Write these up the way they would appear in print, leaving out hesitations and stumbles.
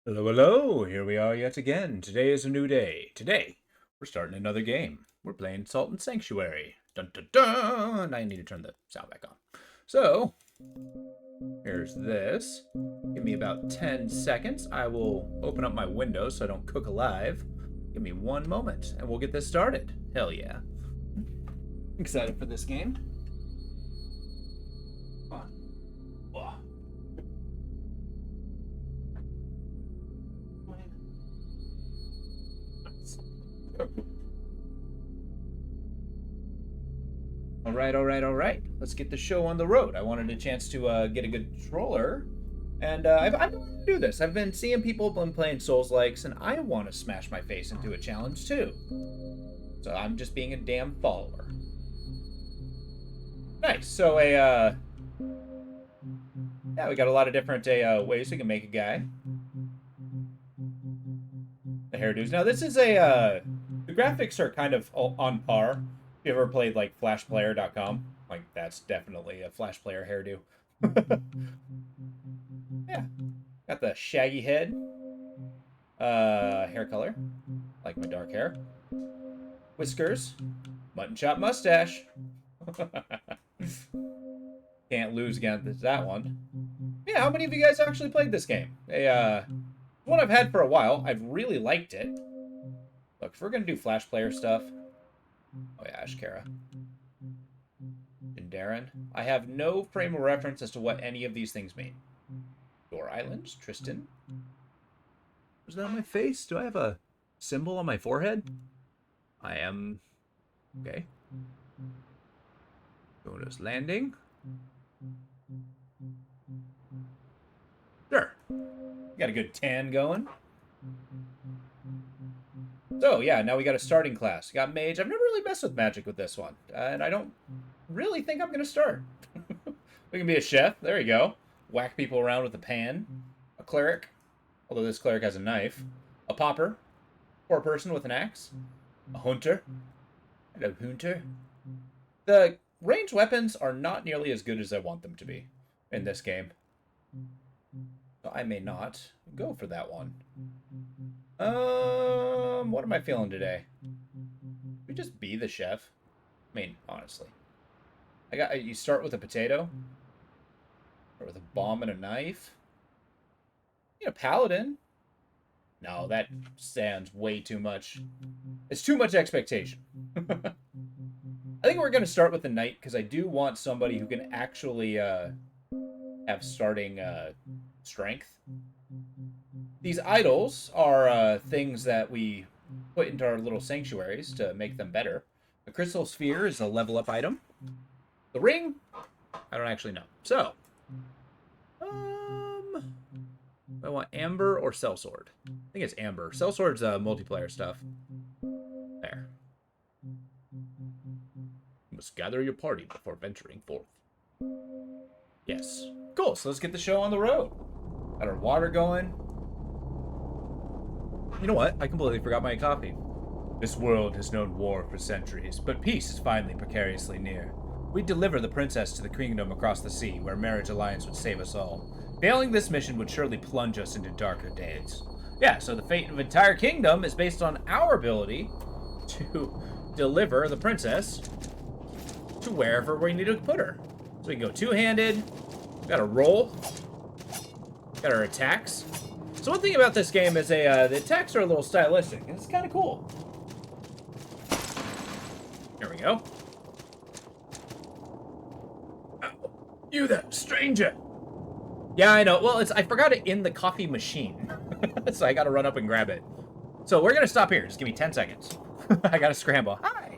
Hello, hello! Here we are yet again. Today is a new day. Today, we're starting another game. We're playing Salt and Sanctuary. Dun dun dun! I need to turn the sound back on. So, here's this. Give me about 10 seconds. I will open up my window so I don't cook alive. Give me one moment, and we'll get this started. Hell yeah. Excited for this game. Come on. Whoa. All right, all right, all right. Let's get the show on the road. I wanted a chance to get a good controller, and I've wanted to do this. I've been seeing people been playing Souls-likes, and I want to smash my face into a challenge too. So I'm just being a damn follower. Nice. So yeah, we got a lot of different ways we can make a guy. The hairdos. Now this is the graphics are kind of on par. If you ever played like flashplayer.com, like that's definitely a Flash Player hairdo. Yeah, got the shaggy head, hair color, like my dark hair, whiskers, mutton chop mustache. Can't lose against that one. Yeah, how many of you guys actually played this game? One I've had for a while. I've really liked it. Look, if we're gonna do Flash Player stuff, oh yeah, Ashkara. And Darren. I have no frame of reference as to what any of these things mean. Door Islands, Tristan. Is that on my face? Do I have a symbol on my forehead? I am... Okay. Bonus landing. Sure. Got a good tan going. So, yeah, now we got a starting class. Got mage. I've never really messed with magic with this one. And I don't really think I'm going to start. We can be a chef. There you go. Whack people around with a pan. A cleric. Although this cleric has a knife. A popper. Poor person with an axe. A hunter. Hello, hunter. The ranged weapons are not nearly as good as I want them to be in this game. So I may not go for that one. What am I feeling today? We just be the chef. I mean, honestly. You start with a potato. Start with a bomb and a knife. You know, paladin. No, that sounds way too much. It's too much expectation. I think we're going to start with the knight, because I do want somebody who can actually have starting strength. These idols are things that we put into our little sanctuaries to make them better. A crystal sphere is a level up item. The ring, I don't actually know. So, I want amber or sellsword. I think it's amber. Sellsword's multiplayer stuff. There. You must gather your party before venturing forth. Yes. Cool, so let's get the show on the road. Got our water going. You know what? I completely forgot my coffee. This world has known war for centuries, but peace is finally precariously near. We deliver the princess to the kingdom across the sea, where marriage alliance would save us all. Failing this mission would surely plunge us into darker days. Yeah, so the fate of an entire kingdom is based on our ability to deliver the princess to wherever we need to put her. So we can go two-handed, got a roll, got our attacks. So one thing about this game is the attacks are a little stylistic, and it's kind of cool. There we go. Oh, you there, stranger. Yeah, I know. Well, I forgot it in the coffee machine. So I gotta run up and grab it. So we're gonna stop here. Just give me 10 seconds. I gotta scramble. Hi.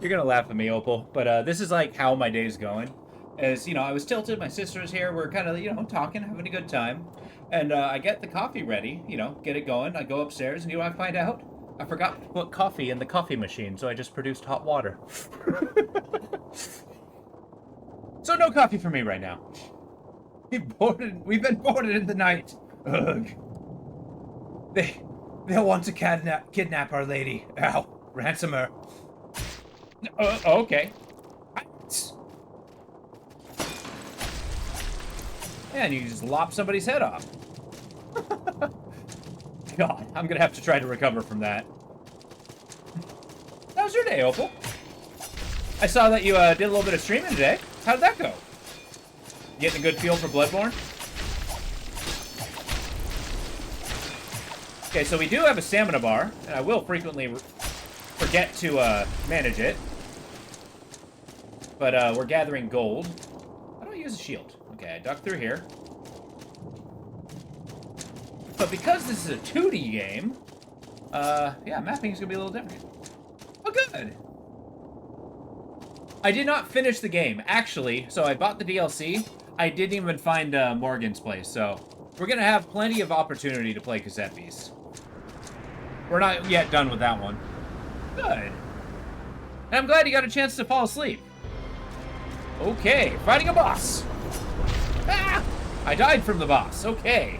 You're gonna laugh at me, Opal, but this is like how my day's going. As you know, I was tilted. My sister's here. We're kind of talking, having a good time, and I get the coffee ready. Get it going. I go upstairs, and I find out I forgot to put coffee in the coffee machine, so I just produced hot water. So no coffee for me right now. We've been boarded in the night. Ugh. They'll want to kidnap our lady. Ow, ransom her. Okay. Man, you just lop somebody's head off. God, I'm gonna have to try to recover from that. How was your day, Opal? I saw that you did a little bit of streaming today. How did that go? Getting a good feel for Bloodborne? Okay, so we do have a stamina bar, and I will frequently forget to manage it. But we're gathering gold. How do I use a shield? Okay, I duck through here. But because this is a 2D game, yeah, mapping is gonna be a little different. Oh, good. I did not finish the game, actually. So I bought the DLC. I didn't even find Morgan's place, so we're gonna have plenty of opportunity to play Cassette Beasts. We're not yet done with that one. Good. And I'm glad you got a chance to fall asleep. Okay, fighting a boss. Ah! I died from the boss. Okay.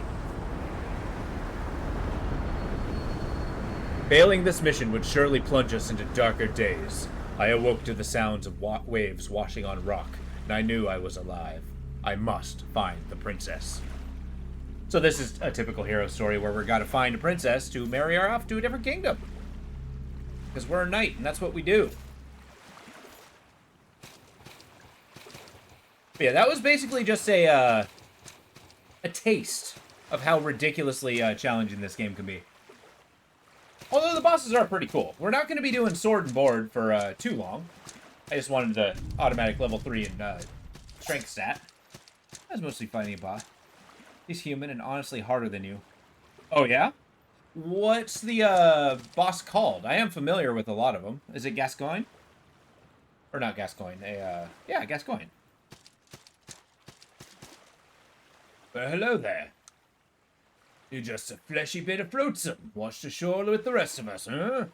Failing this mission would surely plunge us into darker days. I awoke to the sounds of waves washing on rock, and I knew I was alive. I must find the princess. So this is a typical hero story where we're gotta find a princess to marry her off to a different kingdom. Because we're a knight, and that's what we do. But yeah, that was basically just a taste of how ridiculously challenging this game can be. Although the bosses are pretty cool. We're not going to be doing sword and board for too long. I just wanted the automatic level 3 and strength stat. I was mostly fighting a boss. He's human and honestly harder than you. Oh, yeah? What's the boss called? I am familiar with a lot of them. Is it Gascoigne? Or not Gascoigne. Yeah, Gascoigne. Well, hello there. You're just a fleshy bit of flotsam, washed ashore with the rest of us, huh?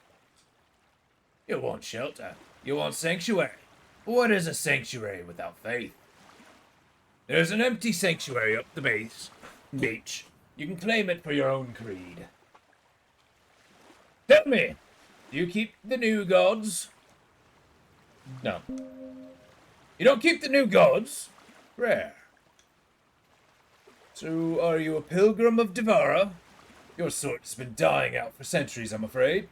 You want shelter. You want sanctuary. What is a sanctuary without faith? There's an empty sanctuary up the beach. You can claim it for your own creed. Tell me, do you keep the new gods? No. You don't keep the new gods? Rare. So, are you a pilgrim of Devara? Your sort's been dying out for centuries, I'm afraid.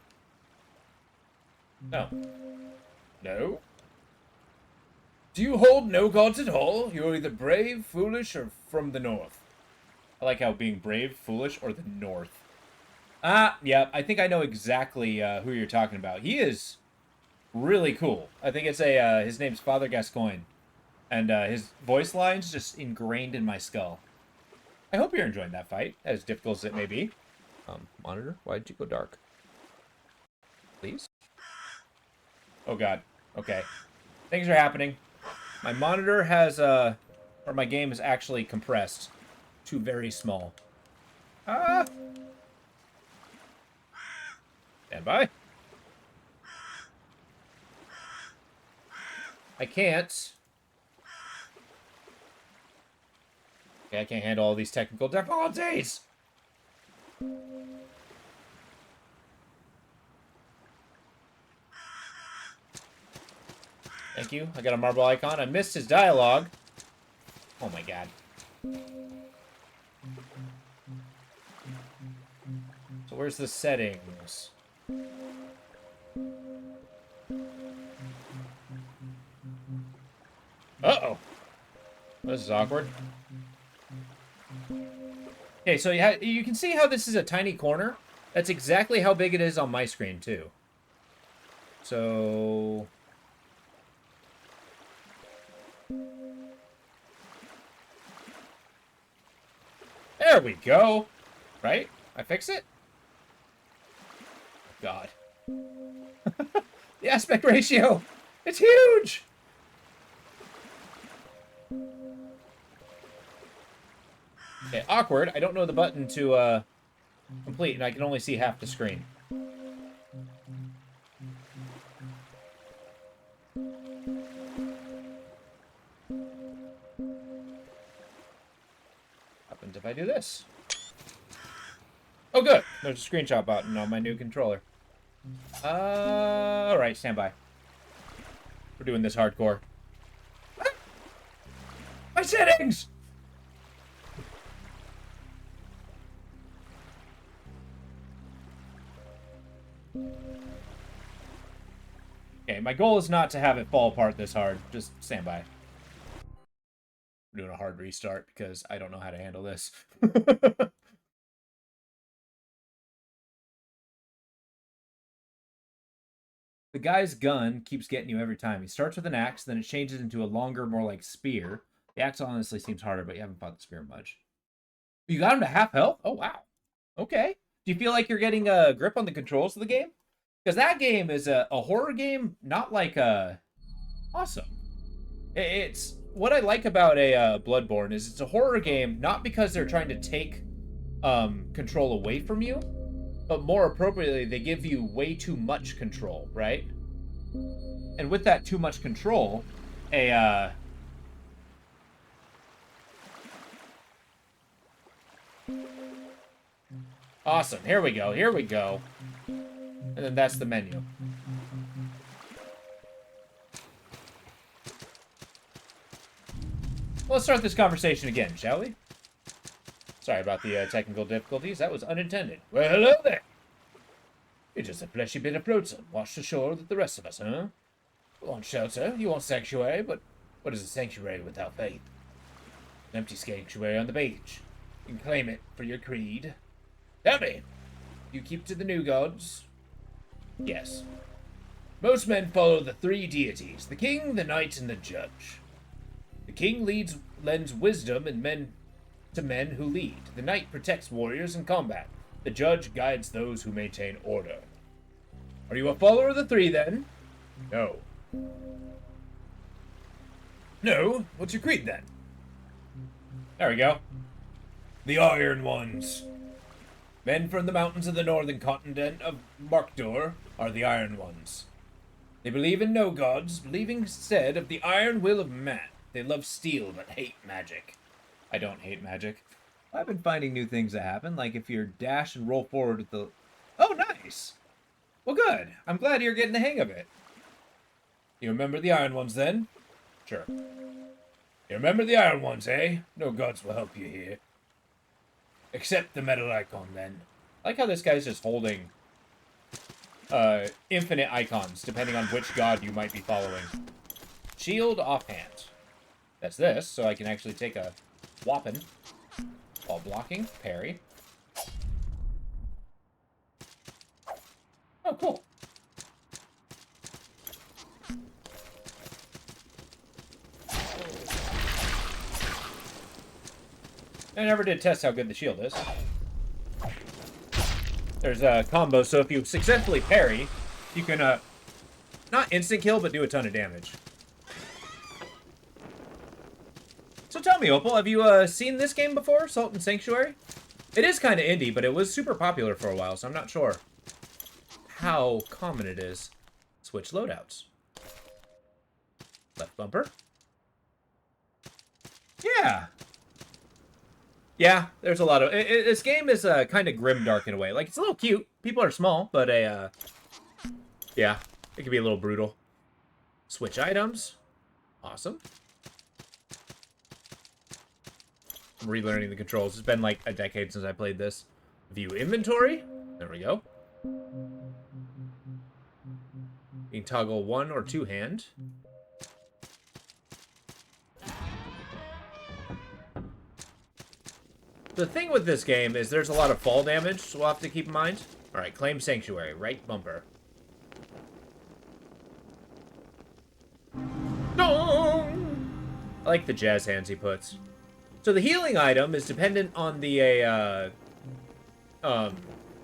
No. No? Do you hold no gods at all? You're either brave, foolish, or from the north. I like how being brave, foolish, or the north. Yeah, I think I know exactly who you're talking about. He is really cool. I think it's his name's Father Gascoigne. And his voice line's just ingrained in my skull. I hope you're enjoying that fight, as difficult as it may be. Monitor, why did you go dark? Please? Oh god. Okay. Things are happening. My monitor has, or my game is actually compressed to very small. Stand by. I can't. Okay, I can't handle all these technical difficulties! Thank you. I got a marble icon. I missed his dialogue. Oh my god. So where's the settings? Uh-oh. This is awkward. Okay, so you can see how this is a tiny corner. That's exactly how big it is on my screen, too. So... there we go. Right? I fix it? God. The aspect ratio! It's huge! Okay, awkward. I don't know the button to complete, and I can only see half the screen. What happens if I do this? Oh, good. There's a screenshot button on my new controller. Alright, stand by. We're doing this hardcore. My settings! Okay, my goal is not to have it fall apart this hard. Just stand by. I'm doing a hard restart because I don't know how to handle this. The guy's gun keeps getting you every time. He starts with an axe, then it changes into a longer, more like spear. The axe honestly seems harder, but you haven't fought the spear much. You got him to half health? Oh, wow. Okay. Do you feel like you're getting a grip on the controls of the game? Because that game is a horror game, not like awesome. It's what I like about a Bloodborne is it's a horror game, not because they're trying to take control away from you, but more appropriately, they give you way too much control, right? And with that too much control, awesome. Here we go. Here we go. And then that's the menu. Let's start this conversation again, shall we? Sorry about the technical difficulties. That was unintended. Well, hello there. You're just a fleshy bit of flotsam, washed ashore with the rest of us, huh? You want shelter, you want sanctuary, but what is a sanctuary without faith? An empty sanctuary on the beach. You can claim it for your creed. Tell me, you keep to the new gods? Yes. Most men follow the three deities, the king, the knight, and the judge. The king lends wisdom to men who lead. The knight protects warriors in combat. The judge guides those who maintain order. Are you a follower of the three, then? No. No? What's your creed, then? There we go. The Iron Ones. Men from the mountains of the northern continent of Markdor are the Iron Ones. They believe in no gods, believing instead of the iron will of man. They love steel but hate magic. I don't hate magic. I've been finding new things that happen, like if you dash and roll forward with the... Oh, nice! Well, good. I'm glad you're getting the hang of it. You remember the Iron Ones, then? Sure. You remember the Iron Ones, eh? No gods will help you here. Accept the metal icon, then. I like how this guy's just holding infinite icons, depending on which god you might be following. Shield offhand. That's this, so I can actually take a whopping while blocking. Parry. Oh, cool. I never did test how good the shield is. There's a combo, so if you successfully parry, you can, not instant kill, but do a ton of damage. So tell me, Opal, have you, seen this game before, Salt and Sanctuary? It is kind of indie, but it was super popular for a while, so I'm not sure how common it is. Switch loadouts. Left bumper. Yeah. Yeah, there's a lot of... this game is kind of grimdark in a way. Like, it's a little cute. People are small, but yeah, it can be a little brutal. Switch items. Awesome. I'm relearning the controls. It's been like a decade since I played this. View inventory. There we go. You can toggle one or two hand. The thing with this game is there's a lot of fall damage, so we'll have to keep in mind. Alright, claim Sanctuary, right bumper. Dong! I like the jazz hands he puts. So the healing item is dependent on the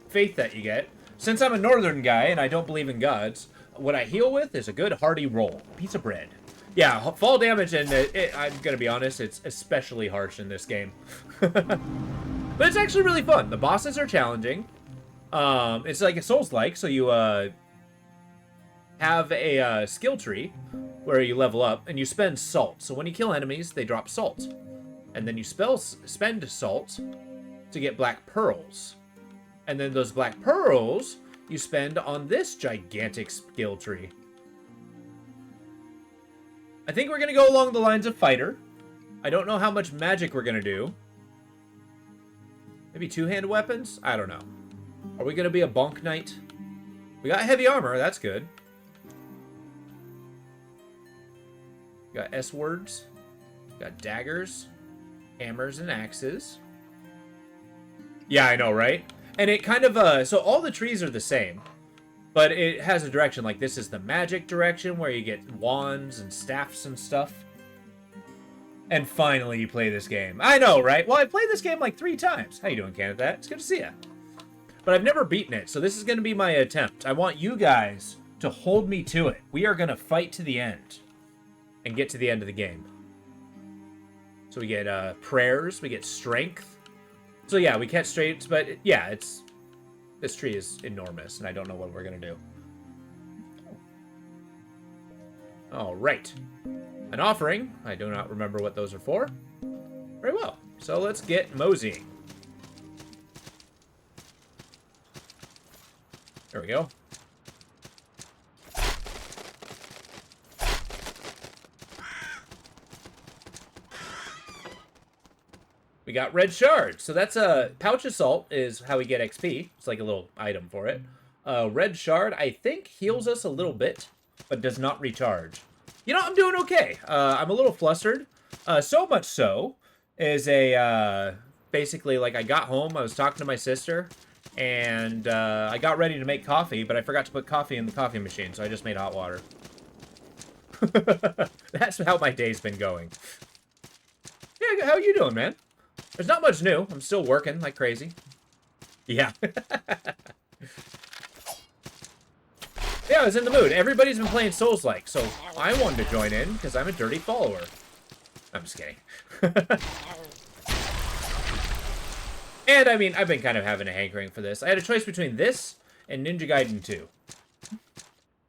faith that you get. Since I'm a northern guy and I don't believe in gods, what I heal with is a good hearty roll. Piece of bread. Yeah, fall damage, and I'm gonna be honest, it's especially harsh in this game. But it's actually really fun. The bosses are challenging. It's like a Souls-like, so you have a skill tree where you level up, and you spend salt. So when you kill enemies, they drop salt. And then you spend salt to get black pearls. And then those black pearls you spend on this gigantic skill tree. I think we're going to go along the lines of fighter. I don't know how much magic we're going to do. Maybe two-hand weapons? I don't know. Are we going to be a bonk knight? We got heavy armor. That's good. We got S-words. We got daggers. Hammers and axes. Yeah, I know, right? And it kind of, so all the trees are the same. But it has a direction, like this is the magic direction, where you get wands and staffs and stuff. And finally you play this game. I know, right? Well, I played this game like 3 times. How you doing, Canada? It's good to see you. But I've never beaten it, so this is going to be my attempt. I want you guys to hold me to it. We are going to fight to the end. And get to the end of the game. So we get prayers, we get strength. So yeah, we catch straights, but yeah, it's... This tree is enormous, and I don't know what we're going to do. All right. An offering. I do not remember what those are for. Very well. So let's get moseying. There we go. We got red shards. So that's a pouch of salt is how we get XP. It's like a little item for it. Red shard, I think, heals us a little bit, but does not recharge. You know, I'm doing okay. I'm a little flustered. So much so is basically, like, I got home, I was talking to my sister, and I got ready to make coffee, but I forgot to put coffee in the coffee machine, so I just made hot water. That's how my day's been going. Yeah, how you doing, man? There's not much new. I'm still working like crazy. Yeah. Yeah, I was in the mood. Everybody's been playing Souls-like, so I wanted to join in because I'm a dirty follower. I'm just kidding. And, I mean, I've been kind of having a hankering for this. I had a choice between this and Ninja Gaiden 2.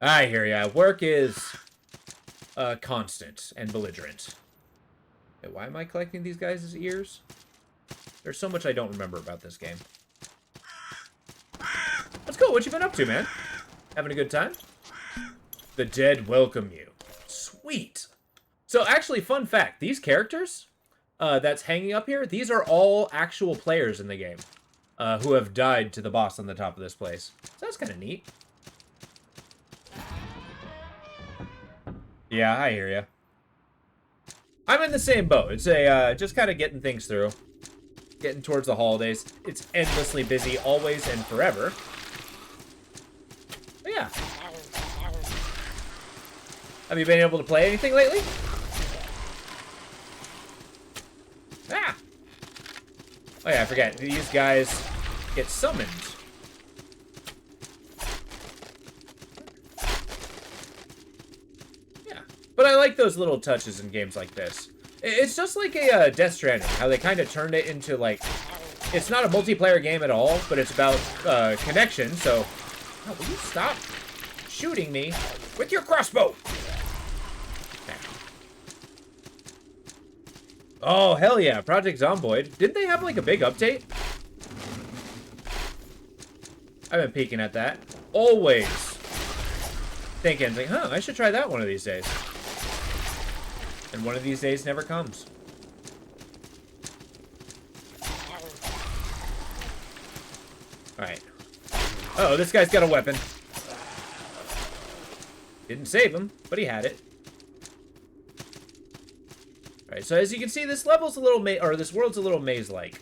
I hear ya. Work is constant and belligerent. Wait, why am I collecting these guys' ears? There's so much I don't remember about this game. Let's go. What you been up to, man? Having a good time? The dead welcome you. Sweet. So, actually, fun fact. These characters that's hanging up here, these are all actual players in the game who have died to the boss on the top of this place. So that's kind of neat. Yeah, I hear ya. I'm in the same boat. It's a just kind of getting things through. Getting towards the holidays. It's endlessly busy, always and forever. But yeah. Have you been able to play anything lately? Ah! Oh yeah, I forget. These guys get summoned. Yeah. But I like those little touches in games like this. It's just like a Death Stranding, how they kind of turned it into, like... It's not a multiplayer game at all, but it's about connection, so... Oh, will you stop shooting me with your crossbow? Oh, hell yeah, Project Zomboid. Didn't they have, like, a big update? I've been peeking at that. Always thinking, like, huh, I should try that one of these days. And one of these days never comes. Alright. Uh-oh, this guy's got a weapon. Didn't save him, but he had it. Alright, so as you can see, this level's a little this world's a little maze-like.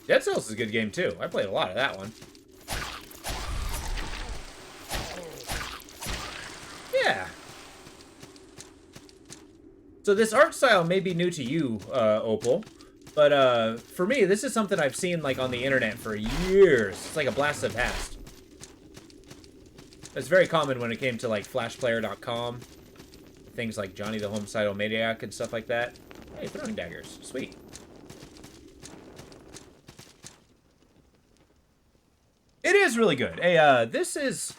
Dead Cells is a good game, too. I played a lot of that one. Yeah. So this art style may be new to you, Opal. But, for me, this is something I've seen, like, on the internet for years. It's like a blast of the past. It's very common when it came to, like, flashplayer.com. Things like Johnny the Homicidal Maniac and stuff like that. Hey, throwing daggers. Sweet. It is really good. Hey, this is...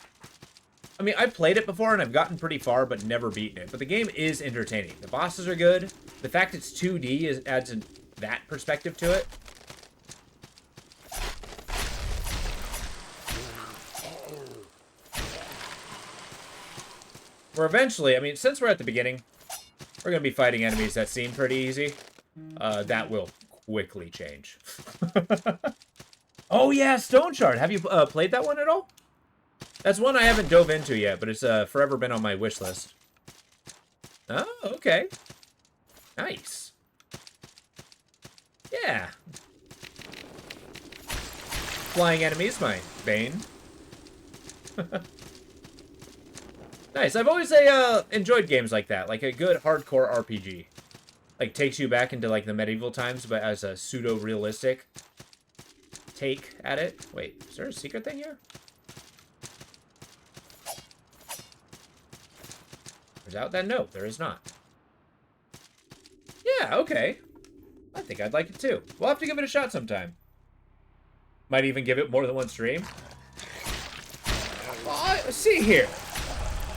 I mean, I've played it before and I've gotten pretty far, but never beaten it. But the game is entertaining. The bosses are good. The fact it's 2D adds that perspective to it. Where eventually, I mean, since we're at the beginning, we're going to be fighting enemies that seem pretty easy. That will quickly change. Oh yeah, Stone Shard. Have you played that one at all? That's one I haven't dove into yet, but it's forever been on my wish list. Oh, okay. Nice. Yeah. Flying enemies, my bane. Nice. I've always enjoyed games like that, like a good hardcore RPG. Like, takes you back into, like, the medieval times, but as a pseudo-realistic take at it. Wait, is there a secret thing here? There's out that note. There is not. Yeah, okay. I think I'd like it too. We'll have to give it a shot sometime. Might even give it more than one stream. Well, see here.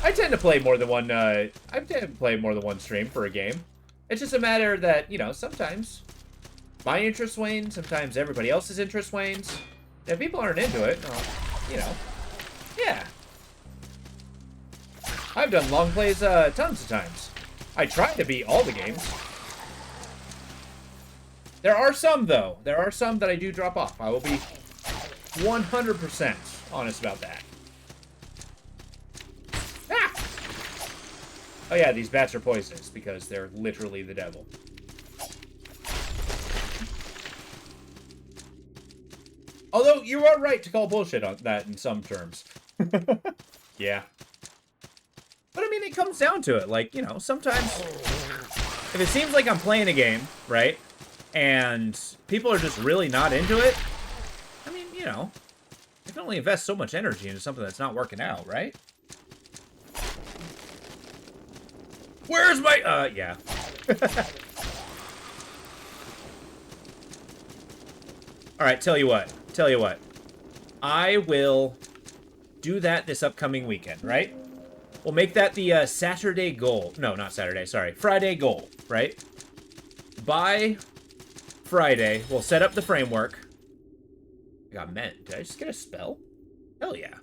I tend to play more than one, I tend to play more than one stream for a game. It's just a matter that, you know, sometimes my interest wanes, sometimes everybody else's interest wanes. If people aren't into it, well, you know, yeah. I've done long plays tons of times. I try to beat all the games. There are some, though. There are some that I do drop off. I will be 100% honest about that. Ah! Oh yeah, these bats are poisonous because they're literally the devil. Although, you are right to call bullshit on that in some terms. Yeah. But I mean, it comes down to it. Like, you know, sometimes if it seems like I'm playing a game, right, and people are just really not into it, I mean, you know, I can only invest so much energy into something that's not working out, right? Where's my... yeah. Alright, tell you what. I will do that this upcoming weekend, right? We'll make that the Saturday goal. No, not Saturday, sorry. Friday goal, right? By Friday, we'll set up the framework. I got meant. Did I just get a spell? Hell yeah.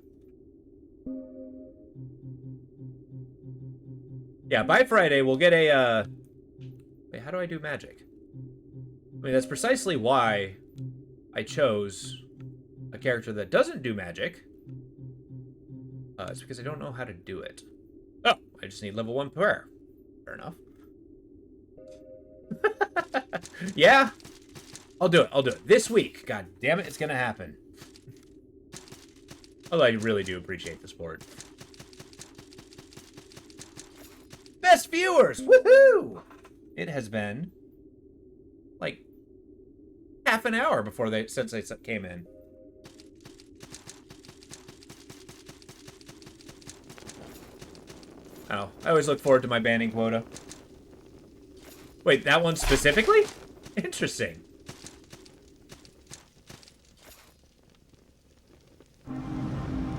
Yeah, by Friday, we'll get a, Wait, how do I do magic? I mean, that's precisely why I chose a character that doesn't do magic. It's because I don't know how to do it. Oh, I just need level 1 prayer. Fair enough. Yeah, I'll do it. This week. God damn it, it's gonna happen. Although I really do appreciate the support. Best viewers! Woohoo! It has been like half an hour since they came in. Oh, I always look forward to my banning quota. Wait, that one specifically? Interesting.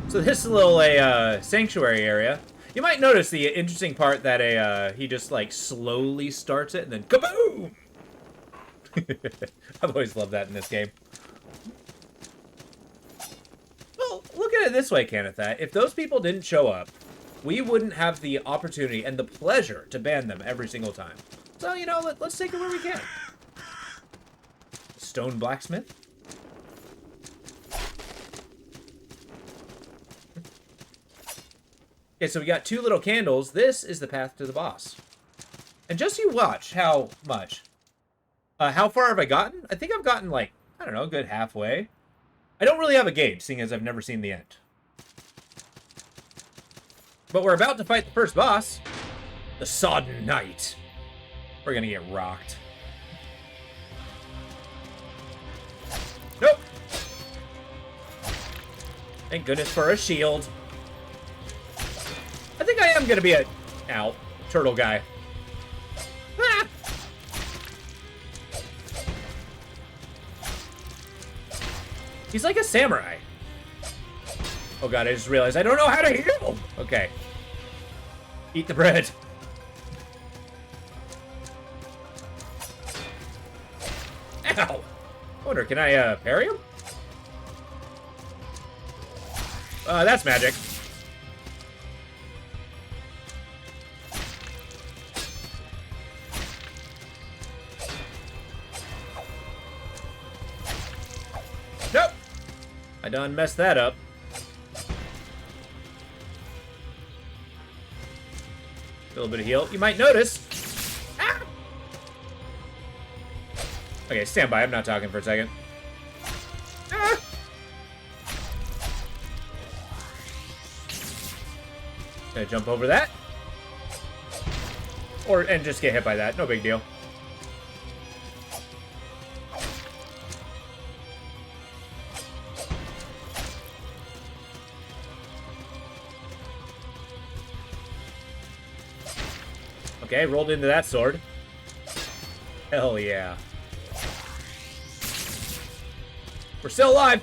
So this is a little sanctuary area. You might notice the interesting part that he just like slowly starts it and then kaboom! I've always loved that in this game. Well, look at it this way, Kanathat. If those people didn't show up, we wouldn't have the opportunity and the pleasure to ban them every single time. So, you know, let's take it where we can. Stone blacksmith. Okay, so we got 2 little candles. This is the path to the boss. And just you watch how much. How far have I gotten? I think I've gotten, like, I don't know, a good halfway. I don't really have a gauge, seeing as I've never seen the end. But we're about to fight the first boss. The Sodden Knight. We're gonna get rocked. Nope. Thank goodness for a shield. I think I am gonna be a... Ow. Turtle guy. Ah! He's like a samurai. Oh god, I just realized I don't know how to heal! Okay. Eat the bread. Ow! I wonder, can I parry him? That's magic. Nope! I done messed that up. A little bit of heal. You might notice. Ah! Okay, stand by. I'm not talking for a second. Ah! Gonna jump over that. And just get hit by that. No big deal. Okay, rolled into that sword. Hell yeah. We're still alive.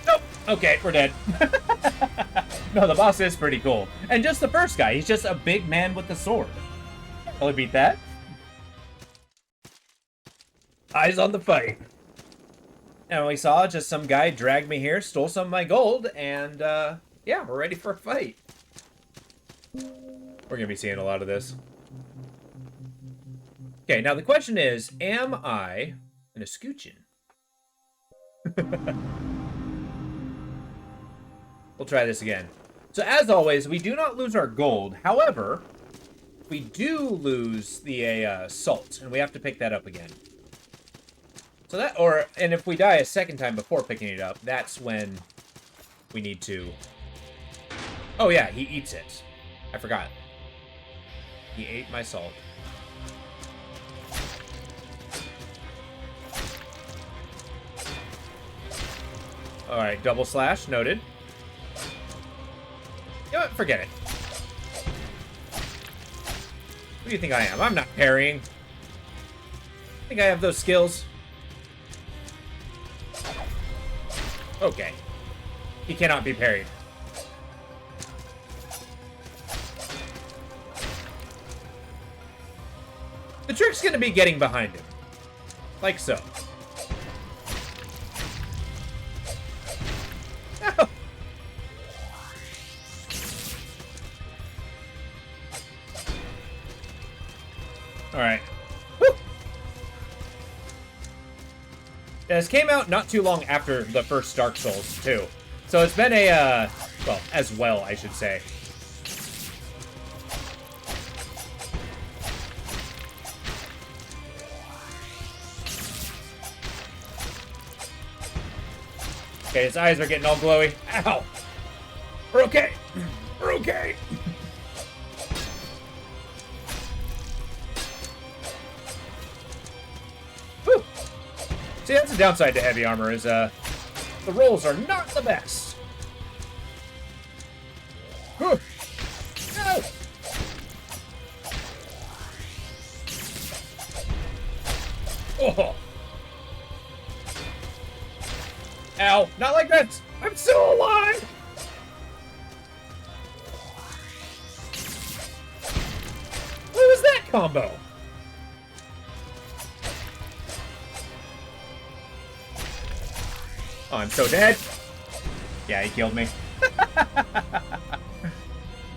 Nope. Okay, we're dead. No, the boss is pretty cool. And just the first guy. He's just a big man with the sword. I'll beat that. Eyes on the fight. And we saw just some guy drag me here, stole some of my gold, and yeah, we're ready for a fight. We're gonna be seeing a lot of this. Okay, now the question is, am I an escutcheon? We'll try this again. So as always, we do not lose our gold. However, we do lose the salt, and we have to pick that up again. So that, and if we die a second time before picking it up, that's when we need to... Oh yeah, he eats it. I forgot. He ate my salt. Alright, double slash, noted. You know what? Forget it. Who do you think I am? I'm not parrying. I think I have those skills. Okay. He cannot be parried. The trick's gonna be getting behind him. Like so. Ow. Alright. This came out not too long after the first Dark Souls, too. So it's been a, well, as well, I should say. Okay, his eyes are getting all glowy. Ow! We're okay. We're okay. Whew. See, that's the downside to heavy armor, is, the rolls are not the best. Whew. No! Oh! Ow! Not like that! I'm still alive! What was that combo? Oh, I'm so dead. Yeah, he killed me.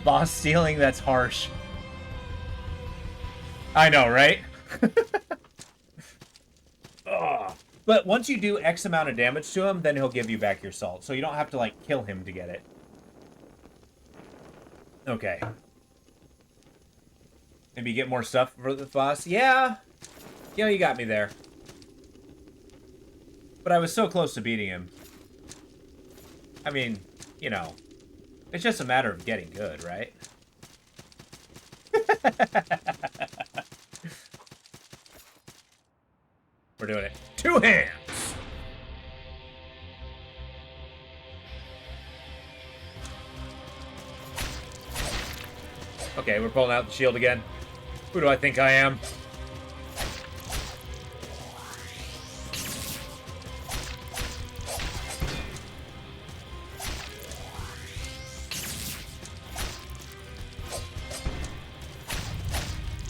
Boss stealing, that's harsh. I know, right? Ugh. But once you do X amount of damage to him, then he'll give you back your salt. So you don't have to, like, kill him to get it. Okay. Maybe get more stuff for the boss? Yeah. Yeah, you got me there. But I was so close to beating him. I mean, you know. It's just a matter of getting good, right? We're doing it. 2 hands! Okay, we're pulling out the shield again. Who do I think I am?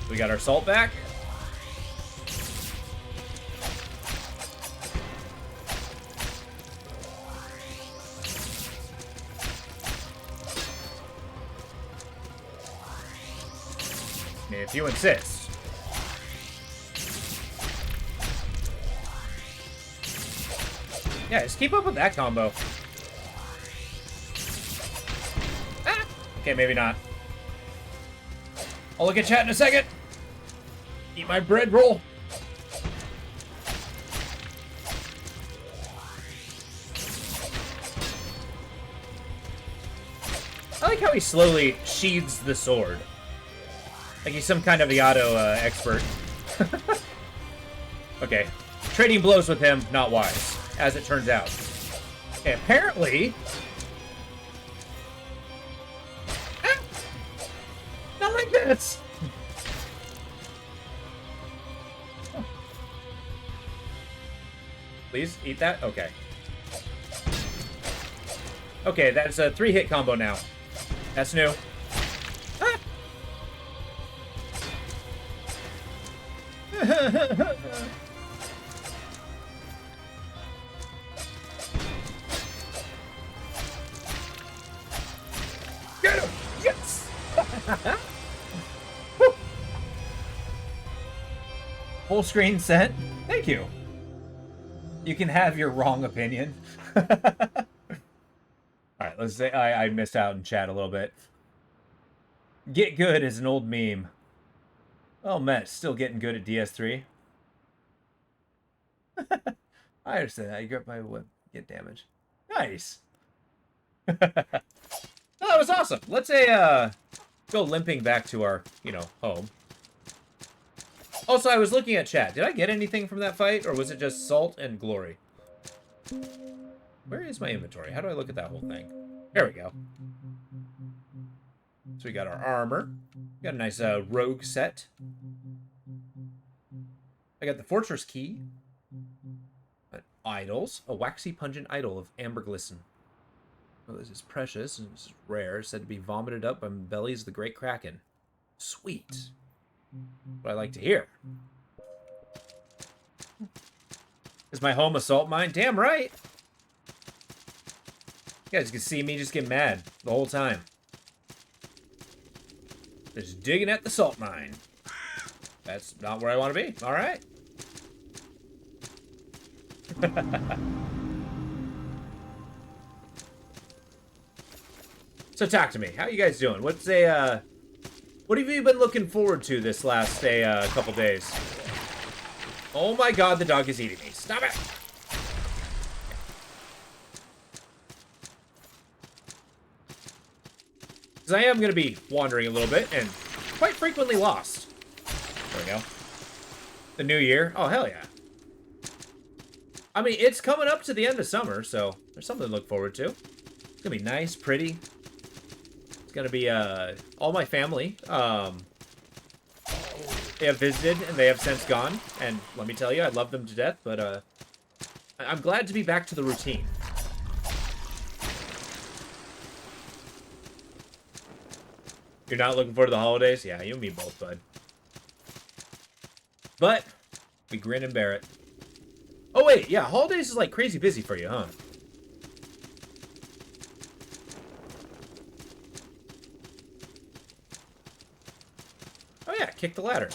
We got our salt back. If you insist. Yeah, just keep up with that combo. Ah! Okay, maybe not. I'll look at chat in a second. Eat my bread roll. I like how he slowly sheathes the sword. Like he's some kind of Iato expert. Okay. Trading blows with him, not wise, as it turns out. Okay, apparently... Ah! Not like this! Please, eat that? Okay. Okay, that's a 3-hit combo now. That's new. Ah! Get him! Yes! Full screen sent. Thank you. You can have your wrong opinion. Alright, let's say I missed out in chat a little bit. Get good is an old meme. Oh, Matt, still getting good at DS3. I understand that. You grab my whip, get damage. Nice. Oh, that was awesome. Let's say, go limping back to our, home. Also, I was looking at chat. Did I get anything from that fight, or was it just salt and glory? Where is my inventory? How do I look at that whole thing? There we go. So we got our armor. Got a nice rogue set. I got the fortress key. Idols. A waxy pungent idol of amber glisten. Oh, this is precious. This is rare. Said to be vomited up by bellies of the great kraken. Sweet. What I like to hear. Is my home a salt mine? Damn right. You guys can see me just get mad the whole time. Just digging at the salt mine. That's not where I want to be. All right. So talk to me. How you guys doing? What have you been looking forward to this last couple days? Oh my god, the dog is eating me. Stop it! Because I am going to be wandering a little bit and quite frequently lost. There we go. The new year. Oh, hell yeah. I mean, it's coming up to the end of summer, so there's something to look forward to. It's going to be nice, pretty. It's going to be, all my family, they have visited, and they have since gone. And let me tell you, I love them to death, but, I'm glad to be back to the routine. You're not looking forward to the holidays? Yeah, you and me both, bud. But, we grin and bear it. Oh, wait, yeah, holidays is, like, crazy busy for you, huh? Oh, yeah, kick the ladder.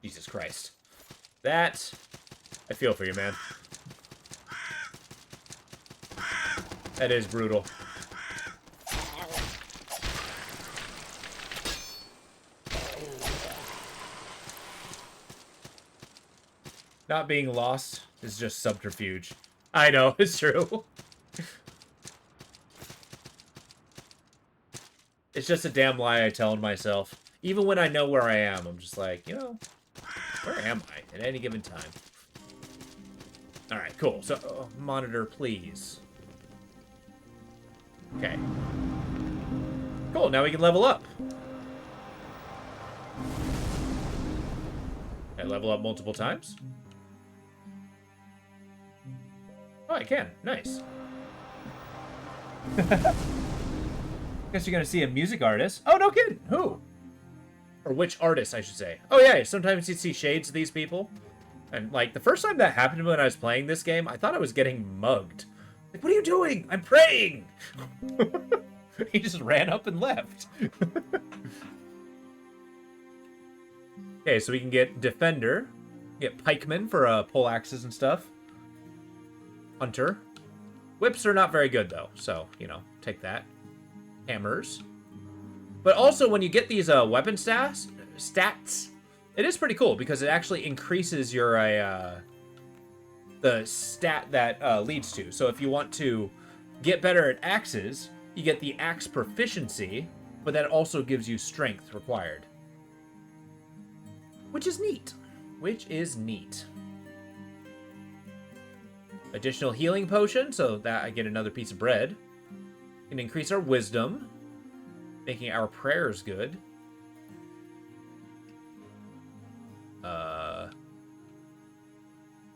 Jesus Christ. That... I feel for you, man. That is brutal. Not being lost is just subterfuge. I know, it's true. It's just a damn lie I tell myself. Even when I know where I am, I'm just like, you know, where am I at any given time? Alright, cool. So, monitor, please. Okay. Cool, now we can level up. Can I level up multiple times? Oh, I can. Nice. Guess you're gonna see a music artist. Oh, no kidding. Who? Or which artist, I should say. Oh, yeah, sometimes you see shades of these people. And, like, the first time that happened to me when I was playing this game, I thought I was getting mugged. Like, what are you doing? I'm praying! He just ran up and left. Okay, so we can get Defender. Get Pikemen for pole axes and stuff. Hunter. Whips are not very good, though. So, you know, take that. Hammers. But also, when you get these weapon stats, it is pretty cool because it actually increases your the stat that leads to. So if you want to get better at axes, you get the axe proficiency, but that also gives you strength required. Which is neat. Which is neat. Additional healing potion, so that I get another piece of bread. Can increase our wisdom, making our prayers good.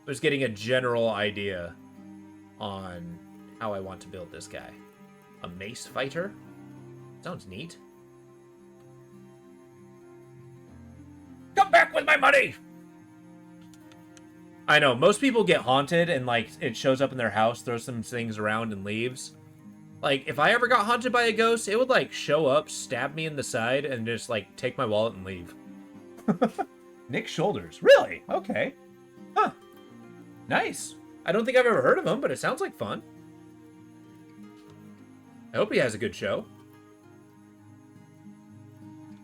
Just getting a general idea on how I want to build this guy. A mace fighter? Sounds neat. Come back with my money! I know, most people get haunted and, like, it shows up in their house, throws some things around and leaves. Like, if I ever got haunted by a ghost, it would, like, show up, stab me in the side, and just, like, take my wallet and leave. Nick Shoulders. Really? Okay. Huh. Nice. I don't think I've ever heard of him, but it sounds like fun. I hope he has a good show.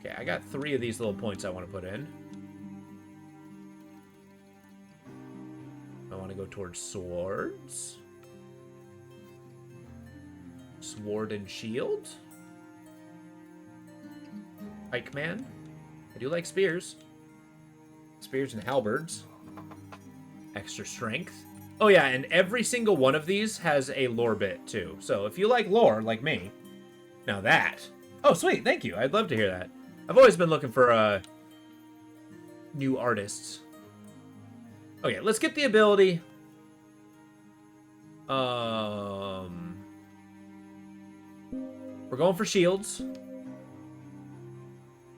Okay, I got 3 of these little points I want to put in. I want to go towards swords. Sword and shield. Pikeman. I do like spears. Spears and halberds. Extra strength. Oh yeah, and every single one of these has a lore bit too. So if you like lore, like me, now that. Oh sweet, thank you. I'd love to hear that. I've always been looking for new artists. Okay, let's get the ability. We're going for shields.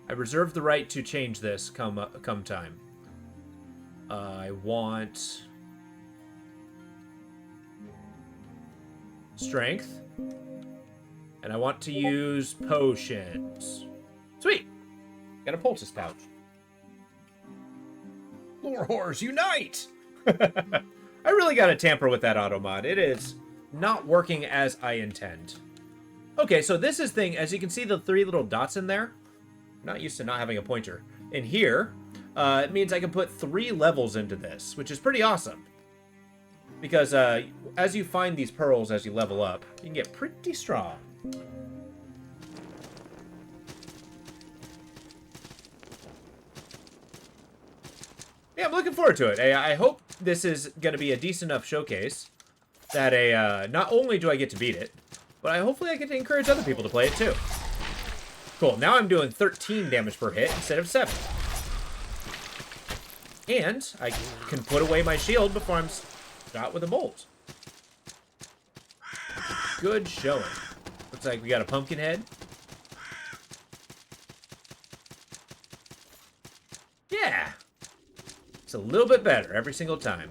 I reserve the right to change this come time. I want strength, and I want to use potions. Sweet, got a poultice pouch. Lore whores unite! I really gotta tamper with that auto mod. It is not working as I intend. Okay, so this is thing, as you can see the 3 little dots in there. I'm not used to not having a pointer. In here, it means I can put 3 levels into this, which is pretty awesome. Because as you find these pearls as you level up, you can get pretty strong. Yeah, I'm looking forward to it. I hope this is going to be a decent enough showcase that not only do I get to beat it, but hopefully I get to encourage other people to play it too. Cool, now I'm doing 13 damage per hit instead of 7. And I can put away my shield before I'm shot with a bolt. Good showing. Looks like we got a pumpkin head. Yeah. It's a little bit better every single time.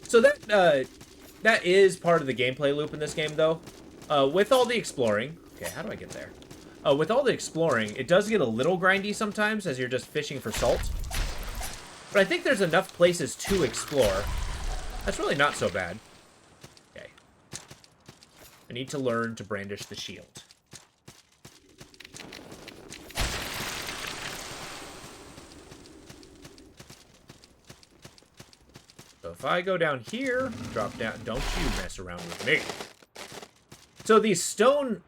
So that is part of the gameplay loop in this game, though. With all the exploring... Okay, how do I get there? With all the exploring, it does get a little grindy sometimes as you're just fishing for salt. But I think there's enough places to explore. That's really not so bad. Okay. I need to learn to brandish the shield. So if I go down here, drop down, don't you mess around with me. So these stone,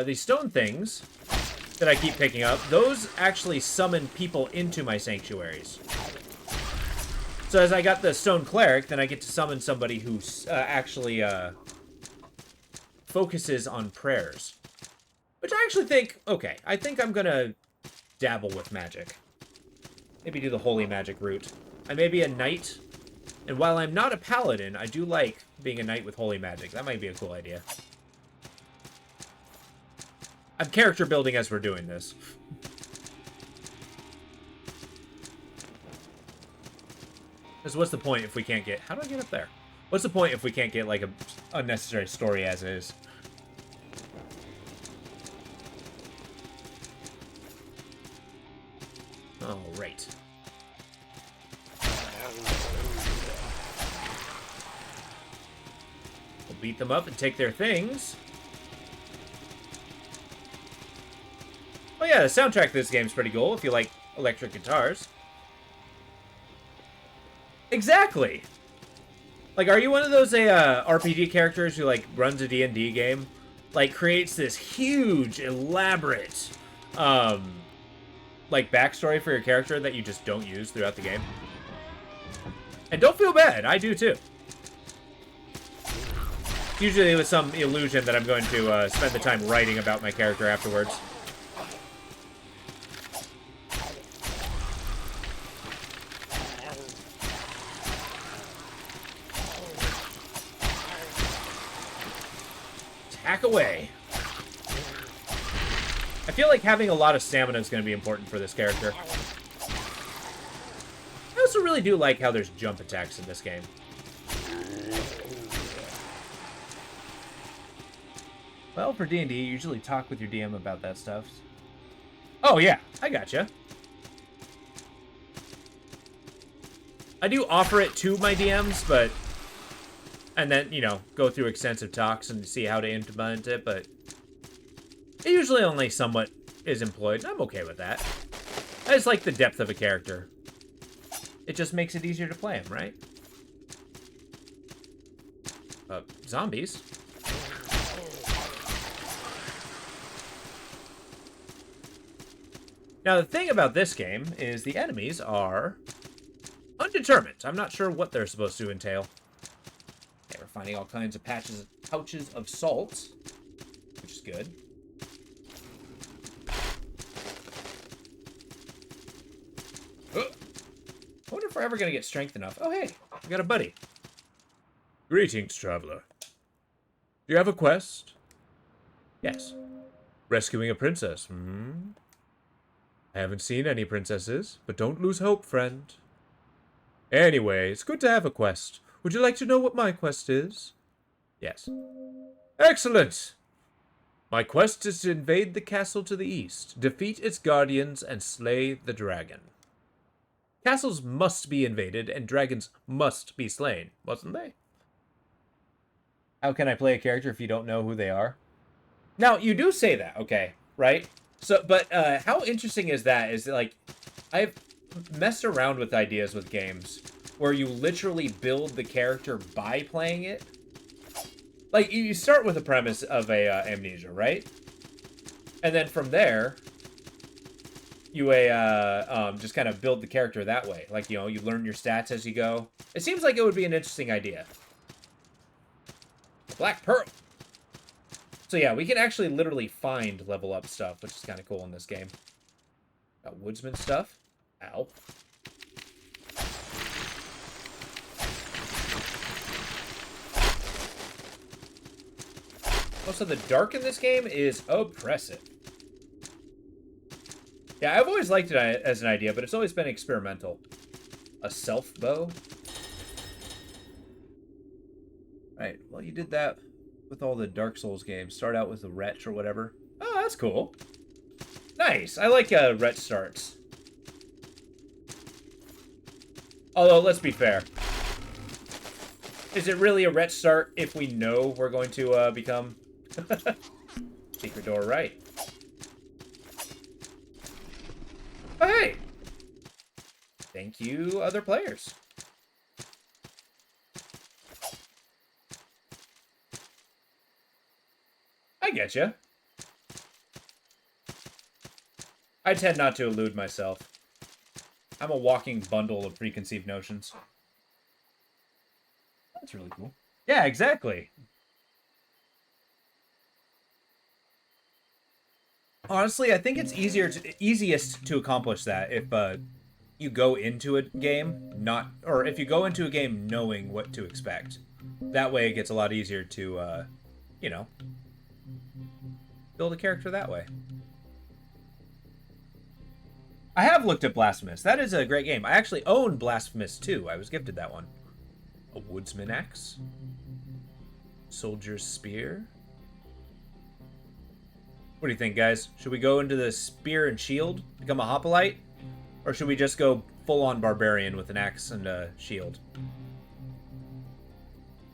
these stone things that I keep picking up, those actually summon people into my sanctuaries. So as I got the stone cleric, then I get to summon somebody who actually focuses on prayers. Which I actually think, okay, I think I'm gonna dabble with magic. Maybe do the holy magic route. I may be a knight, and while I'm not a paladin, I do like being a knight with holy magic. That might be a cool idea. I'm character building as we're doing this. Because what's the point if we can't get... How do I get up there? What's the point if we can't get, like, a unnecessary story as is? All right. We'll beat them up and take their things. Oh yeah, the soundtrack to this game is pretty cool if you like electric guitars. Exactly! Like, are you one of those RPG characters who, like, runs a D&D game? Like, creates this huge, elaborate, like, backstory for your character that you just don't use throughout the game? And don't feel bad, I do too. Usually with some illusion that I'm going to spend the time writing about my character afterwards. Hack away. I feel like having a lot of stamina is going to be important for this character. I also really do like how there's jump attacks in this game. Well, for D&D, you usually talk with your DM about that stuff. Oh, yeah. I gotcha. I do offer it to my DMs, but... And then, you know, go through extensive talks and see how to implement it, but... It usually only somewhat is employed, and I'm okay with that. I just like the depth of a character. It just makes it easier to play him, right? Zombies. Now, the thing about this game is the enemies are undetermined. I'm not sure what they're supposed to entail. Okay, we're finding all kinds of pouches of salt, which is good. I wonder if we're ever going to get strength enough. Oh, hey, we got a buddy. Greetings, traveler. Do you have a quest? Yes. Rescuing a princess. I haven't seen any princesses, but don't lose hope, friend. Anyway, it's good to have a quest. Would you like to know what my quest is? Yes. Excellent! My quest is to invade the castle to the east, defeat its guardians, and slay the dragon. Castles must be invaded, and dragons must be slain, wasn't they? How can I play a character if you don't know who they are? Now, you do say that, okay, right? So, but how interesting is that? Is like, I've messed around with ideas with games where you literally build the character by playing it. Like, you start with the premise of a Amnesia, right? And then from there, you just kind of build the character that way. Like, you know, you learn your stats as you go. It seems like it would be an interesting idea. Black Pearl. So yeah, we can actually literally find level up stuff, which is kind of cool in this game. Got woodsman stuff. Ow. Also, the dark in this game is oppressive. Yeah, I've always liked it as an idea, but it's always been experimental. A self bow. Right, well, you did that with all the Dark Souls games. Start out with the Wretch or whatever. Oh, that's cool. Nice. I like Wretch starts. Although, let's be fair. Is it really a Wretch start if we know we're going to become... Secret door right. Oh, hey! Thank you, other players. I get you. I tend not to elude myself. I'm a walking bundle of preconceived notions. That's really cool. Yeah, exactly. Honestly, I think it's easiest to accomplish that if you go into a game if you go into a game knowing what to expect. That way, it gets a lot easier to, you know, build a character that way. I have looked at Blasphemous. That is a great game. I actually own Blasphemous 2. I was gifted that one. A woodsman axe. Soldier's spear. What do you think, guys? Should we go into the spear and shield, become a hoplite? Or should we just go full-on barbarian with an axe and a shield?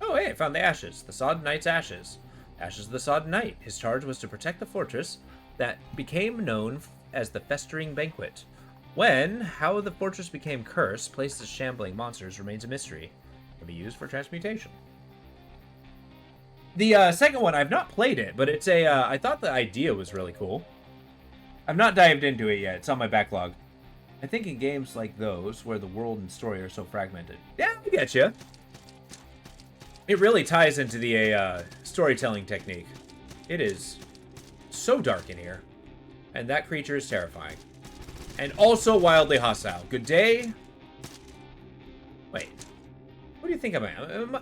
Oh, hey, I found the ashes. The Sodden Knight's ashes. Ashes of the Sodden Knight. His charge was to protect the fortress that became known as the Festering Banquet. How the fortress became cursed, placed as shambling monsters, remains a mystery. It can be used for transmutation. The second one, I've not played it, but it's I thought the idea was really cool. I've not dived into it yet. It's on my backlog. I think in games like those, where the world and story are so fragmented. Yeah, I get you. It really ties into the storytelling technique. It is so dark in here. And that creature is terrifying. And also wildly hostile. Good day. Wait. What do you think I am? I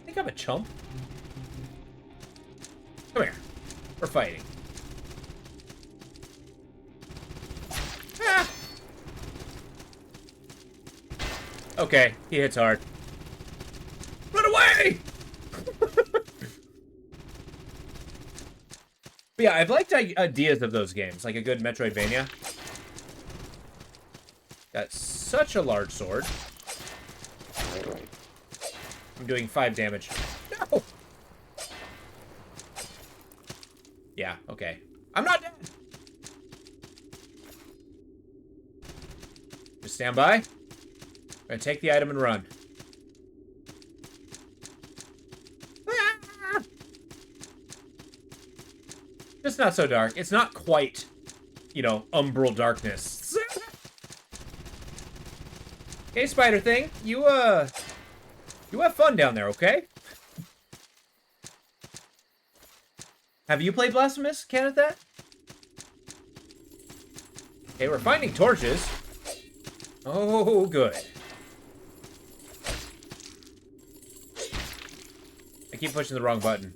think I'm a chump. Come here. We're fighting. Ah! Okay, he hits hard. Run away! But yeah, I've liked ideas of those games, like a good Metroidvania. Got such a large sword. I'm doing 5 damage. No! Yeah, okay. I'm not dead! Just stand by. I'm gonna take the item and run. Ah! Just not so dark. It's not quite, you know, umbral darkness. Okay, Spider Thing, you have fun down there, okay? Have you played Blasphemous, Canathat? Okay, we're finding torches. Oh, good. I keep pushing the wrong button.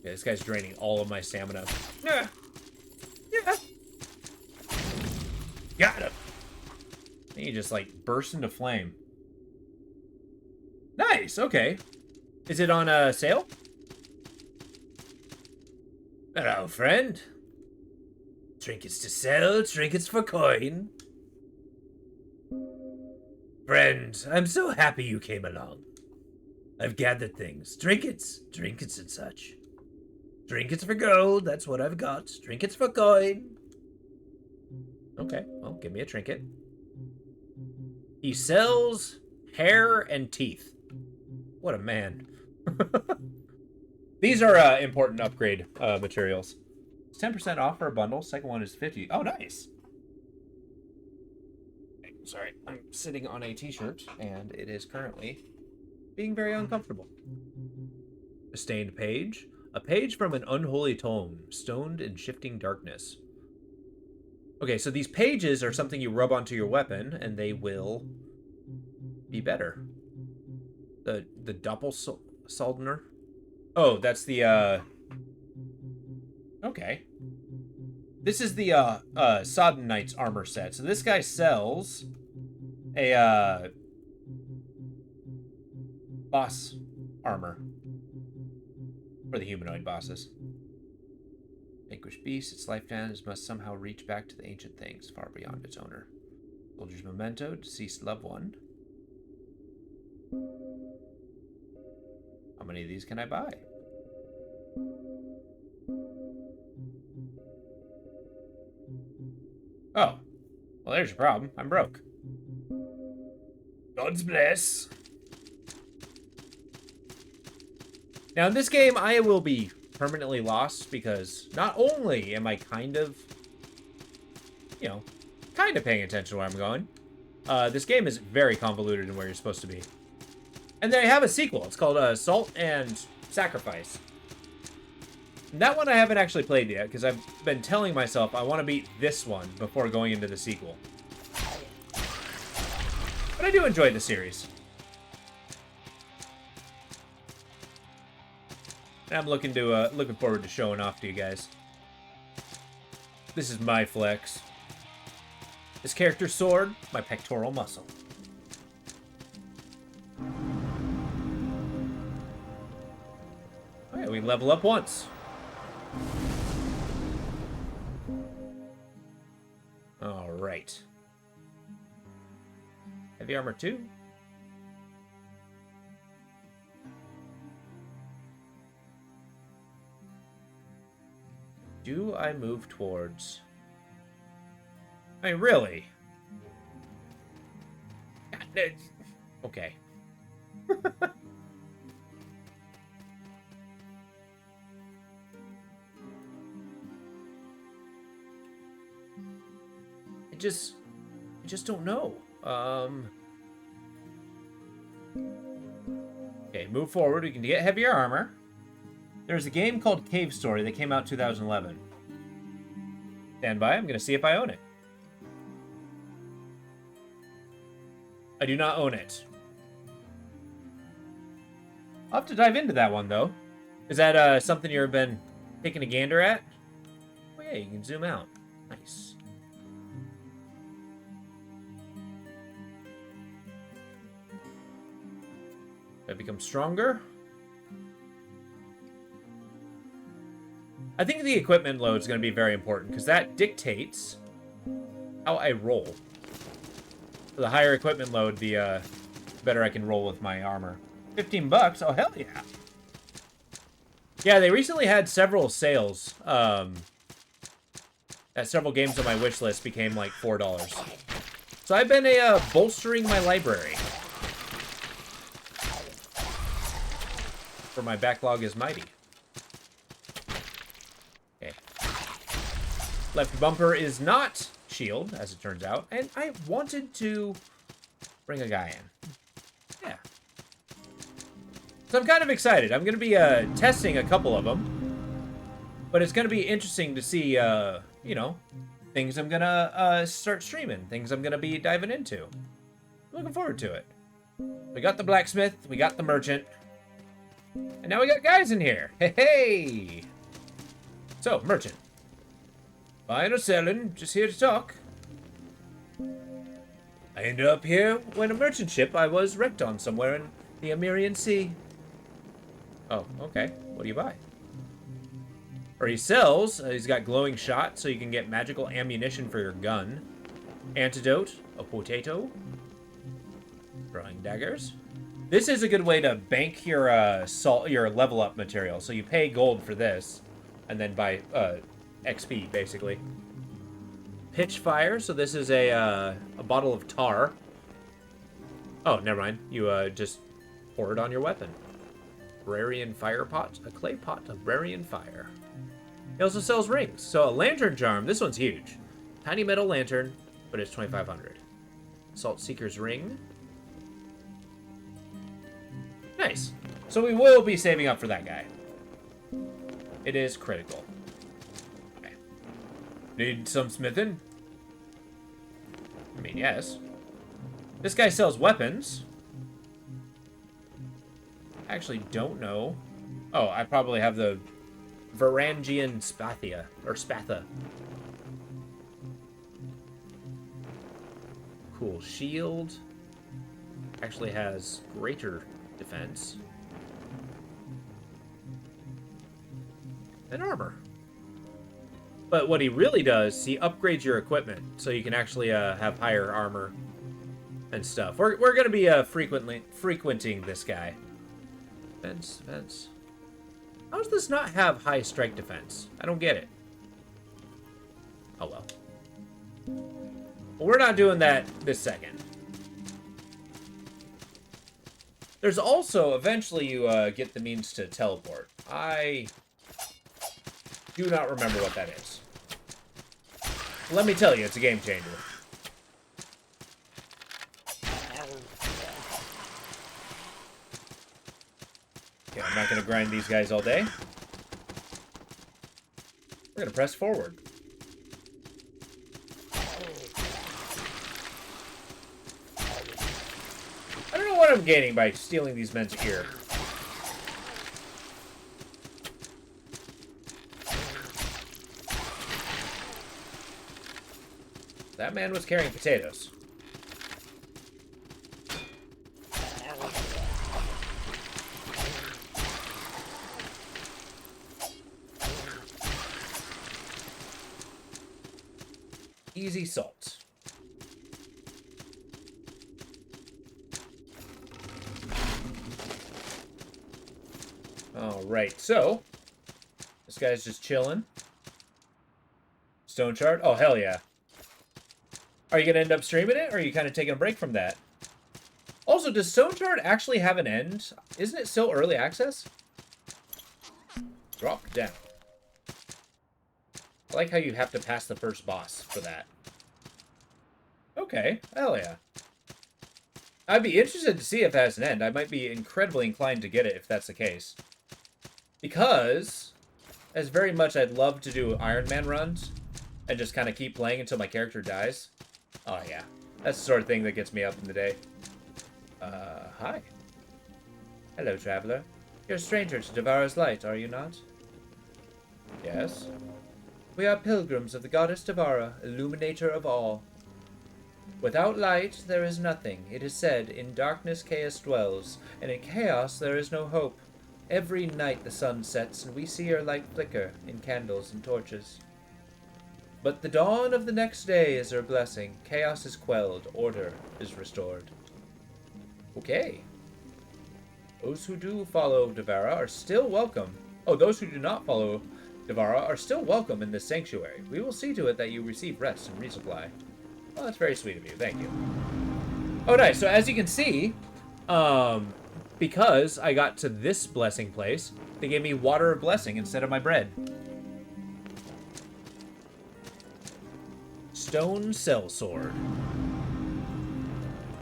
Yeah, this guy's draining all of my stamina. Yeah. Yeah. Got him. Then you just, like, burst into flame. Nice, okay. Is it on sale? Hello, friend. Trinkets to sell, trinkets for coin. Friend, I'm so happy you came along. I've gathered things. Trinkets and such. Trinkets for gold, that's what I've got. Trinkets for coin. Okay, well, give me a trinket. He sells hair and teeth. What a man. These are important upgrade materials. It's 10% off for a bundle. Second one is 50. Oh, nice. Okay, sorry, I'm sitting on a t-shirt, and it is currently being very uncomfortable. A stained page. A page from an unholy tome, stoned in shifting darkness. Okay, so these pages are something you rub onto your weapon, and they will be better. The Doppelsoldner. Oh, that's the, okay. This is the, Sodden Knight's armor set. So this guy sells a, boss armor. For the humanoid bosses. Vanquished beast, its lifespans must somehow reach back to the ancient things, far beyond its owner. Soldier's memento, deceased loved one. How many of these can I buy? Oh. Well, there's your problem. I'm broke. God's bless. Now, in this game, I will be permanently lost because not only am I kind of paying attention to where I'm going, this game is very convoluted in where you're supposed to be. And they have a sequel. It's called Salt and Sacrifice. And that one I haven't actually played yet because I've been telling myself I want to beat this one before going into the sequel. But I do enjoy the series. And I'm looking forward to showing off to you guys. This is my flex. This character's sword, my pectoral muscle. Alright, we level up once. Alright. Heavy armor 2. Do I move towards... I mean, really? Okay. I just don't know. Okay, move forward. We can get heavier armor. There's a game called Cave Story that came out in 2011. Stand by, I'm going to see if I own it. I do not own it. I'll have to dive into that one, though. Is that something you've been taking a gander at? Oh, yeah, you can zoom out. Nice. I become stronger. I think the equipment load is going to be very important because that dictates how I roll. So the higher equipment load, the better I can roll with my armor. 15 bucks? Oh, hell yeah. Yeah, they recently had several sales. Several games on my wish list became like $4. So I've been bolstering my library. For my backlog is mighty. Okay. Left bumper is not shield, as it turns out. And I wanted to bring a guy in. Yeah. So I'm kind of excited. I'm going to be testing a couple of them. But it's going to be interesting to see, you know, things I'm going to start streaming. Things I'm going to be diving into. Looking forward to it. We got the blacksmith. We got the merchant. And now we got guys in here. Hey, hey. So, merchant. Buying or selling, just here to talk. I ended up here when a merchant ship I was wrecked on somewhere in the Amirian Sea. Oh, okay. What do you buy? Or he sells. He's got glowing shot, so you can get magical ammunition for your gun. Antidote, a potato. Throwing daggers. This is a good way to bank your your level up material. So you pay gold for this, and then buy XP basically. Pitch fire. So this is a bottle of tar. Oh, never mind. You just pour it on your weapon. Brarian fire pot, a clay pot of Brarian fire. He also sells rings. So a lantern charm. This one's huge. Tiny metal lantern, but it's 2,500. Salt Seeker's ring. Nice. So we will be saving up for that guy. It is critical. Okay. Need some smithing? I mean, yes. This guy sells weapons. I actually don't know. Oh, I probably have the Varangian Spathia, or Spatha. Cool shield. Actually has greater defense. And armor. But what he really does, he upgrades your equipment, so you can actually have higher armor and stuff. We're going to be frequenting this guy. Defense. How does this not have high strike defense? I don't get it. Oh well. Well, we're not doing that this second. There's also, eventually you get the means to teleport. I do not remember what that is. Let me tell you, it's a game changer. Okay, I'm not going to grind these guys all day. We're going to press forward. I don't know what I'm gaining by stealing these men's gear. That man was carrying potatoes. Easy salt. Alright, so this guy's just chilling. Stone Shard? Oh, hell yeah. Are you going to end up streaming it, or are you kind of taking a break from that? Also, does Stone Shard actually have an end? Isn't it still early access? Drop down. I like how you have to pass the first boss for that. Okay, hell yeah. I'd be interested to see if it has an end. I might be incredibly inclined to get it if that's the case. Because, as very much I'd love to do Iron Man runs, and just kind of keep playing until my character dies. Oh yeah, that's the sort of thing that gets me up in the day. Hi. Hello, traveler. You're a stranger to Devara's light, are you not? Yes. We are pilgrims of the goddess Devara, illuminator of all. Without light, there is nothing. It is said, in darkness chaos dwells, and in chaos there is no hope. Every night the sun sets, and we see her light flicker in candles and torches. But the dawn of the next day is her blessing. Chaos is quelled, order is restored. Okay. Those who do follow Devara are still welcome. Oh, those who do not follow Devara are still welcome in this sanctuary. We will see to it that you receive rest and resupply. Well, that's very sweet of you. Thank you. Oh, nice. So as you can see, because I got to this blessing place, they gave me water of blessing instead of my bread. Stone Sellsword.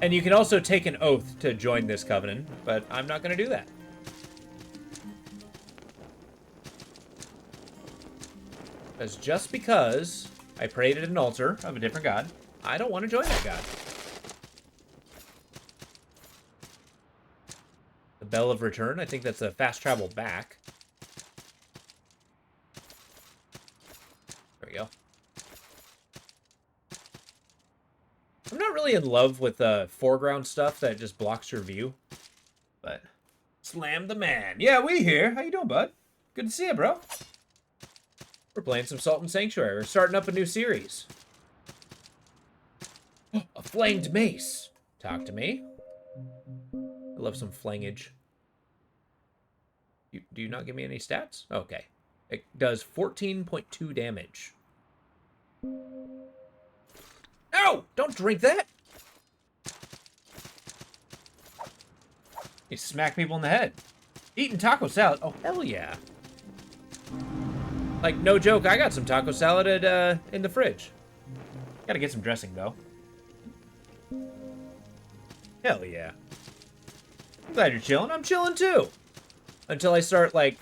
And you can also take an oath to join this covenant, but I'm not going to do that. Because just because I prayed at an altar of a different god, I don't want to join that god. The Bell of Return, I think that's a fast travel back. There we go. I'm not really in love with foreground stuff that just blocks your view. But Slam the Man. Yeah, we here. How you doing, bud? Good to see you, bro. We're playing some Salt and Sanctuary. We're starting up a new series. A flanged mace. Talk to me. I love some flangage. Do you not give me any stats? Okay. It does 14.2 damage. Ow! Don't drink that! You smack people in the head. Eating taco salad. Oh, hell yeah. Like, no joke, I got some taco salad at, in the fridge. Gotta get some dressing, though. Hell yeah. I'm glad you're chilling. I'm chilling, too. Until I start, like,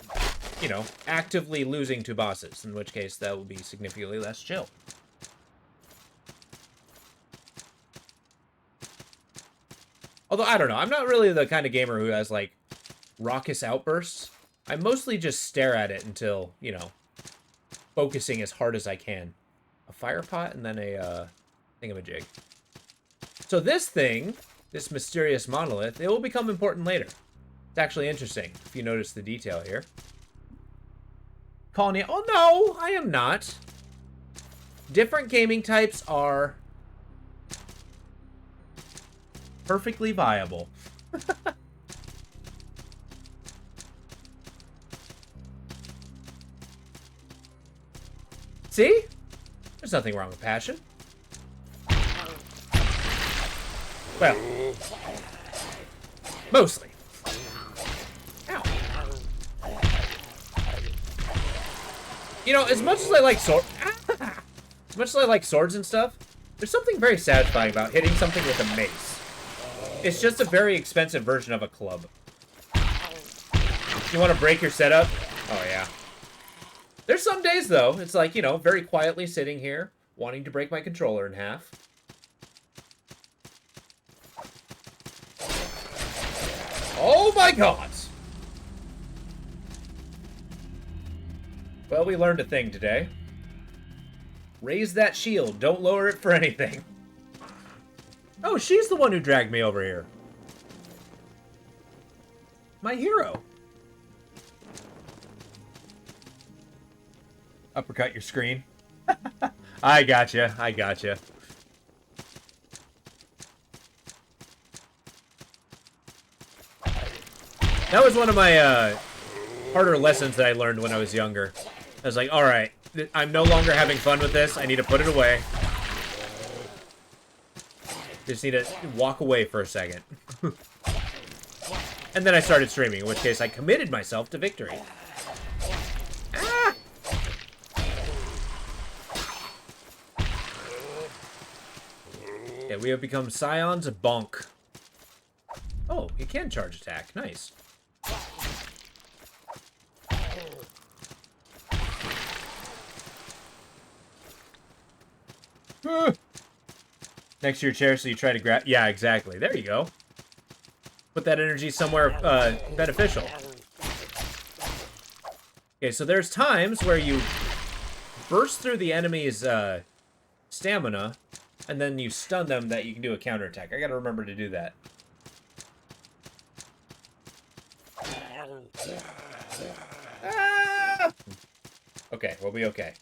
you know, actively losing to bosses. In which case, that will be significantly less chill. Although, I don't know. I'm not really the kind of gamer who has, like, raucous outbursts. I mostly just stare at it until, you know, focusing as hard as I can. A fire pot and then a thingamajig. So this thing, this mysterious monolith, it will become important later. It's actually interesting, if you notice the detail here. Colony, oh no, I am not. Different gaming types are perfectly viable. See? There's nothing wrong with passion. Well, mostly. Ow. You know, as much as I like as much as I like swords and stuff, there's something very satisfying about hitting something with a mace. It's just a very expensive version of a club. You want to break your setup? Oh, yeah. There's some days, though, it's like, you know, very quietly sitting here, wanting to break my controller in half. Oh my god! Well, we learned a thing today. Raise that shield, don't lower it for anything. Oh, she's the one who dragged me over here. My hero. Uppercut your screen. I gotcha. I gotcha. That was one of my harder lessons that I learned when I was younger. I was like, alright, I'm no longer having fun with this. I need to put it away. Just need to walk away for a second. And then I started streaming, in which case I committed myself to victory. Ah! Yeah, we have become Scions of Bonk. Oh, you can charge attack. Nice. Next to your chair, so you try to grab... Yeah, exactly. There you go. Put that energy somewhere beneficial. Okay, so there's times where you burst through the enemy's stamina, and then you stun them that you can do a counterattack. I gotta remember to do that. Ah! Okay, we'll be okay.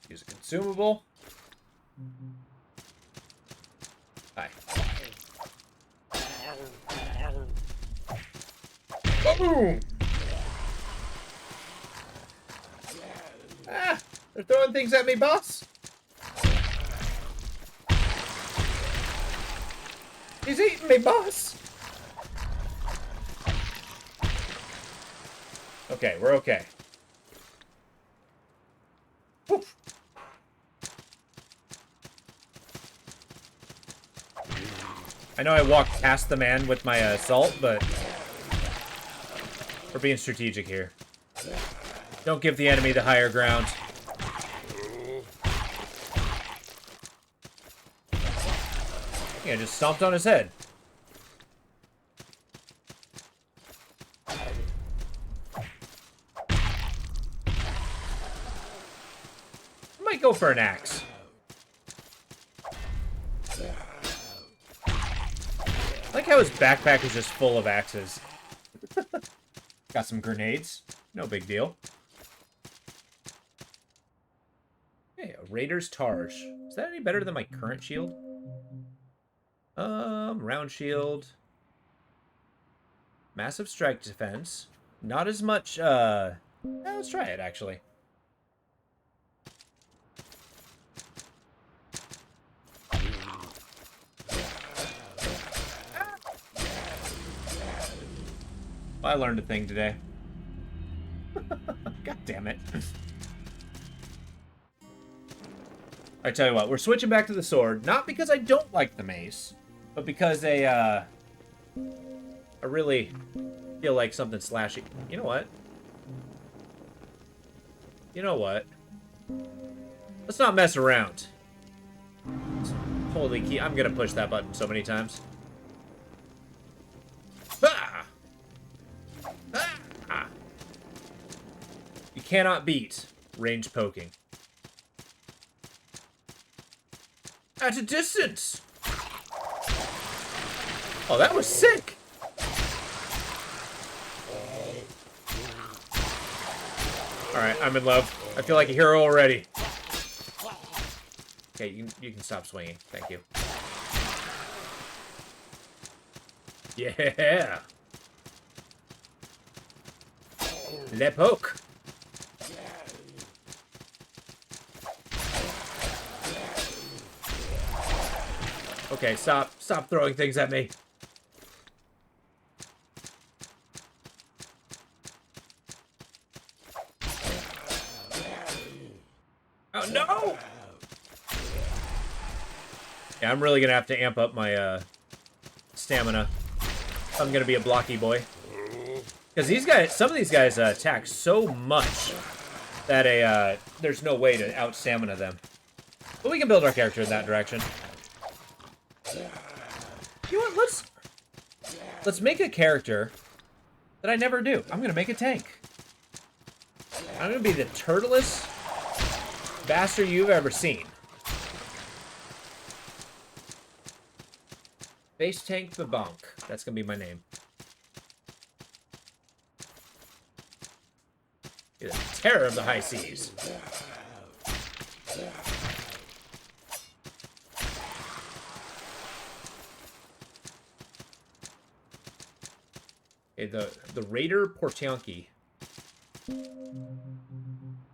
Use a consumable. Hi. Boom! Ah! They're throwing things at me, boss! He's eating me, boss! Okay, we're okay. I know I walked past the man with my assault, but we're being strategic here. Don't give the enemy the higher ground. Yeah, just stomped on his head. I might go for an axe. I like how his backpack is just full of axes. Got some grenades. No big deal. Hey, a Raider's Targe. Is that any better than my current shield? Round shield. Massive strike defense. Not as much, let's try it, actually. I learned a thing today. God damn it. I tell you what, we're switching back to the sword, not because I don't like the mace, but because I really feel like something slashy. You know what? You know what? Let's not mess around. Holy key, I'm gonna push that button so many times. Ah! Ah! You cannot beat range poking. At a distance! Oh, that was sick! Alright, I'm in love. I feel like a hero already. Okay, you can stop swinging. Thank you. Yeah! Le poke! Okay, stop throwing things at me. Oh, no! Yeah, I'm really gonna have to amp up my, stamina. I'm gonna be a blocky boy. Because these guys, some of these guys attack so much that there's no way to out-stamina them. But we can build our character in that direction. You know what, let's make a character that I never do. I'm gonna make a tank. I'm gonna be the turtlest bastard you've ever seen. Base Tank Babonk. That's gonna be my name. You're the terror of the high seas. Okay, the Raider Portianki. Let's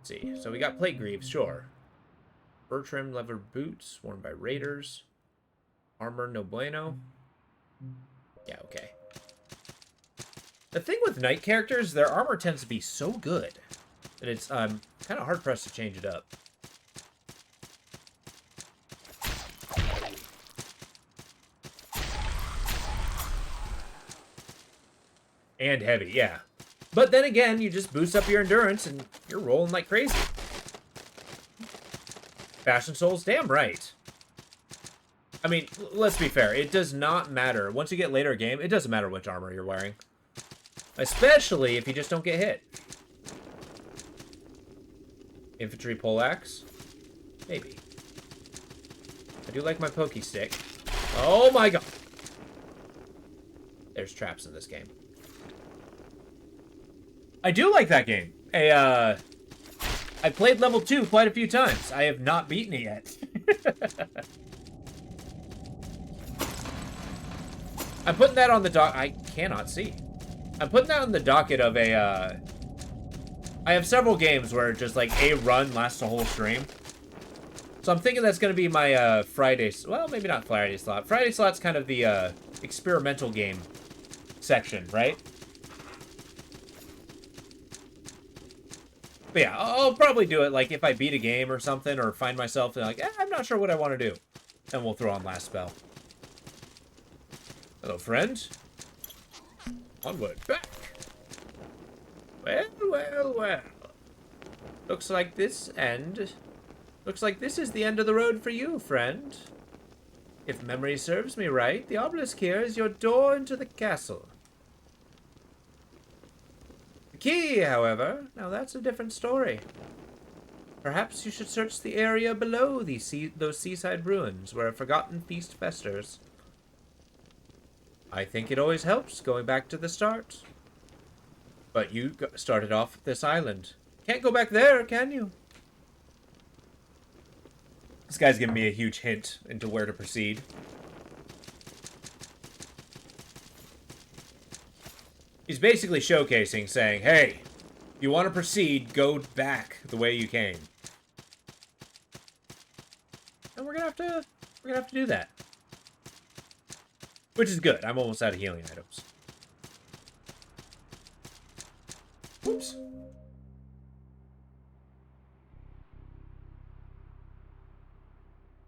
see. So we got plate greaves, sure. Fur trimmed leather boots worn by raiders. Armor no bueno. Yeah, okay. The thing with knight characters, their armor tends to be so good that it's kind of hard pressed to change it up. And heavy, yeah. But then again, you just boost up your endurance and you're rolling like crazy. Fashion Souls, damn right. I mean, let's be fair. It does not matter. Once you get later game, it doesn't matter which armor you're wearing. Especially if you just don't get hit. Infantry poleaxe? Maybe. I do like my pokey stick. Oh my god! There's traps in this game. I do like that game. I played level 2 quite a few times. I have not beaten it yet. I'm putting that on the dock. I cannot see. I'm putting that on the docket of a, I have several games where just like a run lasts a whole stream. So I'm thinking that's going to be my Friday, well, maybe not Friday slot. Friday slot's kind of the experimental game section, right? But yeah, I'll probably do it like if I beat a game or something or find myself like, I'm not sure what I want to do. And we'll throw on last spell. Hello, friend. Onward, back. Well, well, well. Looks like this is the end of the road for you, friend. If memory serves me right, the obelisk here is your door into the castle. The key, however, now that's a different story. Perhaps you should search the area below those seaside ruins where a forgotten feast festers. I think it always helps going back to the start. But you started off at this island. Can't go back there, can you? This guy's giving me a huge hint into where to proceed. He's basically showcasing, saying, hey, if you want to proceed, go back the way you came. And we're gonna have to do that. Which is good. I'm almost out of healing items. Oops.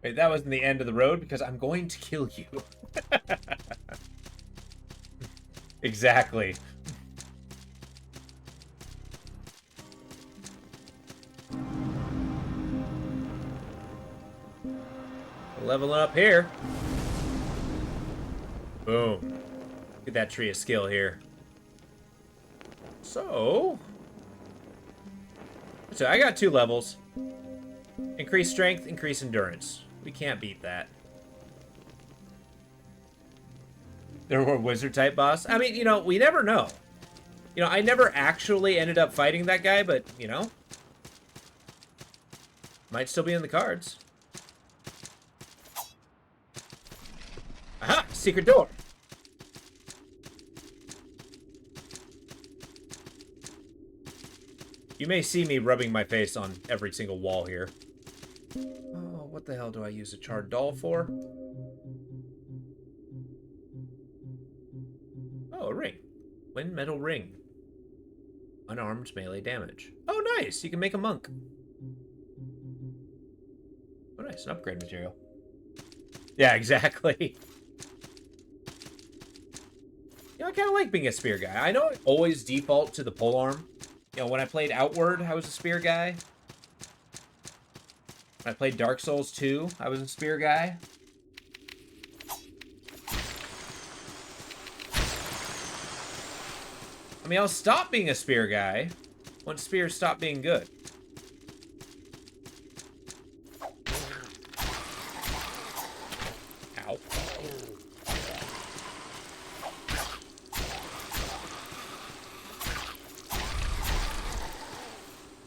Wait, that wasn't the end of the road because I'm going to kill you. Exactly. Leveling up here. Boom. Get that tree of skill here. So I got 2 levels. Increase strength, increase endurance. We can't beat that. There were wizard type boss. I mean, you know, we never know. You know, I never actually ended up fighting that guy, but, you know, might still be in the cards. Aha! Secret door! You may see me rubbing my face on every single wall here. Oh, what the hell do I use a charred doll for? Oh, a ring. Wind metal ring. Unarmed melee damage. Oh, nice! You can make a monk. Oh, nice. An upgrade material. Yeah, exactly. You know, I kind of like being a spear guy. I know I always default to the polearm. You know, when I played Outward, I was a spear guy. When I played Dark Souls 2, I was a spear guy. I mean, I'll stop being a spear guy once spears stop being good. Ow.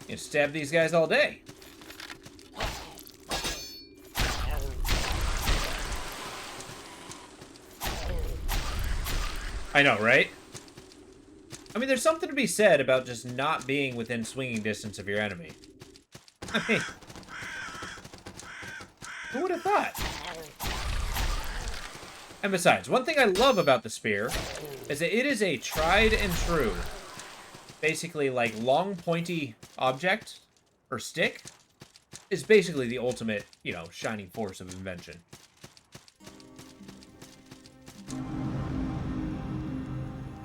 You stab these guys all day. I know, right? I mean, there's something to be said about just not being within swinging distance of your enemy. I mean, who would have thought? And besides, one thing I love about the spear is that it is a tried and true, basically like long pointy object or stick is basically the ultimate, you know, shining force of invention.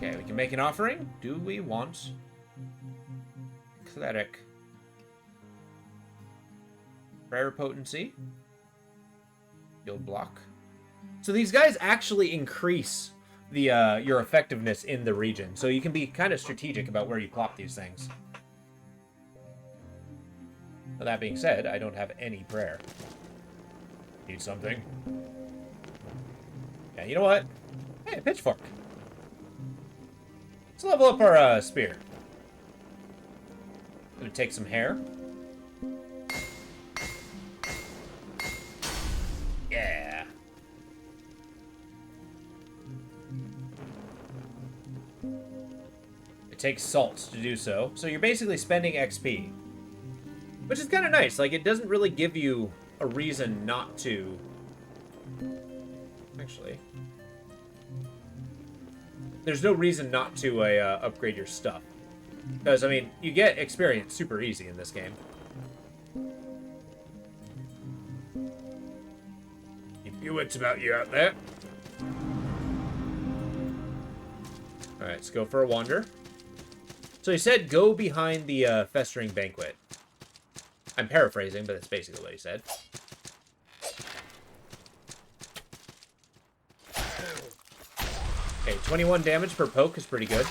Okay, we can make an offering. Do we want cleric? Prayer potency. Guild block. So these guys actually increase the your effectiveness in the region. So you can be kind of strategic about where you plop these things. With that being said, I don't have any prayer. Need something? Yeah, you know what? Hey, a pitchfork. Let's level up our spear. Gonna take some hair. Yeah. It takes salt to do so. So you're basically spending XP. Which is kind of nice. Like, it doesn't really give you a reason not to. Actually. There's no reason not to upgrade your stuff. Because, I mean, you get experience super easy in this game. Keep your wits about you out there. Alright, let's go for a wander. So he said go behind the festering banquet. I'm paraphrasing, but that's basically what he said. Okay, 21 damage per poke is pretty good.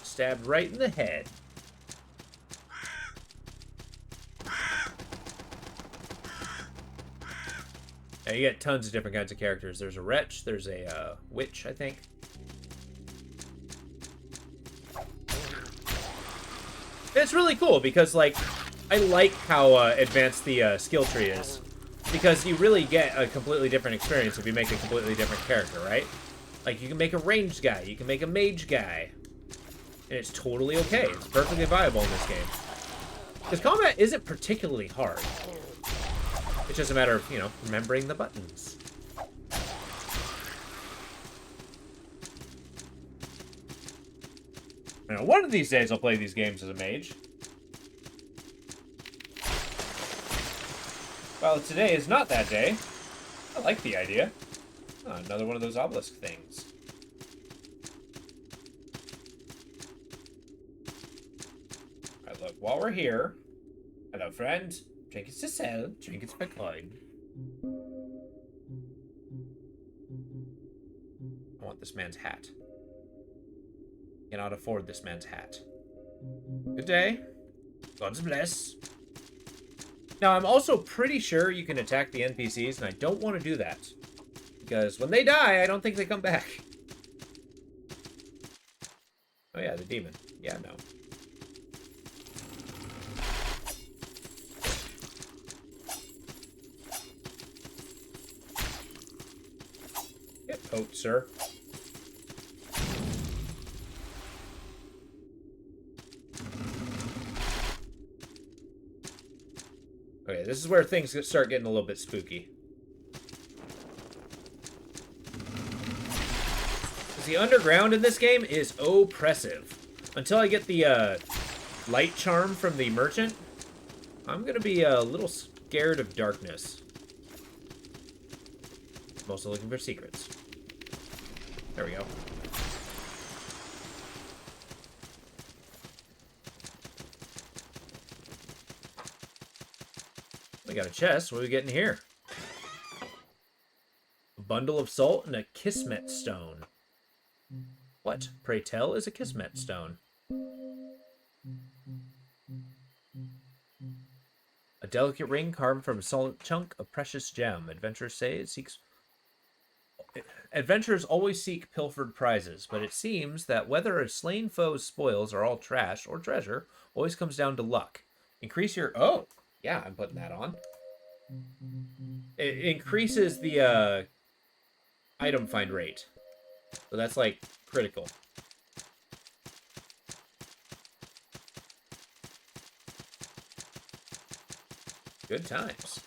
Stabbed right in the head. Now you get tons of different kinds of characters. There's a wretch, there's a witch, I think. It's really cool because, like, I like how advanced the skill tree is. Because you really get a completely different experience if you make a completely different character, right? Like, you can make a ranged guy, you can make a mage guy. And it's totally okay. It's perfectly viable in this game. Because combat isn't particularly hard. It's just a matter of, you know, remembering the buttons. Now, one of these days I'll play these games as a mage. Well, today is not that day. I like the idea. Oh, another one of those obelisk things. Alright, look, while we're here... Hello, friend. Trinkets to sell, trinkets per coin. I want this man's hat. Cannot afford this man's hat. Good day. God's bless. Now, I'm also pretty sure you can attack the NPCs, and I don't want to do that. Because when they die, I don't think they come back. Oh yeah, the demon. Yeah, no. Get poked, sir. Okay, this is where things start getting a little bit spooky. The underground in this game is oppressive. Until I get the light charm from the merchant, I'm gonna be a little scared of darkness. I'm also looking for secrets. There we go. We got a chest. What are we getting here? A bundle of salt and a Kismet stone. What, pray tell, is a Kismet stone? A delicate ring carved from a solid chunk of precious gem. Adventurers say it seeks... Adventurers always seek pilfered prizes, but it seems that whether a slain foe's spoils are all trash or treasure always comes down to luck. Increase your... Oh! Yeah, I'm putting that on. It increases the item find rate. So that's like critical. Good times.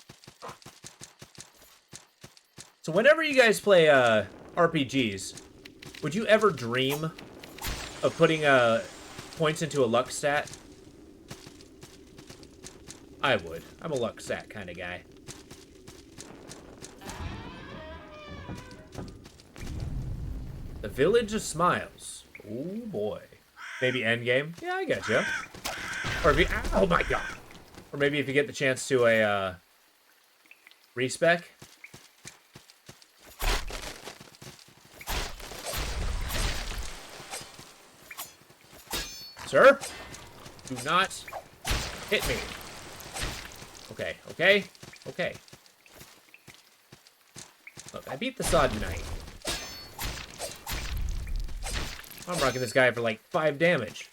So whenever you guys play RPGs, would you ever dream of putting points into a luck stat? I would. I'm a luck stat kind of guy. The Village of Smiles. Oh boy. Maybe endgame? Yeah, I get you. Or if you... Oh my god. Or maybe if you get the chance to a respec. Sir? Do not hit me. Okay, okay, okay. Look, I beat the Sod Knight. I'm rocking this guy for like 5 damage.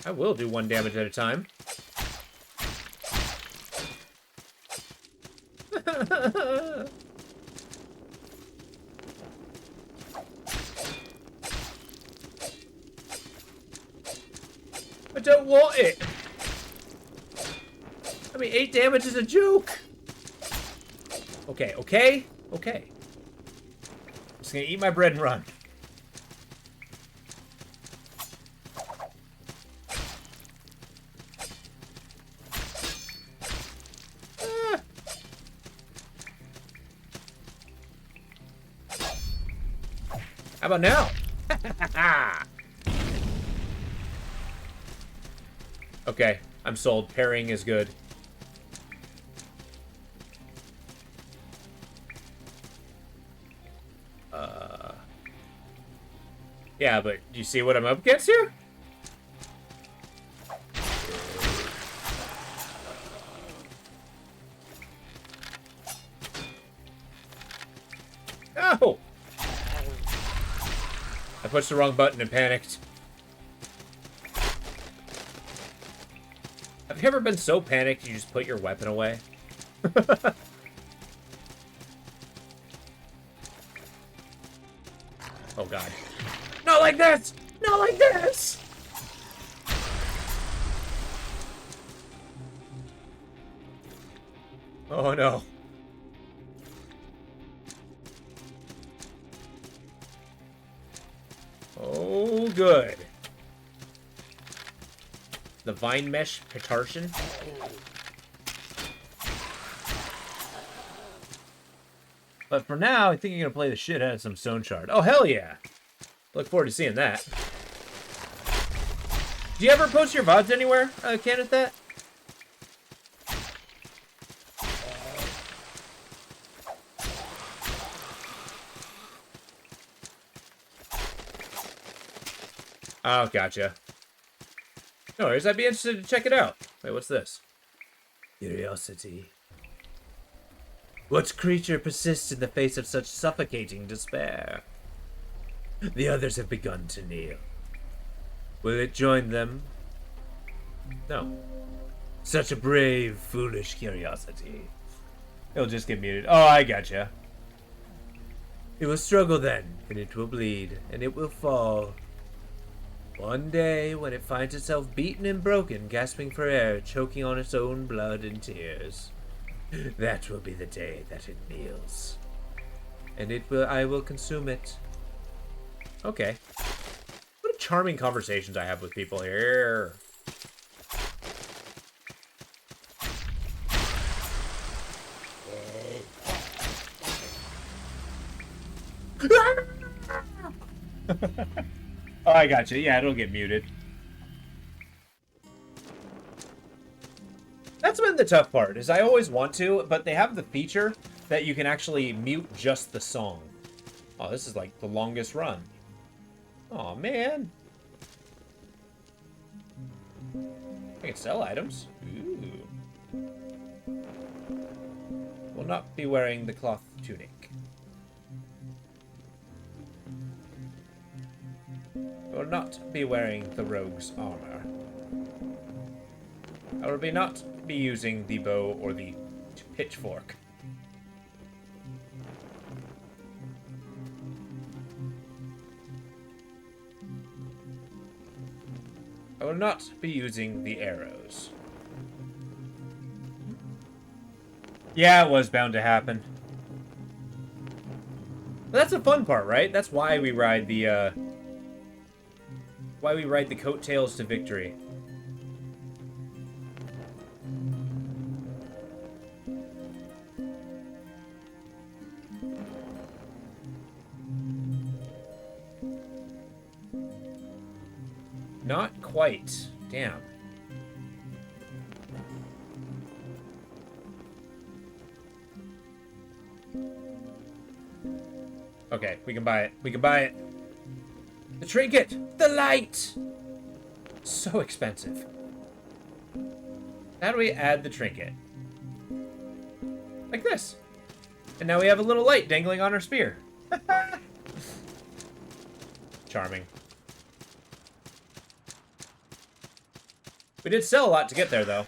I will do 1 damage at a time. I don't want it. I mean, 8 damage is a joke. Okay, okay, okay. I'm just gonna eat my bread and run. about now? Okay, I'm sold. Parrying is good. Yeah, but do you see what I'm up against here? Oh! I pushed the wrong button and panicked. Have you ever been so panicked you just put your weapon away? Oh god. Not like this! Not like this! Oh no. Oh, good. The Vine Mesh Petartion. But for now, I think I'm gonna play the shit out of some Stone Shard. Oh, hell yeah! Look forward to seeing that. Do you ever post your VODs anywhere, Ken, at that? Oh, gotcha. No worries, I'd be interested to check it out. Wait, what's this? Curiosity. What creature persists in the face of such suffocating despair? The others have begun to kneel. Will it join them? No. Such a brave, foolish curiosity. It'll just get muted. Oh, I gotcha. It will struggle then, and it will bleed, and it will fall. One day, when it finds itself beaten and broken, gasping for air, choking on its own blood and tears, that will be the day that it kneels. And I will consume it. Okay. What a charming conversations I have with people here. Oh, I got you. Yeah, it'll get muted. That's been the tough part, is I always want to, but they have the feature that you can actually mute just the song. Oh, this is like the longest run. Oh man. I can sell items. Ooh. Will not be wearing the cloth tunic. Will not be wearing the rogue's armor. I will not be using the bow or the pitchfork. I will not be using the arrows. Yeah, it was bound to happen. But that's the fun part, right? That's why we ride the, coattails to victory. Not quite. Damn. Okay, we can buy it. We can buy it. The trinket! The light! So expensive. How do we add the trinket? Like this. And now we have a little light dangling on our spear. Charming. We did sell a lot to get there, though.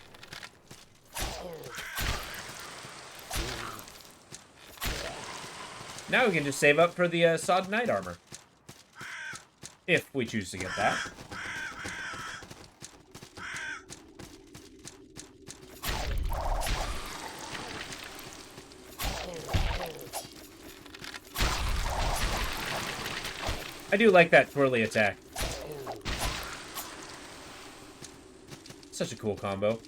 Now we can just save up for the Sod Knight armor. If we choose to get that. I do like that twirly attack. Such a cool combo.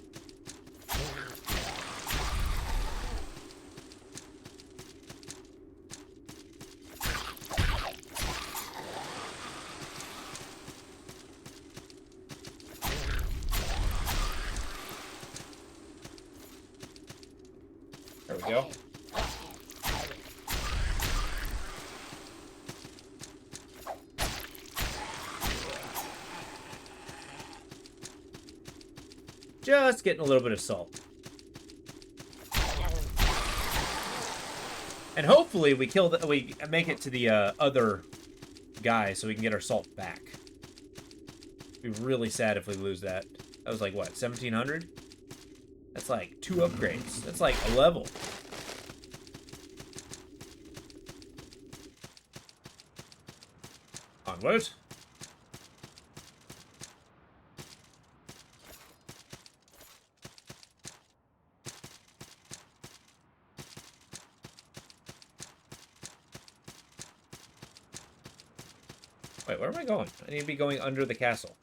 we go. Just getting a little bit of salt. And hopefully we make it to the other guy so we can get our salt back. It'd be really sad if we lose that. That was like, what, 1,700? That's like 2 upgrades. That's like a level. Onward. Wait, where am I going? I need to be going under the castle.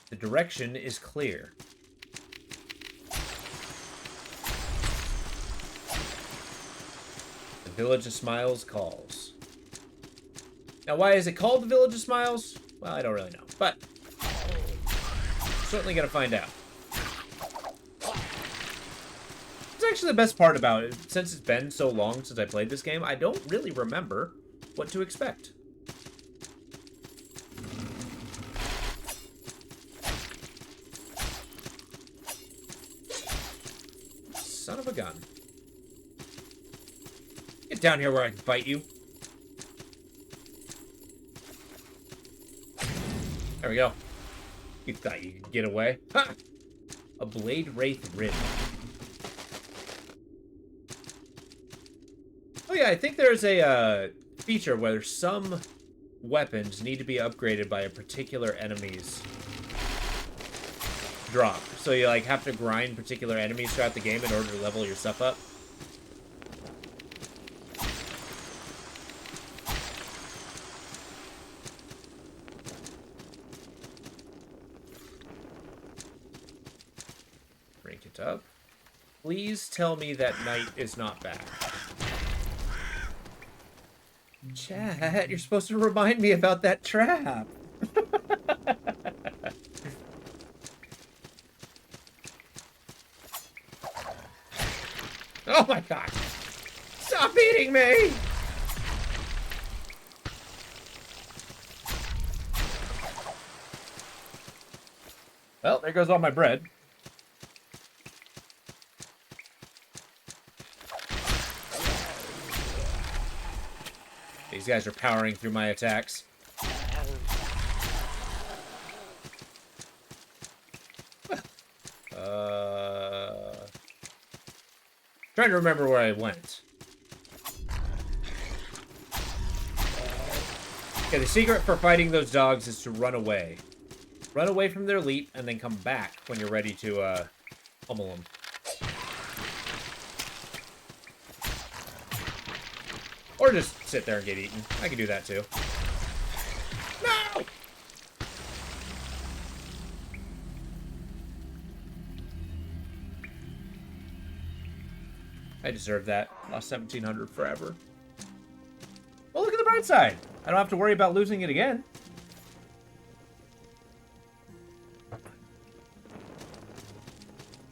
The direction is clear. The Village of Smiles calls. Now, why is it called the Village of Smiles? Well, I don't really know, but certainly gonna find out. Actually the best part about it, since it's been so long since I played this game, I don't really remember what to expect. Son of a gun. Get down here where I can bite you. There we go. You thought you could get away? Ha! A Blade Wraith Rib. Oh yeah, I think there's a feature where some weapons need to be upgraded by a particular enemy's drop. So you like have to grind particular enemies throughout the game in order to level your stuff up. Rank it up. Please tell me that Knight is not back. Chat, you're supposed to remind me about that trap. Oh my god. Stop eating me! Well, there goes all my bread. These guys are powering through my attacks. Trying to remember where I went. Okay, the secret for fighting those dogs is to run away. Run away from their leap and then come back when you're ready to pummel them. Or just sit there and get eaten. I can do that too. No! I deserve that. Lost 1,700 forever. Well, look at the bright side. I don't have to worry about losing it again.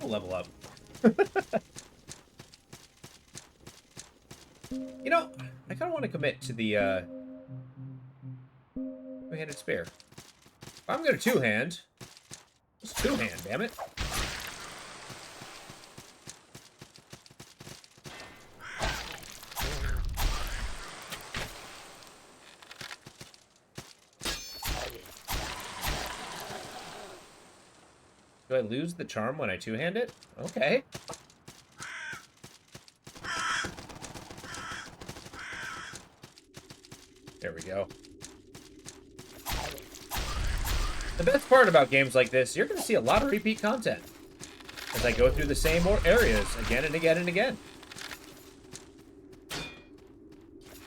I'll level up. You know, I kind of want to commit to the two-handed spear. If I'm going to two-hand, it's two-hand, damn it. Do I lose the charm when I two-hand it? Okay. There we go. The best part about games like this, you're going to see a lot of repeat content as I go through the same areas again and again and again.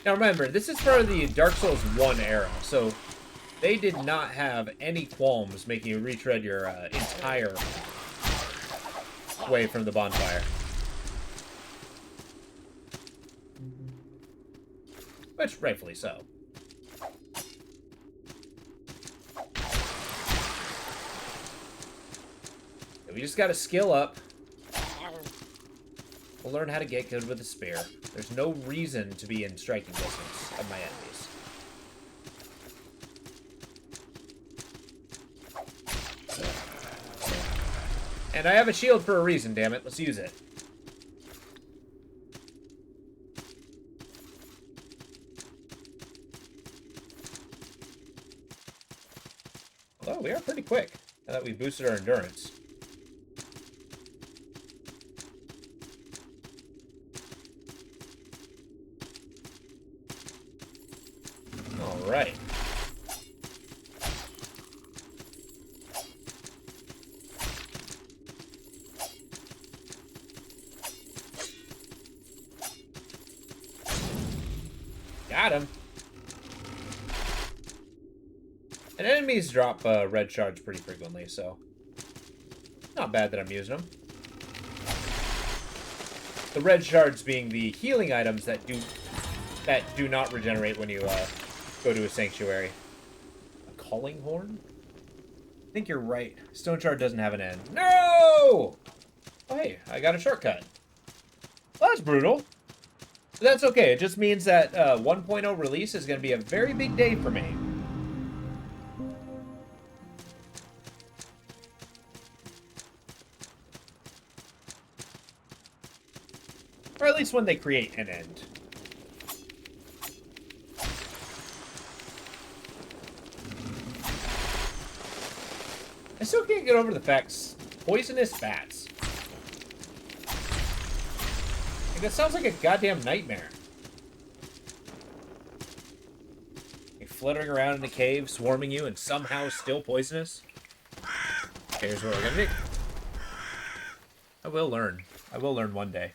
Now remember, this is for the Dark Souls 1 era, so they did not have any qualms making you retread your entire way from the bonfire. Which, rightfully so. We just gotta skill up. We'll learn how to get good with a spear. There's no reason to be in striking distance of my enemies. And I have a shield for a reason, damn it. Let's use it. Although we are pretty quick now that we boosted our endurance. Alright. Got him. And enemies drop red shards pretty frequently, so not bad that I'm using them. The red shards being the healing items that do not regenerate when you go to a sanctuary. A calling horn? I think you're right. Stone shard doesn't have an end. No! Oh, hey, I got a shortcut. Well, that's brutal. But that's okay. It just means that 1.0 release is going to be a very big day for me. Or at least when they create an end. I still can't get over the facts. Poisonous bats. Like, that sounds like a goddamn nightmare. Like fluttering around in a cave, swarming you, and somehow still poisonous. Okay, here's what we're gonna do. I will learn. I will learn one day.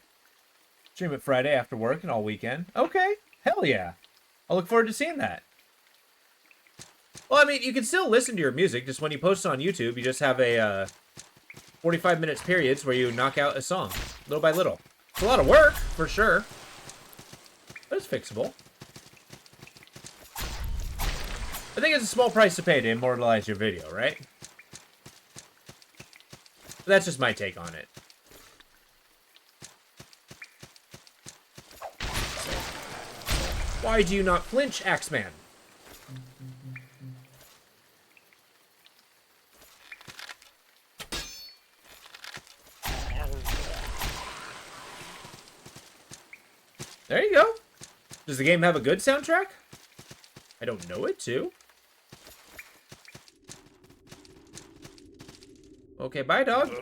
Stream it Friday after work and all weekend. Okay. Hell yeah. I'll look forward to seeing that. Well, I mean, you can still listen to your music. Just when you post it on YouTube, you just have a 45 minutes periods where you knock out a song, little by little. It's a lot of work, for sure. But it's fixable. I think it's a small price to pay to immortalize your video, right? But that's just my take on it. Why do you not flinch, Axeman? There you go. Does the game have a good soundtrack? I don't know it to. Okay, bye, dog.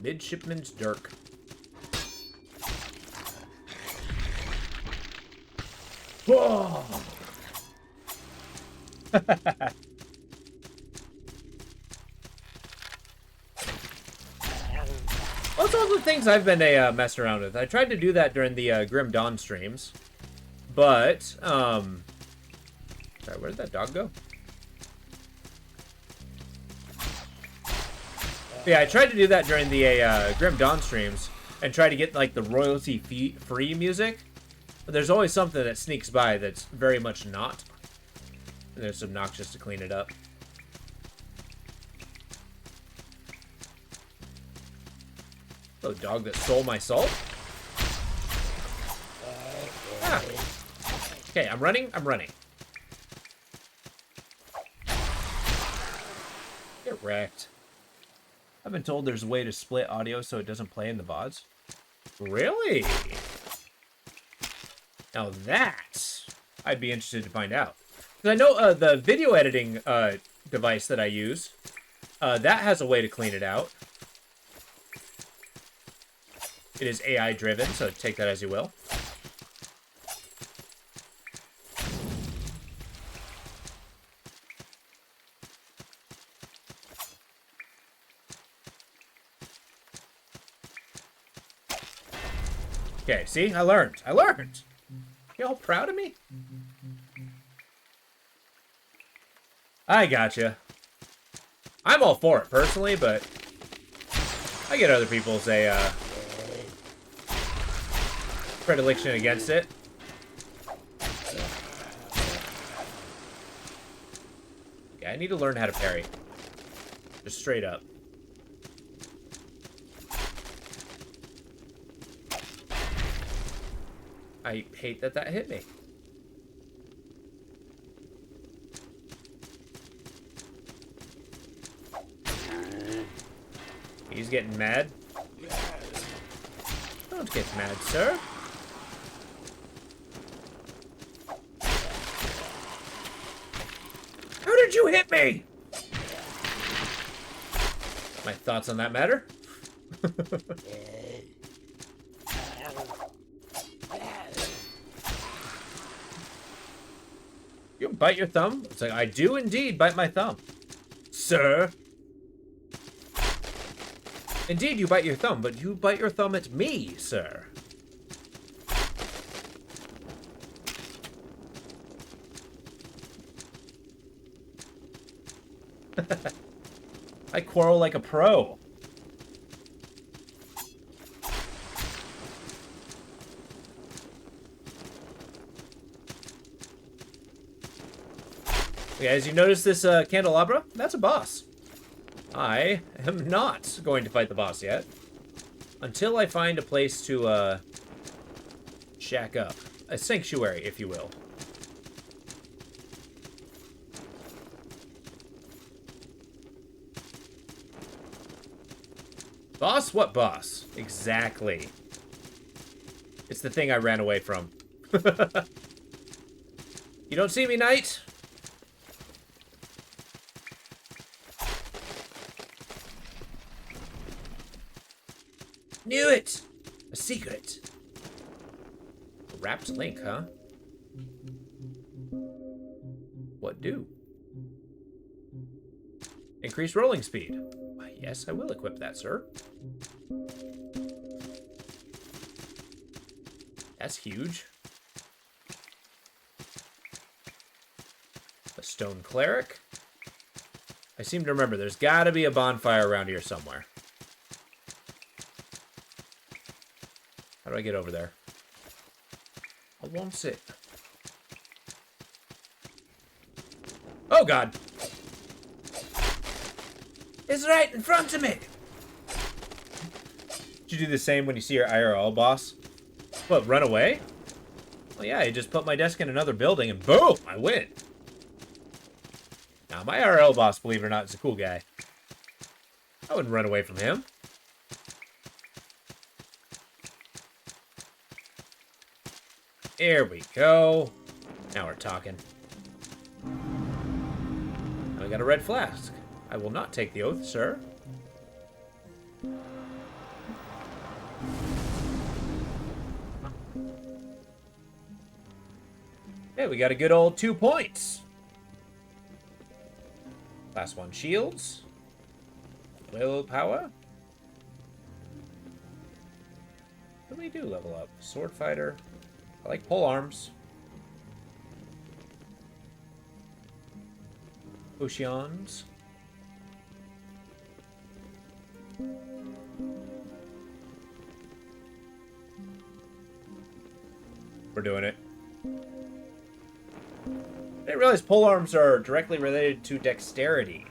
Midshipman's Dirk. Whoa! Those are the things I've been messing around with. I tried to do that during the Grim Dawn streams, but sorry, where did that dog go? Yeah, I tried to do that during the Grim Dawn streams and try to get like the royalty-free music, but there's always something that sneaks by that's very much not, and it's obnoxious to clean it up. Oh, dog that stole my salt? Ah. Okay, I'm running. Get wrecked. I've been told there's a way to split audio so it doesn't play in the VODs. Really? Now that I'd be interested to find out. Because I know the video editing device that I use, that has a way to clean it out. It is AI driven, so take that as you will. Okay, see? I learned. You all proud of me? I gotcha. I'm all for it, personally, but I get other people's predilection against it. Okay, I I need to learn how to parry. Just straight up. I hate that that hit me. He's getting mad. Don't get mad, sir. How did you hit me? My thoughts on that matter? You bite your thumb? It's like, I do indeed bite my thumb. Sir? Indeed, you bite your thumb, but you bite your thumb at me, sir. I quarrel like a pro. Okay, as you notice this candelabra, that's a boss. I am not going to fight the boss yet. Until I find a place to, shack up. A sanctuary, if you will. Boss? What boss? Exactly. It's the thing I ran away from. You don't see me, knight? Knew it! A secret. A wrapped link, huh? What do? Increase rolling speed. Why, yes, I will equip that, sir. That's huge. A stone cleric. I seem to remember there's gotta be a bonfire around here somewhere. How do I get over there? I want it. Oh, God. It's right in front of me. Did you do the same when you see your IRL boss? What, run away? Well, yeah, I just put my desk in another building and boom, I win. Now, my IRL boss, believe it or not, is a cool guy. I wouldn't run away from him. There we go. Now we're talking. I got a red flask. I will not take the oath, sir. Yeah, we got a good old 2 points. Class 1 shields. Willpower. What do we do level up? Sword fighter. I like pole arms. Oceans. We're doing it. I didn't realize pole arms are directly related to dexterity.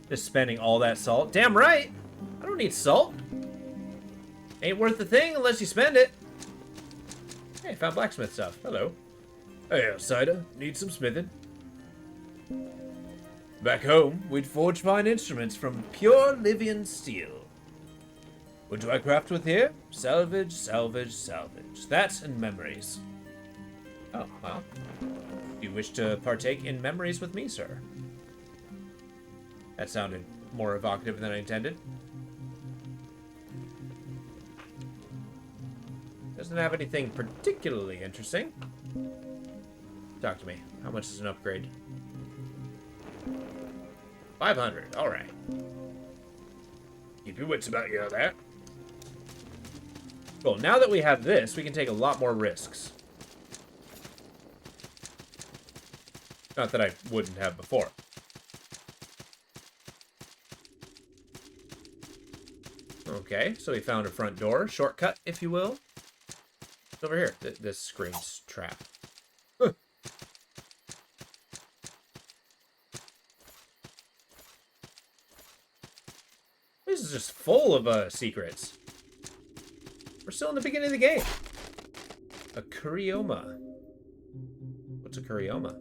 Just spending all that salt. Damn right! I don't need salt. Ain't worth the thing unless you spend it. Hey, found blacksmith stuff. Hello. Hey, outsider. Need some smithing? Back home, we'd forge fine instruments from pure Livian steel. What do I craft with here? Salvage, salvage, salvage. That and memories. Oh, well. Do you wish to partake in memories with me, sir? That sounded more evocative than I intended. Doesn't have anything particularly interesting. Talk to me. How much is an upgrade? 500. All right. Keep your wits about you there. Cool. Now that we have this, we can take a lot more risks. Not that I wouldn't have before. Okay, so we found a front door. Shortcut, if you will. It's over here. This screams trap. Huh. is just full of secrets. We're still in the beginning of the game. A Kurioma. What's a Kurioma?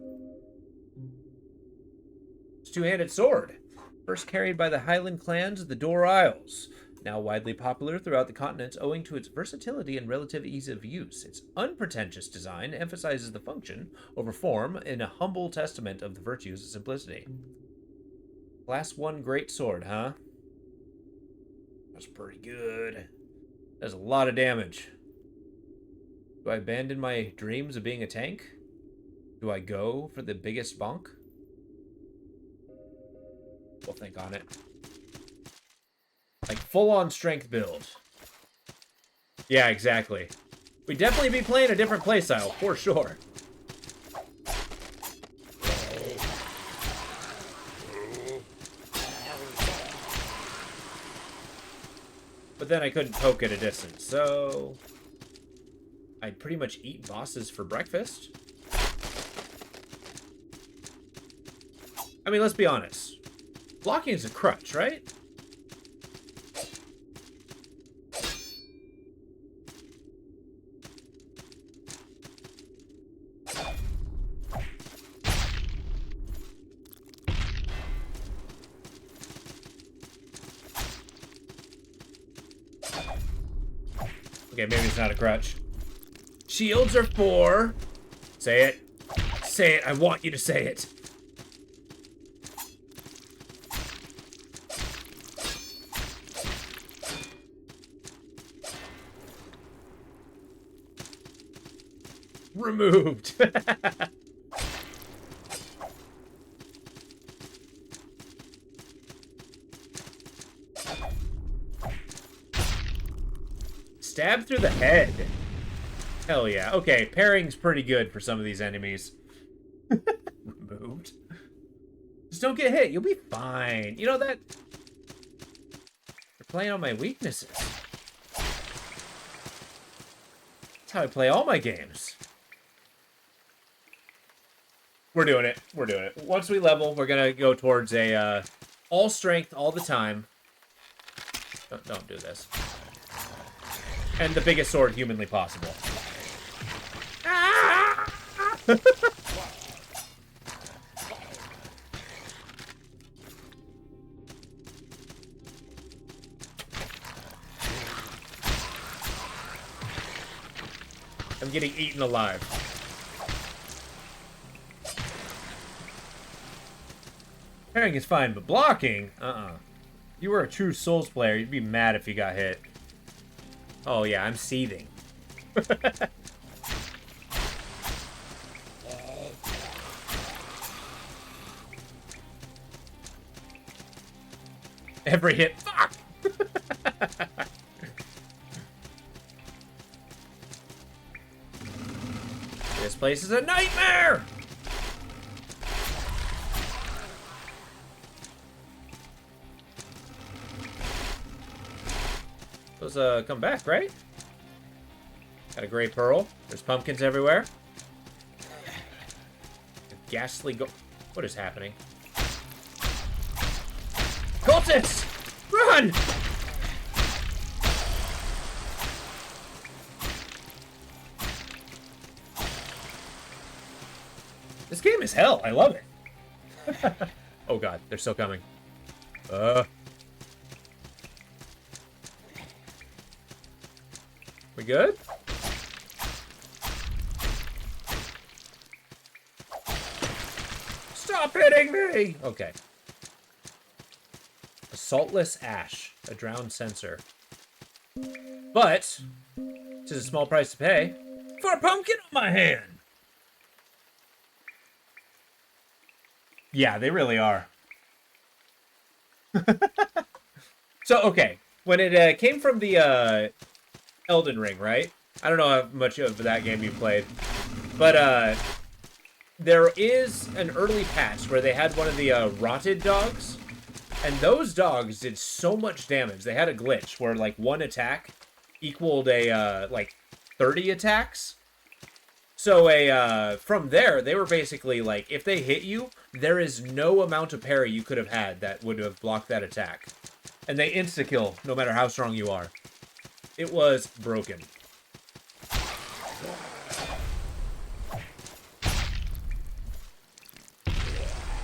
It's a two-handed sword. First carried by the Highland clans of the Dor Isles. Now widely popular throughout the continent owing to its versatility and relative ease of use. Its unpretentious design emphasizes the function over form in a humble testament of the virtues of simplicity. Class 1 great sword, huh? That's pretty good. That's a lot of damage. Do I abandon my dreams of being a tank? Do I go for the biggest bonk? We'll think on it. Like, full-on strength build. Yeah, exactly. We'd definitely be playing a different playstyle, for sure. But then I couldn't poke at a distance, so... I'd pretty much eat bosses for breakfast. I mean, let's be honest. Blocking is a crutch, right? Okay, maybe it's not a crutch. Shields are for... Say it. Say it. I want you to say it. Removed. Stab through the head. Hell yeah. Okay, pairing's pretty good for some of these enemies. Removed. Just don't get hit. You'll be fine. You know that... You're playing on my weaknesses. That's how I play all my games. We're doing it. We're doing it. Once we level, we're gonna go towards a all strength all the time. Don't do this. And the biggest sword humanly possible. Ah! I'm getting eaten alive. Parrying is fine, but blocking? If you were a true Souls player, you'd be mad if you got hit. Oh yeah, I'm seething. Every hit. Fuck! This place is a nightmare! Those come back, right? Got a gray pearl. There's pumpkins everywhere. A ghastly go... What is happening? Cultists! Run! This game is hell. I love it. Oh god, they're still coming. We good? Stop hitting me! Okay. A saltless ash. A drowned sensor. But, it is a small price to pay for a pumpkin on my hand! Yeah, they really are. So, okay. When it came from the Elden Ring, right? I don't know how much of that game you played. But there is an early patch where they had one of the rotted dogs. And those dogs did so much damage. They had a glitch where, like, one attack equaled a, like, 30 attacks. So, from there, they were basically, like, if they hit you, there is no amount of parry you could have had that would have blocked that attack. And they insta-kill no matter how strong you are. It was broken.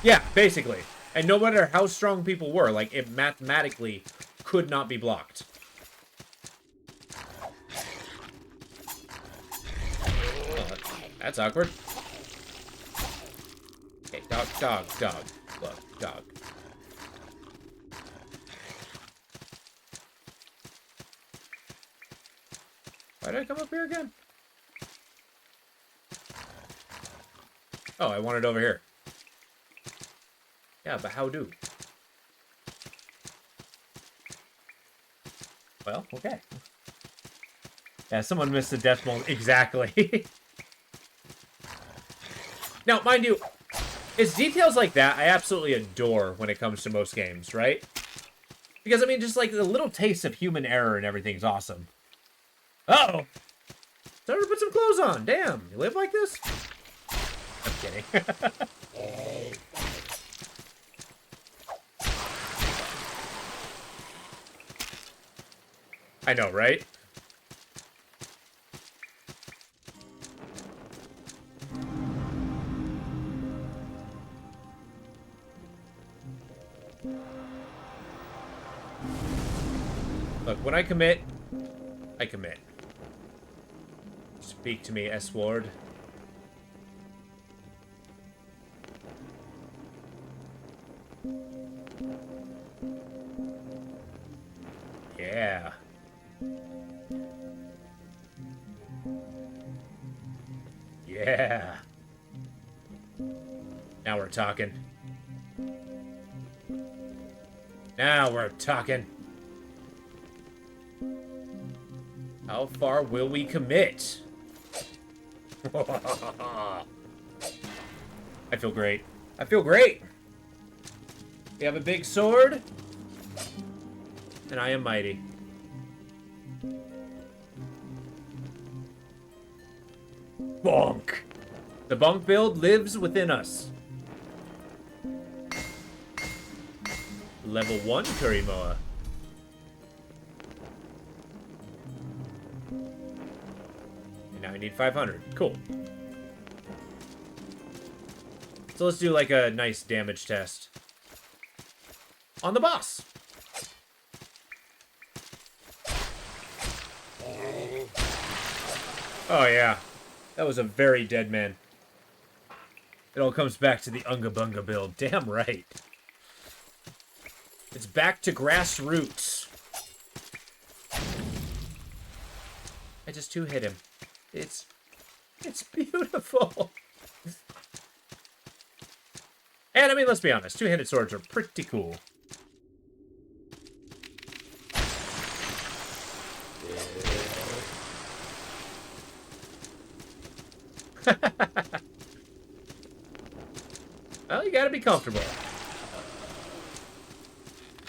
Yeah, basically. And no matter how strong people were, like, it mathematically could not be blocked. Oh, that's awkward. Okay, dog. Look, dog. Why did I come up here again? Oh, I want it over here. Yeah, but how do? Well, okay. Yeah, someone missed the decimal exactly. Now, mind you, it's details like that I absolutely adore when it comes to most games, right? Because, I mean, just like the little taste of human error and everything's awesome. Uh-oh! Time to put some clothes on. Damn, you live like this? I'm kidding. I know, right? Look, when I commit, I commit. Speak to me, S-Ward. Yeah. Yeah. Now we're talking. Now we're talking. How far will we commit? I feel great. I feel great. We have a big sword. And I am mighty. Bonk. The bonk build lives within us. Level 1 Kurimoa. And now I need 500. Cool. So let's do like a nice damage test. On the boss. Oh yeah. That was a very dead man. It all comes back to the Unga Bunga build. Damn right. It's back to grassroots. I just two-hit him. It's beautiful. And I mean, let's be honest, two-handed swords are pretty cool. Well, you gotta be comfortable.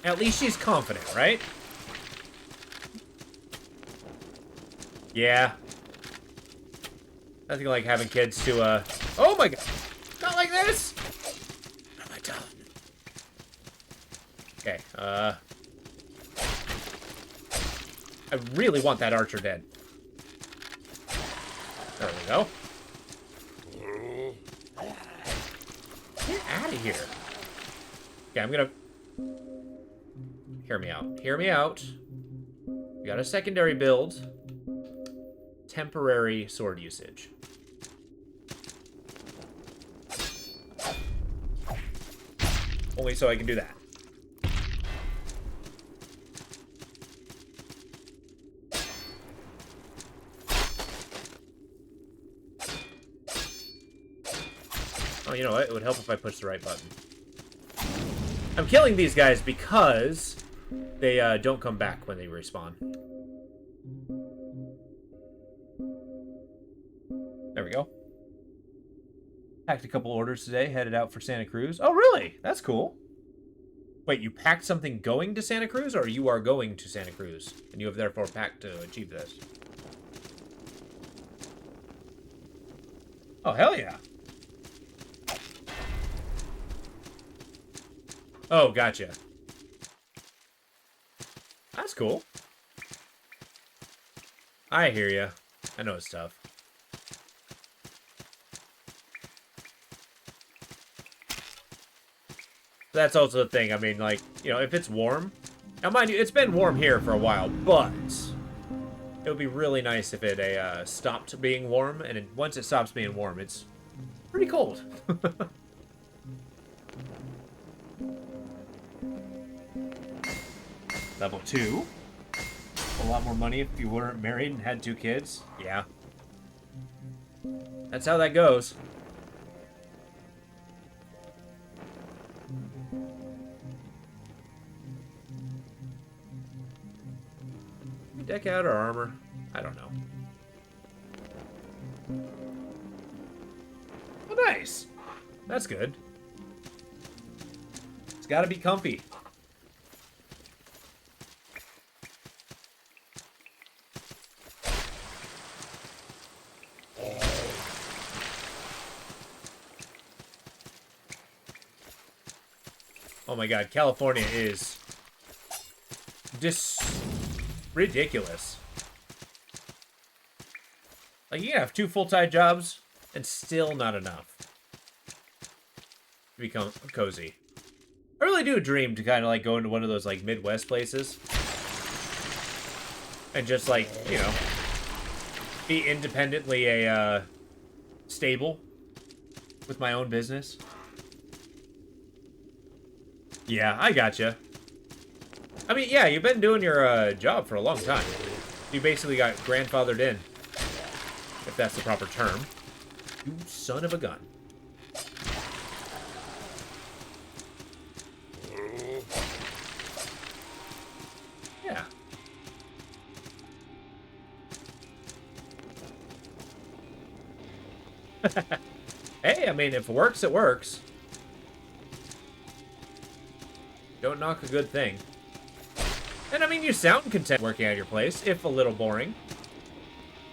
At least she's confident, right? Yeah. Nothing like having kids to, Oh my god! Not like this! What have I done? Okay, I really want that archer dead. There we go. Get out of here. Okay, I'm gonna... Hear me out. Hear me out. We got a secondary build. Temporary sword usage. Only so I can do that. Oh, you know what? It would help if I push the right button. I'm killing these guys because they don't come back when they respawn. There we go. Packed a couple orders today, headed out for Santa Cruz. Oh, really? That's cool. Wait, you packed something going to Santa Cruz, or you are going to Santa Cruz, and you have therefore packed to achieve this? Oh, hell yeah. Oh, gotcha. cool. I hear ya. I know it's tough. That's also the thing. I mean, like, you know, if it's warm... Now, mind you, it's been warm here for a while, but... It would be really nice if it stopped being warm, and once it stops being warm, it's pretty cold. Level 2. A lot more money if you weren't married and had 2 kids. Yeah. That's how that goes. Deck out our armor. I don't know. Oh, nice. That's good. It's got to be comfy. Oh my god, California is just ridiculous. Like, you can have 2 full-time jobs and still not enough to become cozy. I really do dream to kind of like go into one of those like Midwest places and just like, you know, be independently a stable with my own business. Yeah, I gotcha. I mean, yeah, you've been doing your job for a long time. You basically got grandfathered in, if that's the proper term. You son of a gun. Yeah. Hey, I mean, if it works, it works. Don't knock a good thing. And I mean, you sound content working at your place, if a little boring.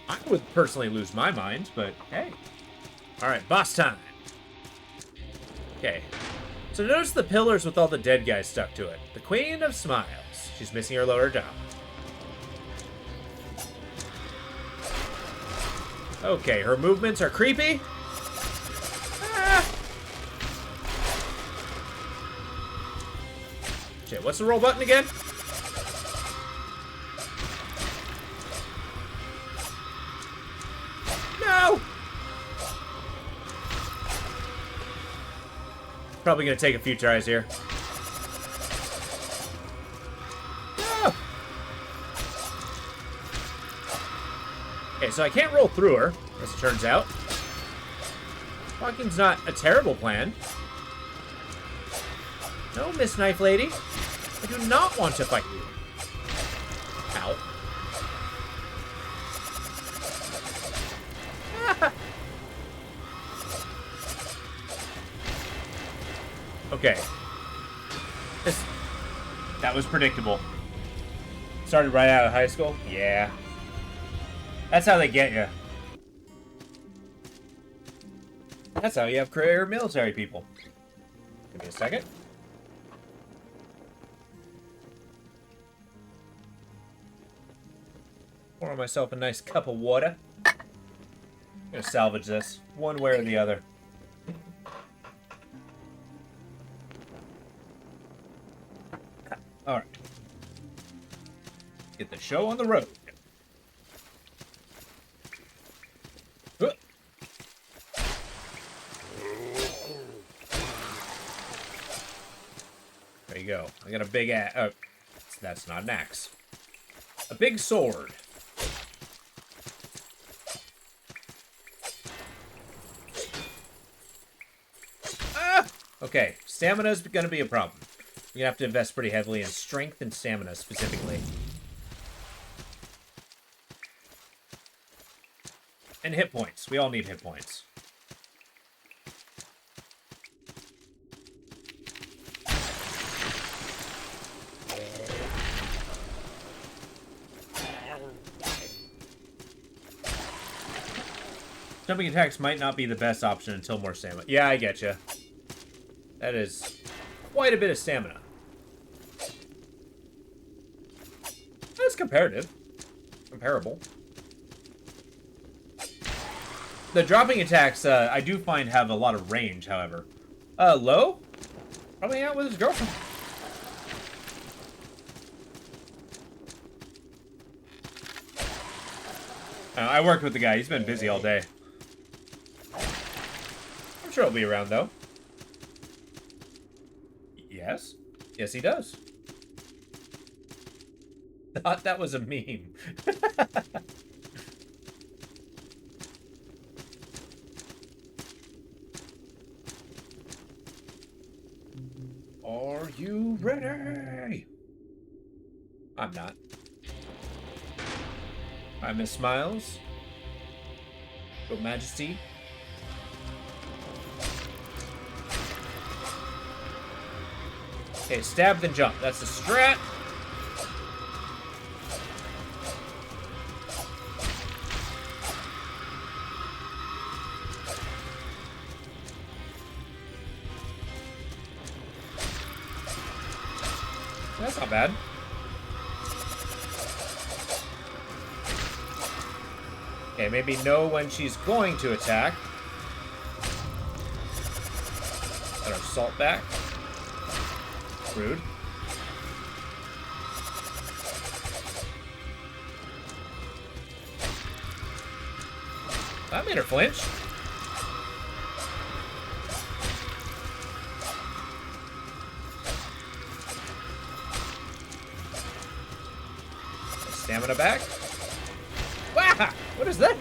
I would personally lose my mind, but hey. Alright, boss time. Okay. So notice the pillars with all the dead guys stuck to it. The Queen of Smiles. She's missing her lower jaw. Okay, her movements are creepy. Shit, what's the roll button again? No! Probably gonna take a few tries here. No! Okay, so I can't roll through her, as it turns out. Walking's not a terrible plan. No, Miss Knife Lady. I do not want to fight you. Ow. Okay. That was predictable. Started right out of high school? Yeah. That's how they get you. That's how you have career military people. Give me a second. Pour myself a nice cup of water. I'm gonna salvage this, one way or the other. Alright. Get the show on the road. There you go. I got a big axe. Oh, that's not an axe. A big sword. Okay, stamina's gonna be a problem. You're gonna have to invest pretty heavily in strength and stamina, specifically. And hit points. We all need hit points. Jumping attacks might not be the best option until more stamina. Yeah, I get you. That is quite a bit of stamina. comparative. Comparable. The dropping attacks, I do find have a lot of range, however. Low? Probably out with his girlfriend. I worked with the guy. He's been busy all day. I'm sure he'll be around, though. Yes? Yes, he does. Thought that was a meme. Are you ready? I'm not. Hi, Miss Smiles. Your Majesty. Okay, stab then jump. That's the strat. That's not bad. Okay, maybe know when she's going to attack. Let her salt back. Rude. That made her flinch. Stamina back. Wow! What is that?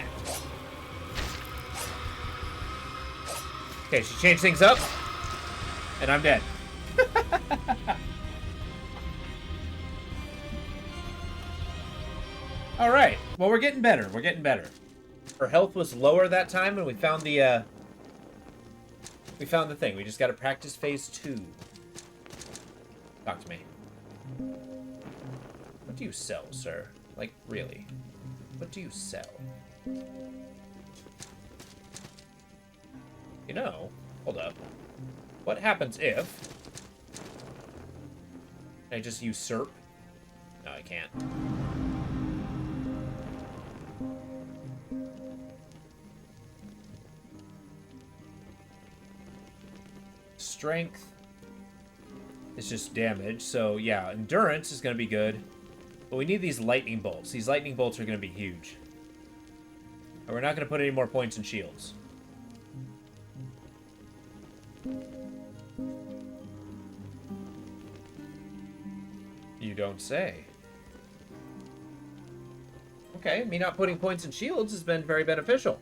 Okay, she changed things up. And I'm dead. Alright. Well, we're getting better. We're getting better. Her health was lower that time, and we found the thing. We just gotta practice phase 2. Talk to me. What do you sell, sir? Like, really? What do you sell? You know, hold up. What happens if I just usurp? No, I can't. Strength is just damage, so yeah, endurance is going to be good. But we need these lightning bolts. These lightning bolts are going to be huge. And we're not going to put any more points in shields. You don't say. Okay, me not putting points in shields has been very beneficial.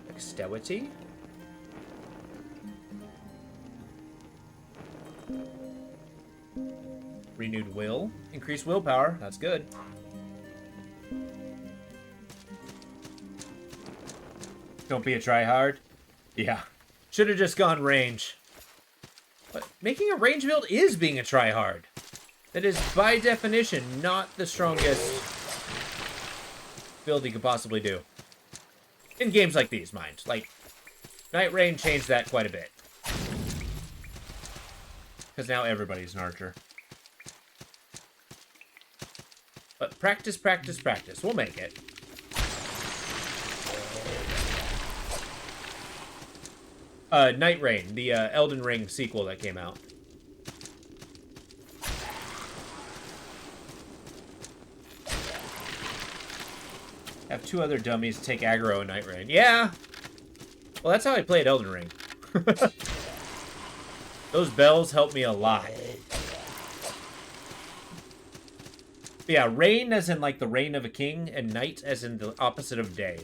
Dexterity. Renewed will. Increased willpower. That's good. Don't be a tryhard. Yeah. Should have just gone range. But making a range build is being a tryhard. That is, by definition, not the strongest build you could possibly do. In games like these, mind. Like, Night Rain changed that quite a bit. Because now everybody's an archer. But practice, practice, practice. We'll make it. Night Rain, the Elden Ring sequel that came out. Have 2 other dummies take aggro in Night Rain. Yeah! Well, that's how I played Elden Ring. Those bells help me a lot. But yeah, rain as in like the reign of a king, and night as in the opposite of day.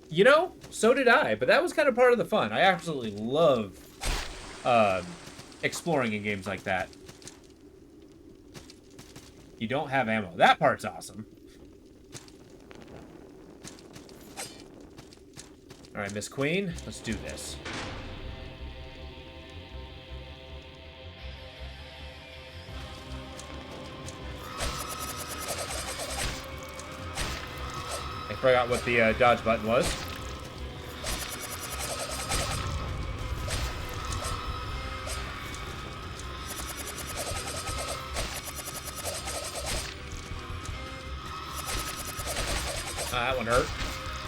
You know, so did I, but that was kind of part of the fun. I absolutely love exploring in games like that. You don't have ammo. That part's awesome. Alright, Miss Queen, let's do this. I forgot what the dodge button was. Ah, that one hurt.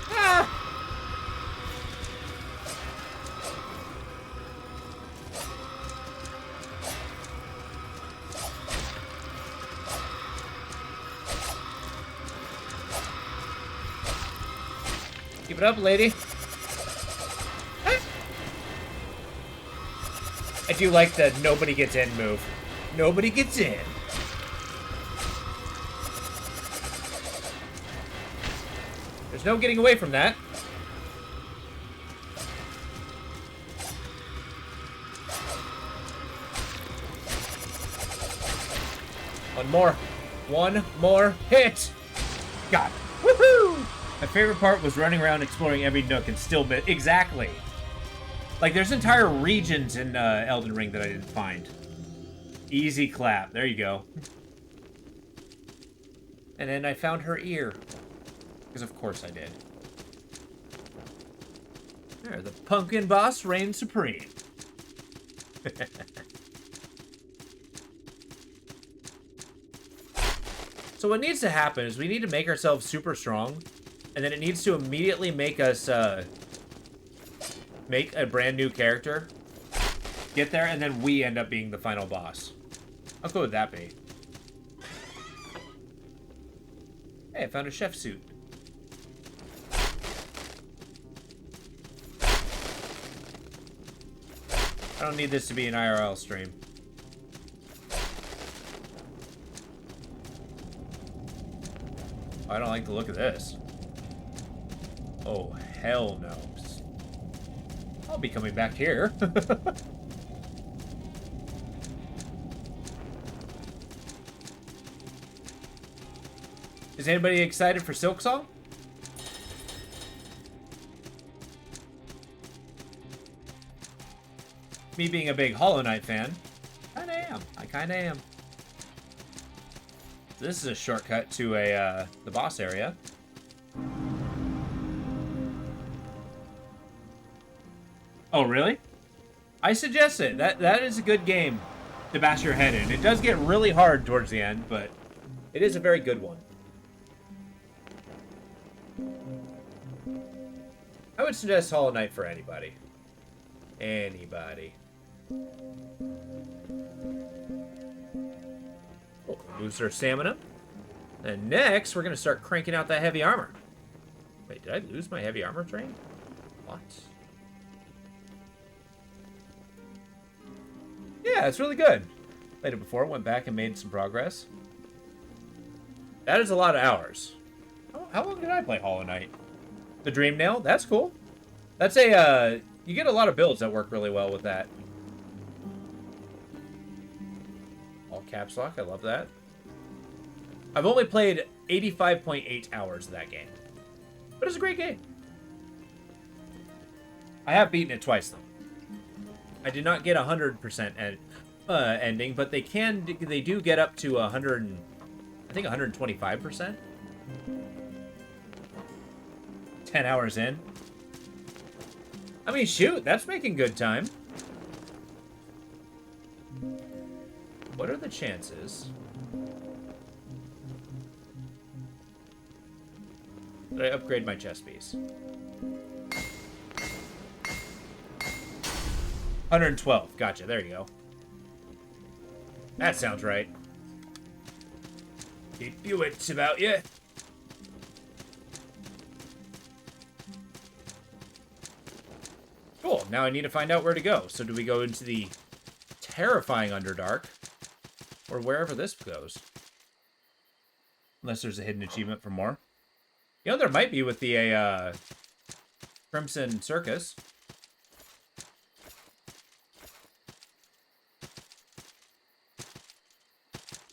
Ah! Keep it up, lady. Ah! I do like the nobody gets in move. Nobody gets in. There's no getting away from that. One more hit. God. Woohoo! My favorite part was running around exploring every nook and still miss. Exactly. Like, there's entire regions in Elden Ring that I didn't find. Easy clap. There you go. And then I found her ear. Because of course I did. There, the pumpkin boss reigns supreme. So what needs to happen is we need to make ourselves super strong, and then it needs to immediately make us make a brand new character, get there, and then we end up being the final boss. How cool would that be? Hey, I found a chef suit. I don't need this to be an IRL stream. I don't like the look of this. Oh, hell no. I'll be coming back here. Is anybody excited for Silksong? Me being a big Hollow Knight fan, kinda am. I kinda am. This is a shortcut to the boss area. Oh, really? I suggest it. That is a good game to bash your head in. It does get really hard towards the end, but it is a very good one. I would suggest Hollow Knight for anybody. Anybody. Oh, boost our stamina. And next, we're going to start cranking out that heavy armor. Wait, did I lose my heavy armor train? What? Yeah, it's really good. Played it before, went back and made some progress. That is a lot of hours. How long did I play Hollow Knight? The Dream Nail? That's cool. That's a, you get a lot of builds that work really well with that. All caps lock, I love that. I've only played 85.8 hours of that game. But it's a great game. I have beaten it twice, though. I did not get 100% ending, but they do get up to 100, I think 125%. 10 hours in. I mean, shoot, that's making good time. What are the chances? Did I upgrade my chest piece? 112. Gotcha. There you go. That sounds right. Keep your wits about you. Cool. Now I need to find out where to go. So do we go into the terrifying Underdark? Or wherever this goes? Unless there's a hidden achievement for more. You know, there might be with the Crimson Circus.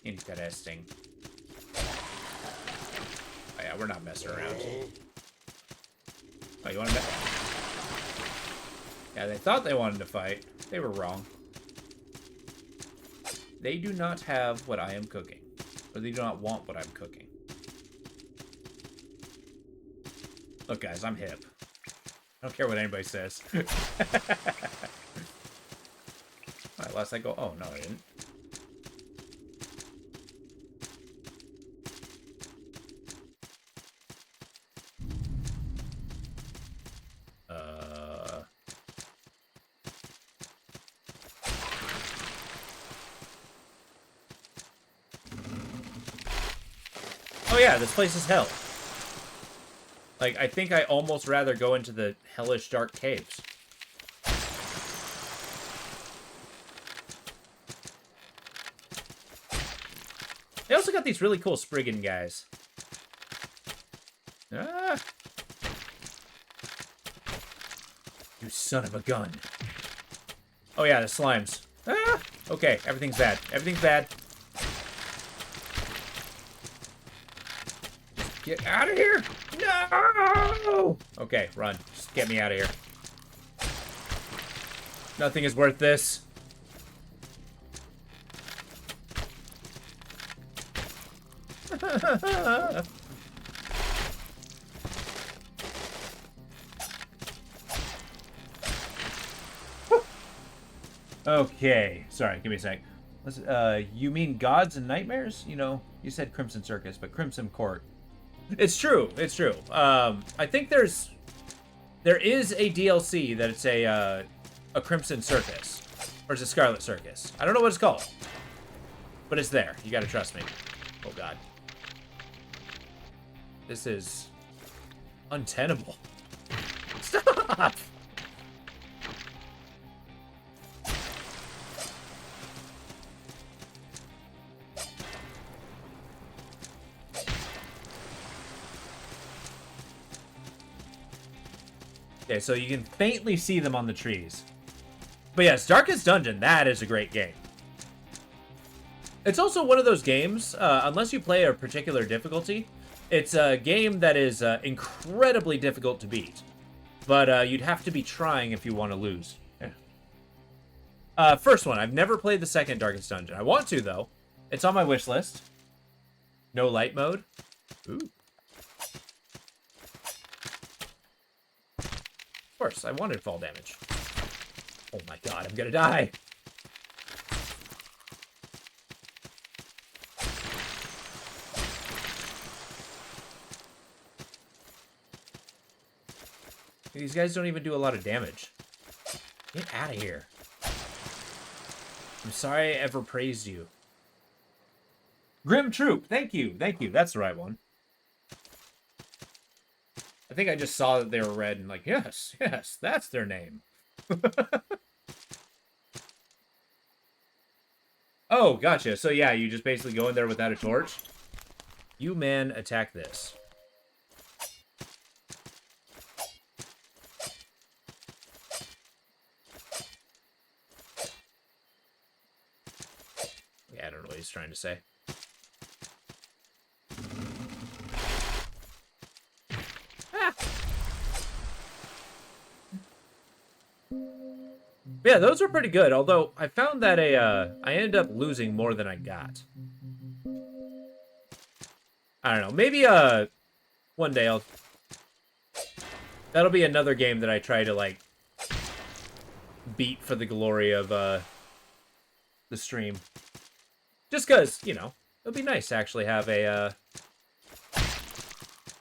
Interesting. Oh yeah, we're not messing around. Oh, you want to bet? Yeah, they thought they wanted to fight. They were wrong. They do not have what I am cooking. Or they do not want what I'm cooking. Look, guys, I'm hip. I don't care what anybody says. Alright, last I go... Oh, no, I didn't. Oh yeah, this place is hell. Like, I think I almost rather go into the hellish dark caves. They also got these really cool Spriggan guys. Ah! You son of a gun. Oh yeah, the slimes. Ah! Okay, everything's bad. Everything's bad. Get out of here! No! Okay, run. Just get me out of here. Nothing is worth this. Okay, sorry, give me a sec. You mean gods and nightmares? You know, you said Crimson Circus, but Crimson Court. It's true. It's true. I think there is a DLC that it's a Crimson Circus, or it's a Scarlet Circus. I don't know what it's called, but it's there. You gotta trust me. Oh god, this is untenable. Stop. Okay, so you can faintly see them on the trees. But yes, Darkest Dungeon, that is a great game. It's also one of those games, unless you play a particular difficulty, it's a game that is incredibly difficult to beat. But you'd have to be trying if you want to lose. Yeah. First one, I've never played the second Darkest Dungeon. I want to, though. It's on my wish list. No light mode. Ooh. Of course, I wanted fall damage. Oh my god, I'm gonna die. These guys don't even do a lot of damage. Get out of here. I'm sorry I ever praised you. Grim Troop, thank you, thank you. That's the right one. I think I just saw that they were red and like, yes, yes, that's their name. Oh, gotcha. So yeah, you just basically go in there without a torch. You, man, attack this. Yeah, I don't know what he's trying to say. Yeah, those are pretty good, although I found that I ended up losing more than I got. I don't know, maybe one day that'll be another game that I try to, like, beat for the glory of the stream. Just because, you know, it'll be nice to actually have a,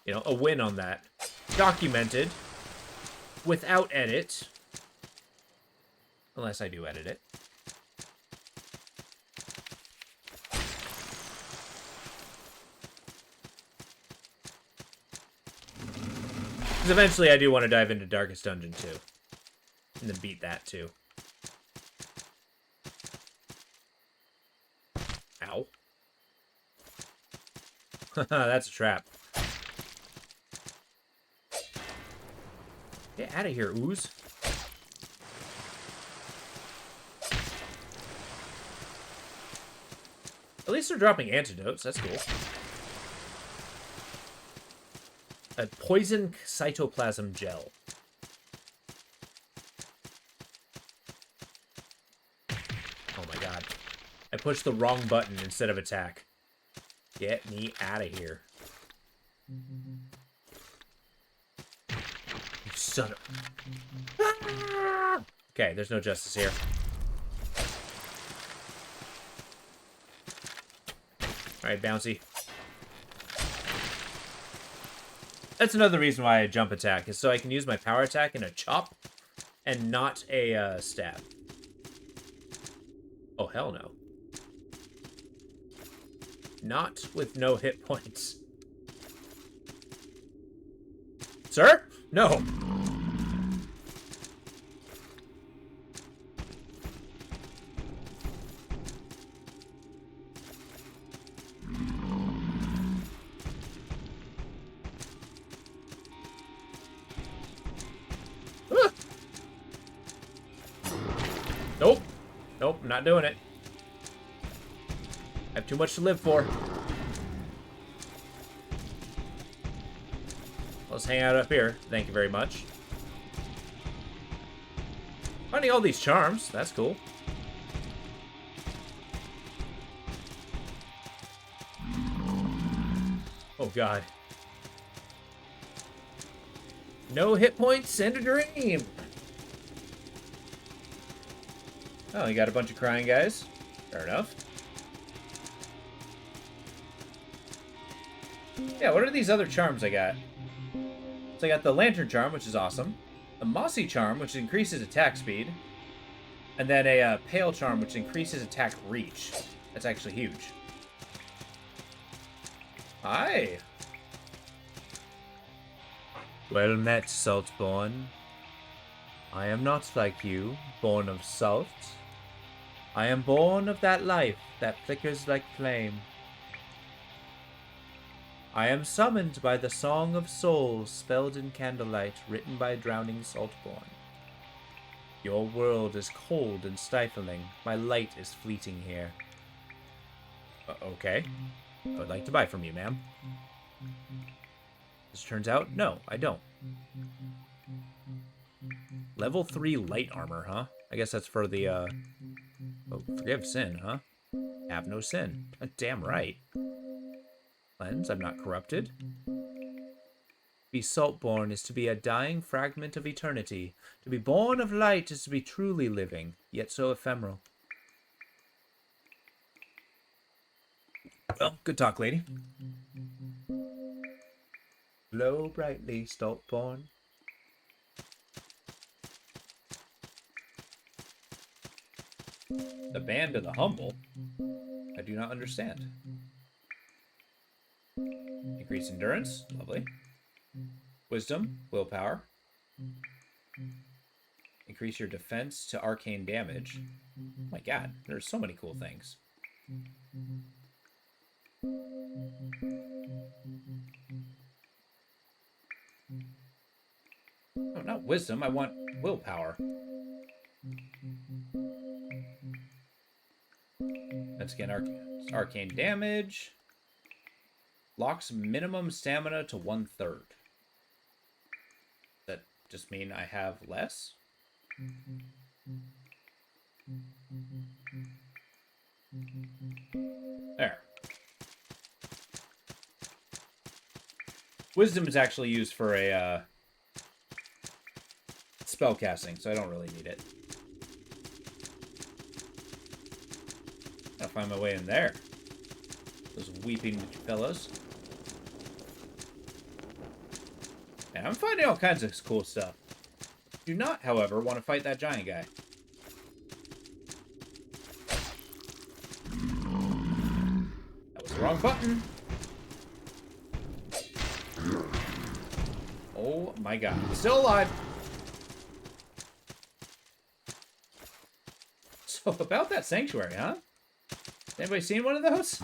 you know, a win on that. Documented, without edit. Unless I do edit it. Because eventually I do want to dive into Darkest Dungeon too. And then beat that too. Ow. That's a trap. Get out of here, ooze. At least they're dropping antidotes. That's cool. A poison cytoplasm gel. Oh my god. I pushed the wrong button instead of attack. Get me out of here. You son of... Ah! Okay, there's no justice here. Alright, bouncy. That's another reason why I jump attack, is so I can use my power attack in a chop and not a stab. Oh, hell no. Not with no hit points. Sir? No. Nope. Nope, I'm not doing it. I have too much to live for. Let's hang out up here. Thank you very much. Finding all these charms. That's cool. Oh, God. No hit points and a dream. Oh, you got a bunch of crying guys. Fair enough. Yeah, what are these other charms I got? So I got the Lantern Charm, which is awesome. A Mossy Charm, which increases attack speed. And then a Pale Charm, which increases attack reach. That's actually huge. Hi. Well met, Saltborn. I am not like you, born of salt. I am born of that life that flickers like flame. I am summoned by the Song of Souls, spelled in candlelight, written by drowning Saltborn. Your world is cold and stifling. My light is fleeting here. Okay. I would like to buy from you, ma'am. As it turns out, no, I don't. Level 3 light armor, huh? I guess that's for the, Oh, forgive sin, huh? Have no sin. Damn right. Cleanse, I'm not corrupted. To be Saltborn is to be a dying fragment of eternity. To be born of light is to be truly living, yet so ephemeral. Well, good talk, lady. Glow brightly, Saltborn. The Band of the Humble? I do not understand. Increase endurance, lovely. Wisdom, willpower. Increase your defense to arcane damage. Oh my god, there's so many cool things. Oh, not wisdom, I want willpower. That's again arcane damage. Locks minimum stamina to 1/3. That just mean I have less? There. Wisdom is actually used for a spell casting, so I don't really need it. Gotta find my way in there. Those weeping fellows. And I'm finding all kinds of cool stuff. Do not, however, want to fight that giant guy. That was the wrong button. Oh my god. Still alive. So about that sanctuary, huh? Anybody seen one of those?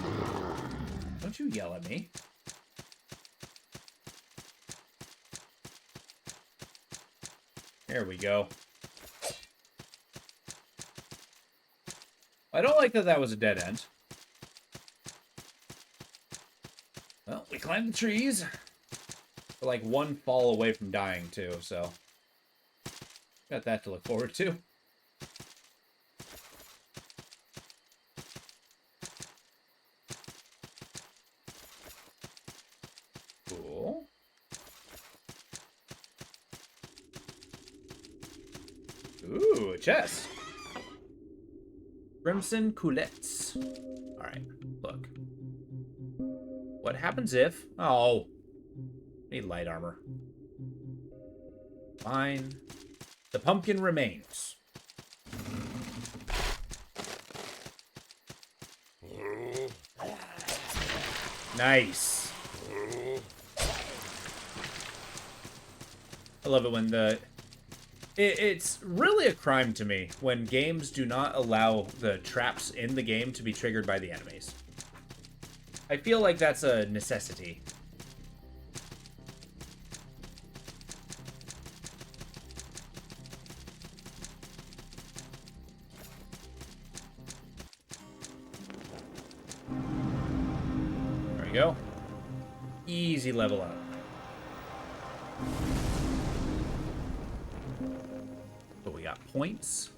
Don't you yell at me. Here we go. I don't like that that was a dead end. Well, we climbed the trees. We're like one fall away from dying, too, so... got that to look forward to. Cool. Ooh, a chest. Crimson Culettes. Alright, look. What happens if... oh. Need light armor. Fine. The pumpkin remains. Nice. love it when it's really a crime to me when games do not allow the traps in the game to be triggered by the enemies. I feel like that's a necessity. There we go. Easy level up. But we got points.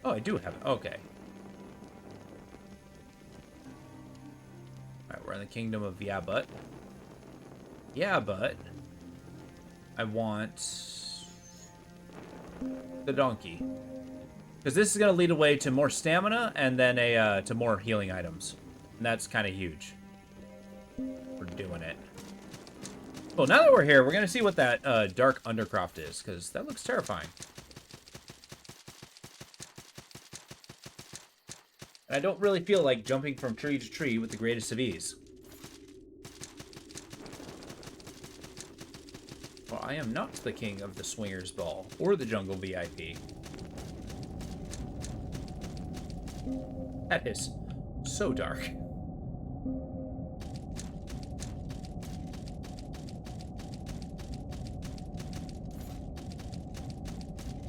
Oh, I do have it. Okay. Alright, we're in the kingdom of Yabut. Yeah, but I want the donkey. Because this is going to lead away to more stamina and then to more healing items. And that's kind of huge. We're doing it. Well, now that we're here, we're going to see what that dark undercroft is, because that looks terrifying. And I don't really feel like jumping from tree to tree with the greatest of ease. Well, I am not the king of the Swingers Ball, or the Jungle VIP. That is so dark.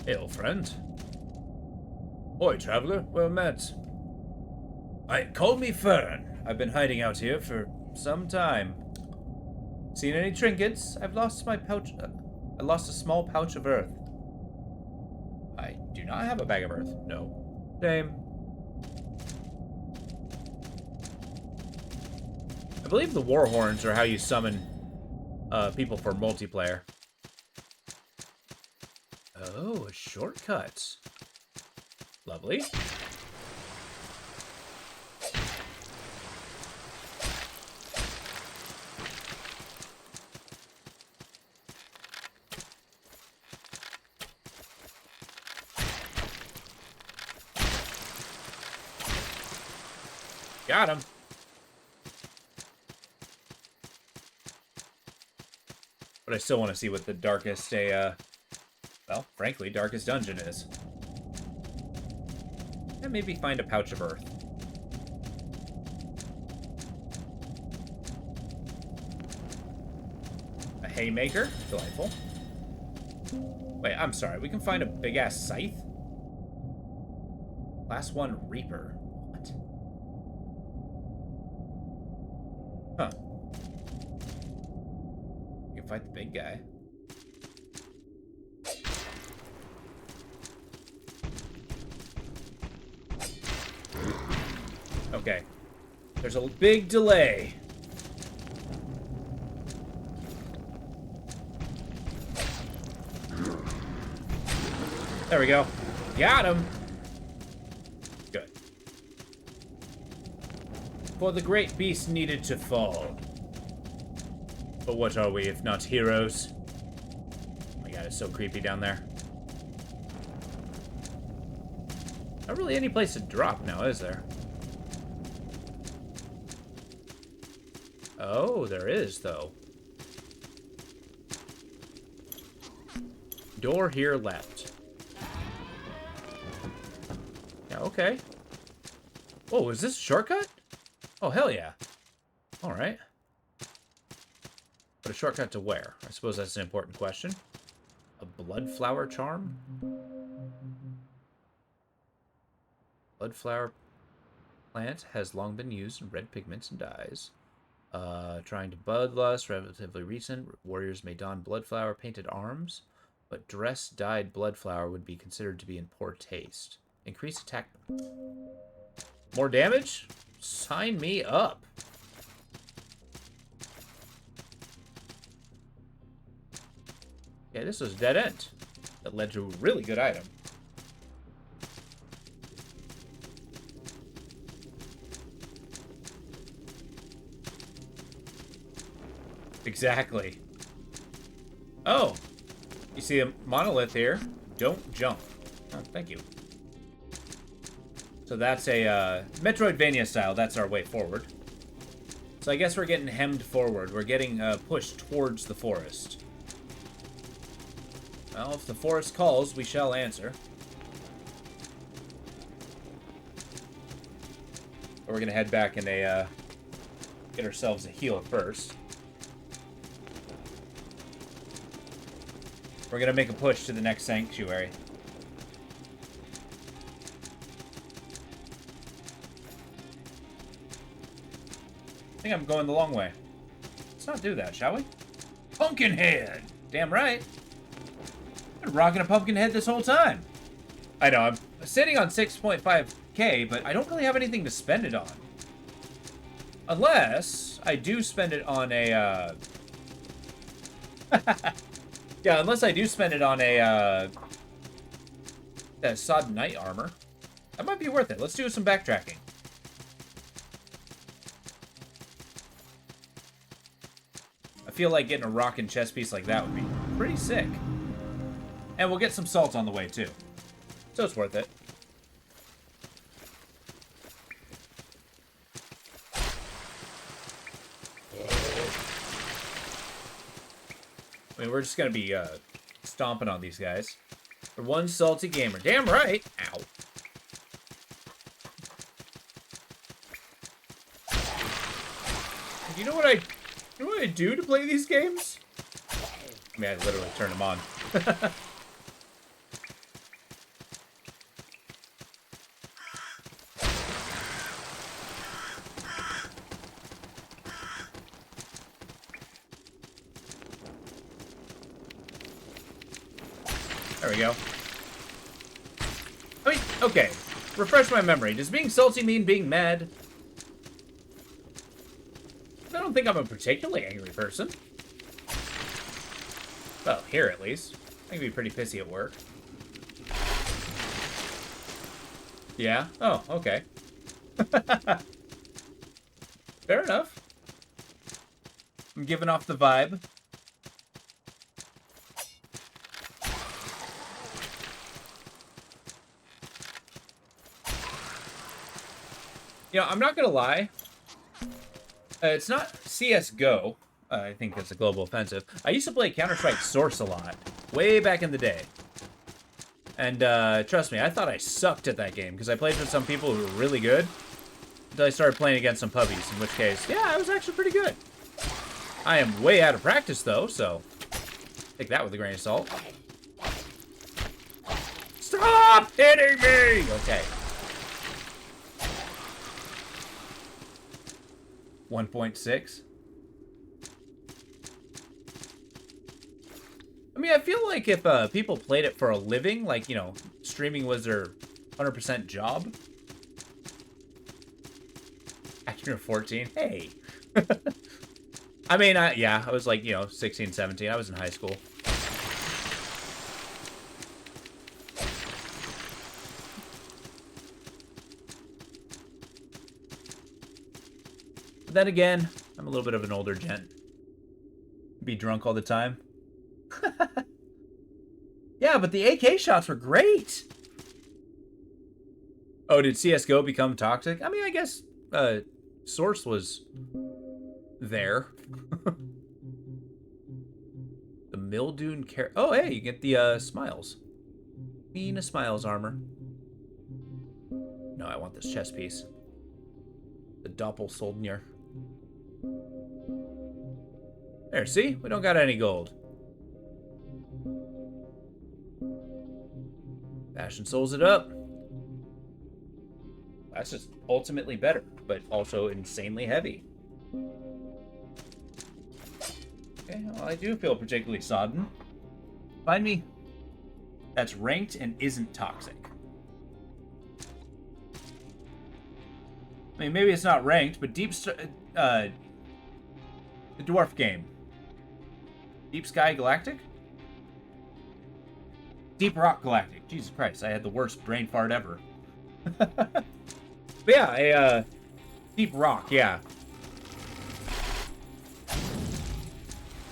Hey, old friend. Oi, traveler. Well met. Call me Fern. I've been hiding out here for some time. Seen any trinkets? I've lost my pouch. I lost a small pouch of earth. I do not have a bag of earth. No. Same. I believe the war horns are how you summon people for multiplayer. Oh, a shortcut. Lovely. Got him. But I still want to see what the darkest well, frankly, darkest dungeon is. And maybe find a pouch of earth. A haymaker? Delightful. Wait, I'm sorry. We can find a big-ass scythe? Class 1 Reaper. What? Huh. You can fight the big guy. Okay. There's a big delay. There we go. Got him. Good. For the great beast needed to fall. But what are we if not heroes? Oh my god, it's so creepy down there. Not really any place to drop now, is there? Oh, there is, though. Door here left. Yeah, okay. Oh, is this a shortcut? Oh, hell yeah. Alright. But a shortcut to where? I suppose that's an important question. A bloodflower charm? Bloodflower plant has long been used in red pigments and dyes. Trying to bloodlust, relatively recent. Warriors may don bloodflower painted arms, but dress dyed bloodflower would be considered to be in poor taste. Increase attack. More damage? Sign me up. Yeah, this was a dead end. That led to a really good item. Exactly. Oh! You see a monolith here. Don't jump. Oh, thank you. So that's a Metroidvania style. That's our way forward. So I guess we're getting hemmed forward. We're getting pushed towards the forest. Well, if the forest calls, we shall answer. But we're gonna head back and get ourselves a heal first. We're gonna make a push to the next sanctuary. I think I'm going the long way. Let's not do that, shall we? Pumpkinhead! Damn right. I've been rocking a Pumpkinhead this whole time. I know, I'm sitting on 6.5k, but I don't really have anything to spend it on. Unless I do spend it on a, yeah, unless I do spend it on a, that Sodden Knight armor. That might be worth it. Let's do some backtracking. I feel like getting a rockin' chest piece like that would be pretty sick. And we'll get some salt on the way, too. So it's worth it. I mean, we're just gonna be stomping on these guys. For one salty gamer. Damn right! Ow. You know what I do to play these games? I mean, I literally turn them on. There we go. I mean, okay. Refresh my memory. Does being salty mean being mad? I don't think I'm a particularly angry person. Well, here at least. I can be pretty pissy at work. Yeah? Oh, okay. Fair enough. I'm giving off the vibe. You know, I'm not gonna lie. It's not CSGO. I think that's a global offensive. I used to play Counter-Strike Source a lot. Way back in the day. And trust me, I thought I sucked at that game. Because I played with some people who were really good. Until I started playing against some puppies. In which case, yeah, I was actually pretty good. I am way out of practice, though. So, take that with a grain of salt. Stop hitting me! Okay. 1.6. I mean, I feel like if people played it for a living, like, you know, streaming was their 100% job. Accurate 14. Hey. I mean, yeah, I was like, you know, 16, 17. I was in high school. But then again, I'm a little bit of an older gent. Be drunk all the time. Yeah, but the AK shots were great. Oh, did CSGO become toxic? I mean, I guess Source was there. The Mildoon oh, hey, you get the Smiles. Mina Smiles armor. No, I want this chest piece. The Doppelsoldner. There, see? We don't got any gold. Fashion souls it up. That's just ultimately better, but also insanely heavy. Okay, well, I do feel particularly sodden. Find me. That's ranked and isn't toxic. I mean, maybe it's not ranked, but the dwarf game. Deep Sky Galactic? Deep Rock Galactic. Jesus Christ, I had the worst brain fart ever. But yeah, Deep Rock, yeah.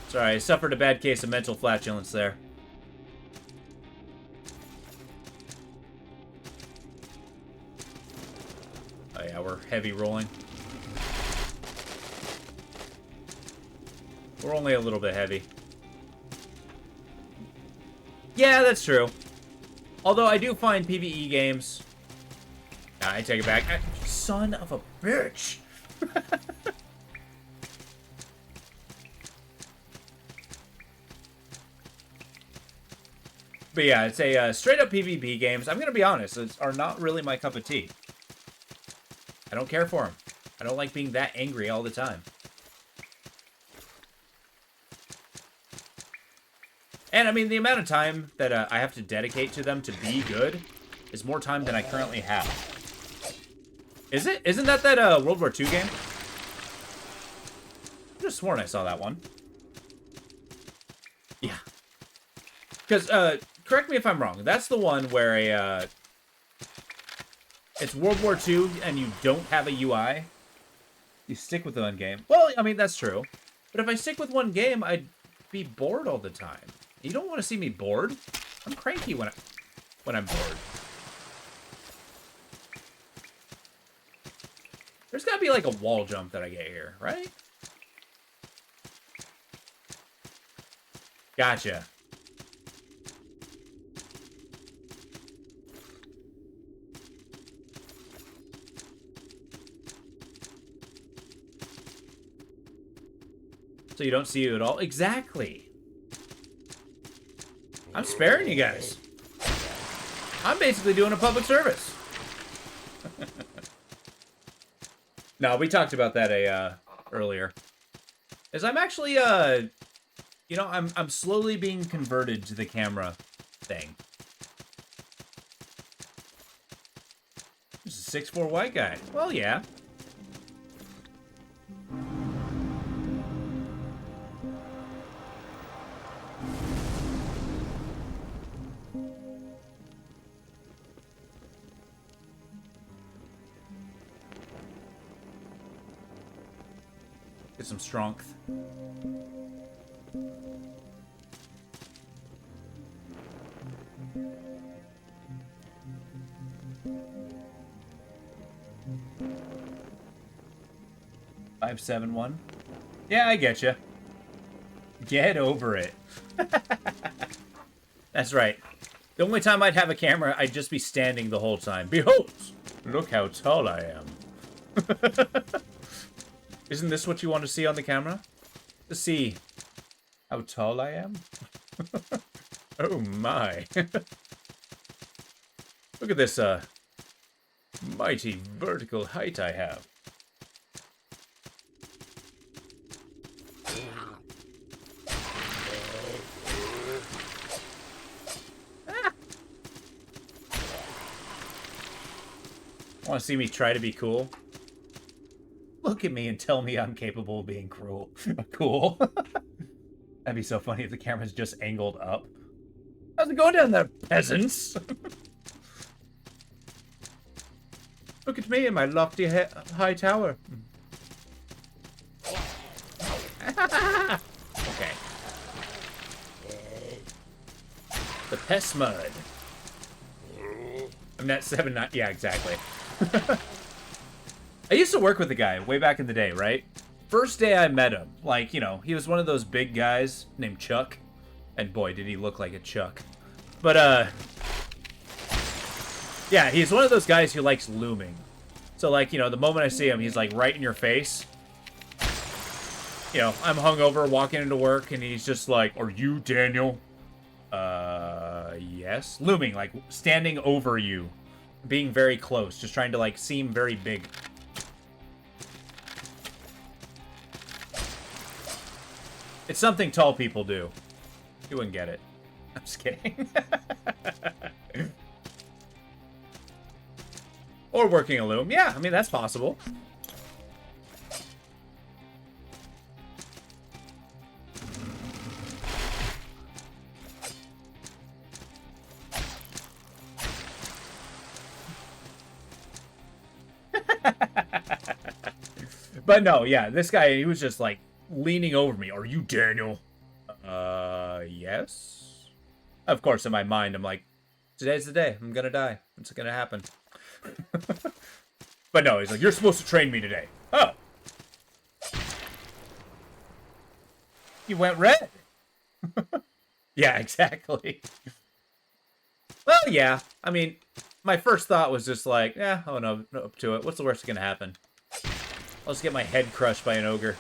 Sorry, I suffered a bad case of mental flatulence there. Oh yeah, we're heavy rolling. We're only a little bit heavy. Yeah, that's true. Although I do find PvE games... Nah, I take it back. Son of a bitch! But yeah, it's a straight-up PvP games. I'm gonna be honest, are not really my cup of tea. I don't care for them. I don't like being that angry all the time. And, I mean, the amount of time that I have to dedicate to them to be good is more time than I currently have. Is it? Isn't that World War II game? I could have sworn I saw that one. Yeah. Because, correct me if I'm wrong, that's the one where it's World War II and you don't have a UI. You stick with one game. Well, I mean, that's true. But if I stick with one game, I'd be bored all the time. You don't want to see me bored. I'm cranky when I'm bored. There's got to be like a wall jump that I get here, right? Gotcha. So you don't see you at all? Exactly. I'm sparing you guys. I'm basically doing a public service. No, we talked about that earlier. Is I'm actually you know, I'm slowly being converted to the camera thing. This is a 6'4" white guy. Well, yeah. Get some strength. Five, 7, 1. Yeah, I get you. Get over it. That's right. The only time I'd have a camera, I'd just be standing the whole time. Behold! Look how tall I am. Isn't this what you want to see on the camera? To see how tall I am? Oh my. Look at this, mighty vertical height I have. Want to see me try to be cool? Look at me and tell me I'm capable of being cruel. Cool. That'd be so funny if the camera's just angled up. How's it going down there, peasants? Look at me in my lofty high tower. Okay. The pest mud. I'm at 7, 9. Yeah, exactly. I used to work with a guy way back in the day, right? First day I met him, like, you know, he was one of those big guys named Chuck. And boy, did he look like a Chuck. But, yeah, he's one of those guys who likes looming. So, like, you know, the moment I see him, he's, like, right in your face. You know, I'm hungover, walking into work, and he's just like, "Are you Daniel?" Yes. Looming, like, standing over you. Being very close, just trying to, like, seem very big. It's something tall people do. You wouldn't get it. I'm just kidding. Or working a loom. Yeah, I mean, that's possible. But no, yeah, this guy, he was just like leaning over me. "Are you Daniel?" Yes. Of course, in my mind, I'm like, today's the day. I'm gonna die. It's gonna happen. But no, he's like, "You're supposed to train me today." Oh. You went red. Yeah, exactly. Well, yeah. I mean, my first thought was just like, yeah, oh no, up to it. What's the worst that can happen? I'll just get my head crushed by an ogre.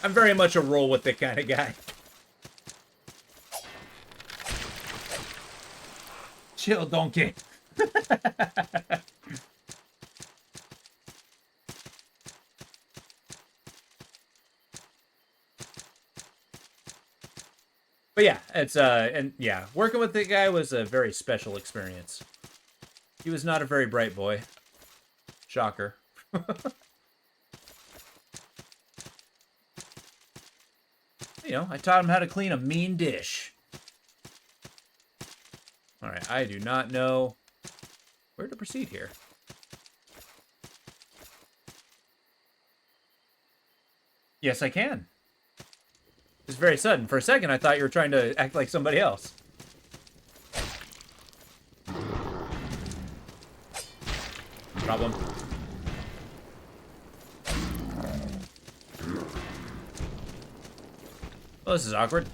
I'm very much a roll with it kind of guy. Chill, donkey. But yeah, it's and yeah, working with the guy was a very special experience. He was not a very bright boy. Shocker. You know, I taught him how to clean a mean dish. Alright, I do not know where to proceed here. Yes, I can. It's very sudden. For a second, I thought you were trying to act like somebody else. Problem. Well, this is awkward.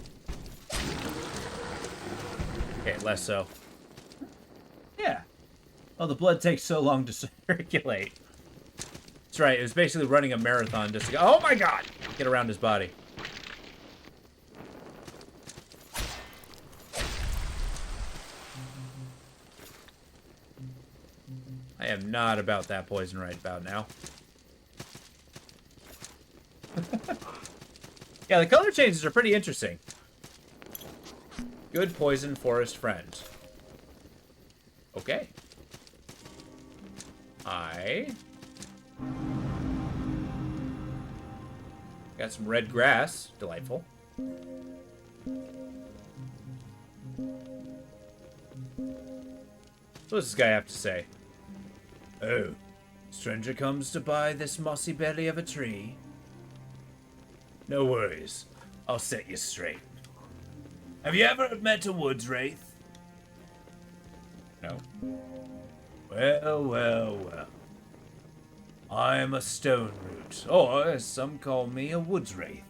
Okay, less so. Yeah. Oh, the blood takes so long to circulate. That's right. It was basically running a marathon just to go, oh my god! Get around his body. I am not about that poison right about now. Yeah, the color changes are pretty interesting. Good poison forest friend. Okay. I got some red grass. Delightful. What does this guy have to say? Oh, stranger comes to buy this mossy belly of a tree. No worries. I'll set you straight. Have you ever met a woods wraith? No. Well, well, well. I'm a stone root, or as some call me, a woods wraith.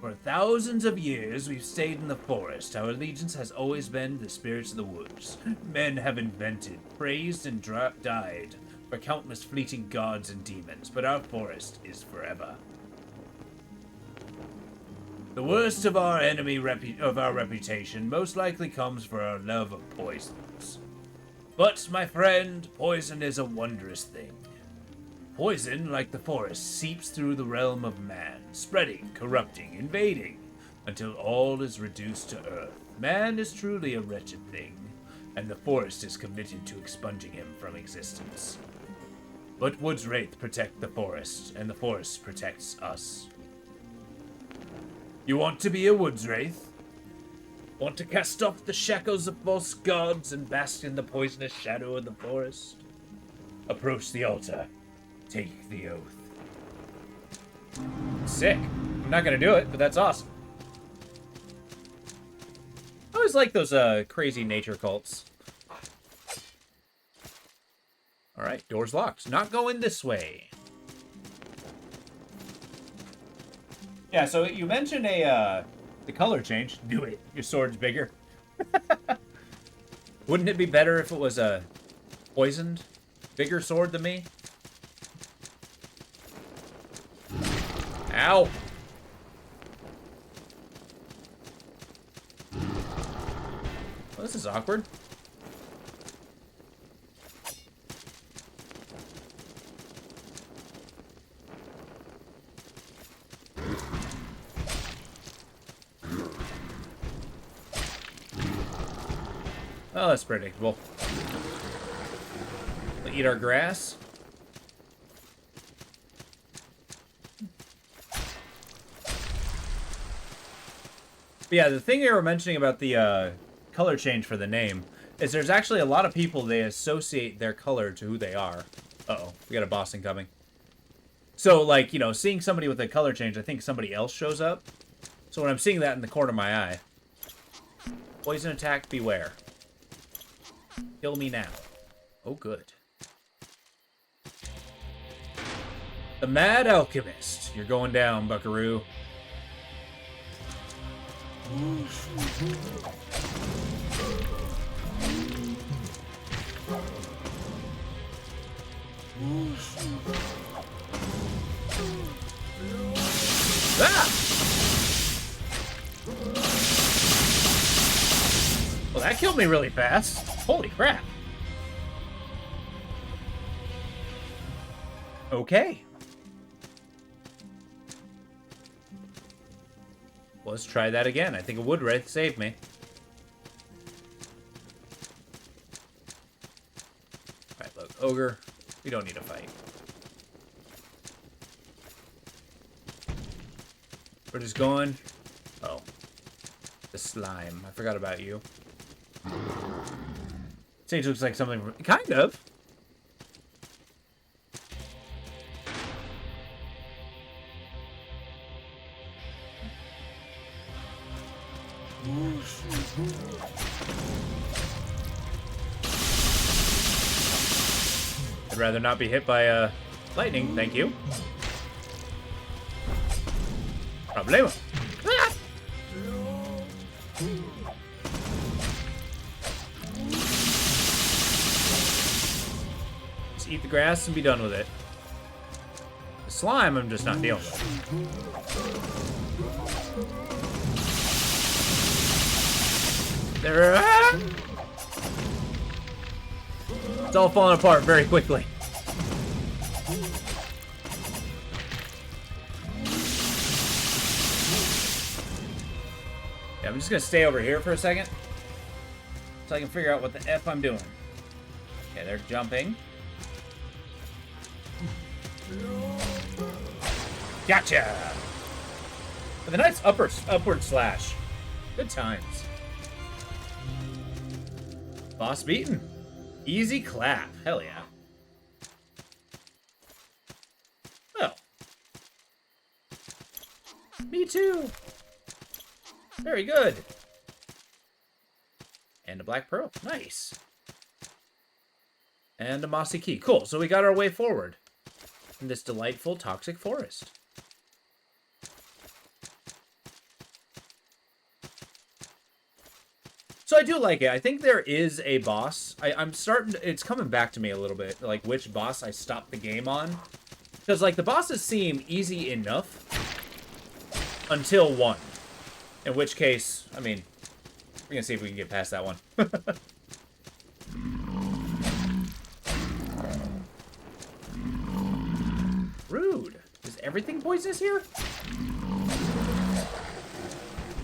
For thousands of years, we've stayed in the forest. Our allegiance has always been the spirits of the woods. Men have invented, praised, and died for countless fleeting gods and demons, but our forest is forever. The worst of our reputation most likely comes for our love of poisons. But, my friend, poison is a wondrous thing. Poison, like the forest, seeps through the realm of man, spreading, corrupting, invading, until all is reduced to earth. Man is truly a wretched thing, and the forest is committed to expunging him from existence. But woods wraith protect the forest, and the forest protects us. You want to be a woods wraith? Want to cast off the shackles of false gods and bask in the poisonous shadow of the forest? Approach the altar. Take the oath. Sick. I'm not gonna do it, but that's awesome. I always like those crazy nature cults. Alright, door's locked. Not going this way. Yeah, so you mentioned the color change. Do it. Your sword's bigger. Wouldn't it be better if it was a poisoned, bigger sword than me? Ow! Well, this is awkward. Oh, that's predictable. We'll eat our grass. But yeah, the thing you were mentioning about the color change for the name is there's actually a lot of people, they associate their color to who they are. Uh-oh, we got a boss incoming. So, like, you know, seeing somebody with a color change, I think somebody else shows up. So when I'm seeing that in the corner of my eye, poison attack, beware. Kill me now. Oh, good. The Mad Alchemist. You're going down, buckaroo. Ah! Well, that killed me really fast. Holy crap. Okay. Well, let's try that again. I think a wood wraith saved me. Alright, look. Ogre. We don't need to fight. We're just going... Oh. The slime. I forgot about you. Sage looks like something... Kind of. I'd rather not be hit by lightning, thank you. Problemo. Ah! Just eat the grass and be done with it. The slime I'm just not dealing with. There. It's all falling apart very quickly. Yeah, I'm just gonna stay over here for a second so I can figure out what the F I'm doing. Okay, they're jumping. Gotcha! With a nice upward slash. Good times. Boss beaten. Easy clap. Hell yeah. Oh. Me too. Very good. And a black pearl. Nice. And a mossy key. Cool. So we got our way forward in this delightful toxic forest. So I do like it. I think there is a boss. I'm starting to, it's coming back to me a little bit, like which boss I stopped the game on. Because like the bosses seem easy enough until one. In which case, I mean, we're gonna see if we can get past that one. Rude. Is everything poisonous here?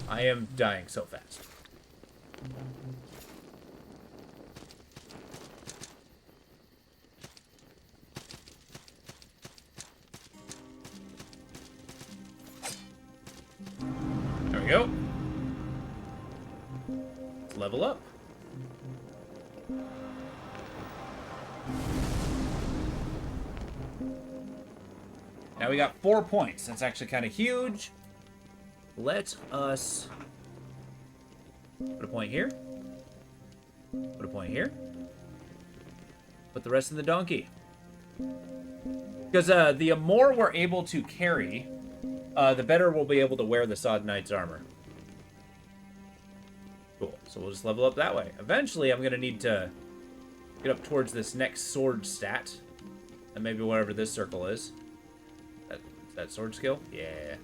I am dying so fast. There we go. Let's level up. Now we got 4 points. That's actually kind of huge. Let us put a point here. Put a point here. Put the rest in the donkey. Because the more we're able to carry, the better we'll be able to wear the Sod Knight's armor. Cool. So we'll just level up that way. Eventually, I'm going to need to get up towards this next sword stat. And maybe whatever this circle is. That sword skill? Yeah.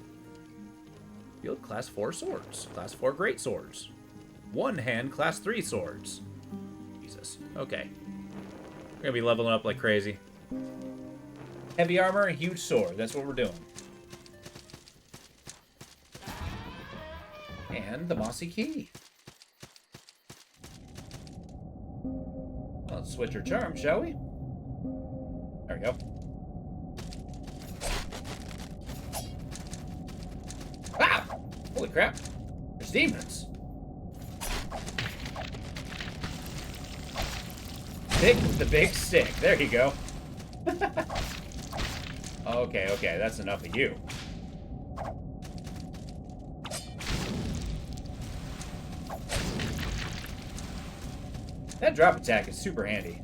Field class 4 swords. Class 4 great swords. One hand class 3 swords. Jesus. Okay. We're gonna be leveling up like crazy. Heavy armor and huge sword. That's what we're doing. And the mossy key. Let's switch our charm, shall we? There we go. Ah! Holy crap. There's demons. Pick the big stick. There you go. Okay, that's enough of you. That drop attack is super handy.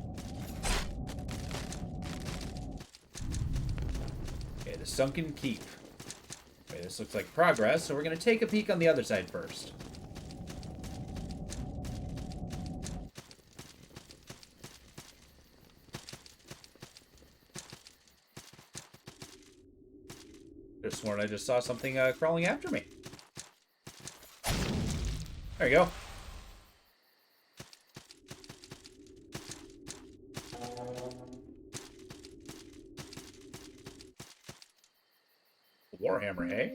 Okay, the Sunken Keep. Okay, this looks like progress, so we're going to take a peek on the other side first. Just sworn I just saw something crawling after me. There you go. Warhammer, hey?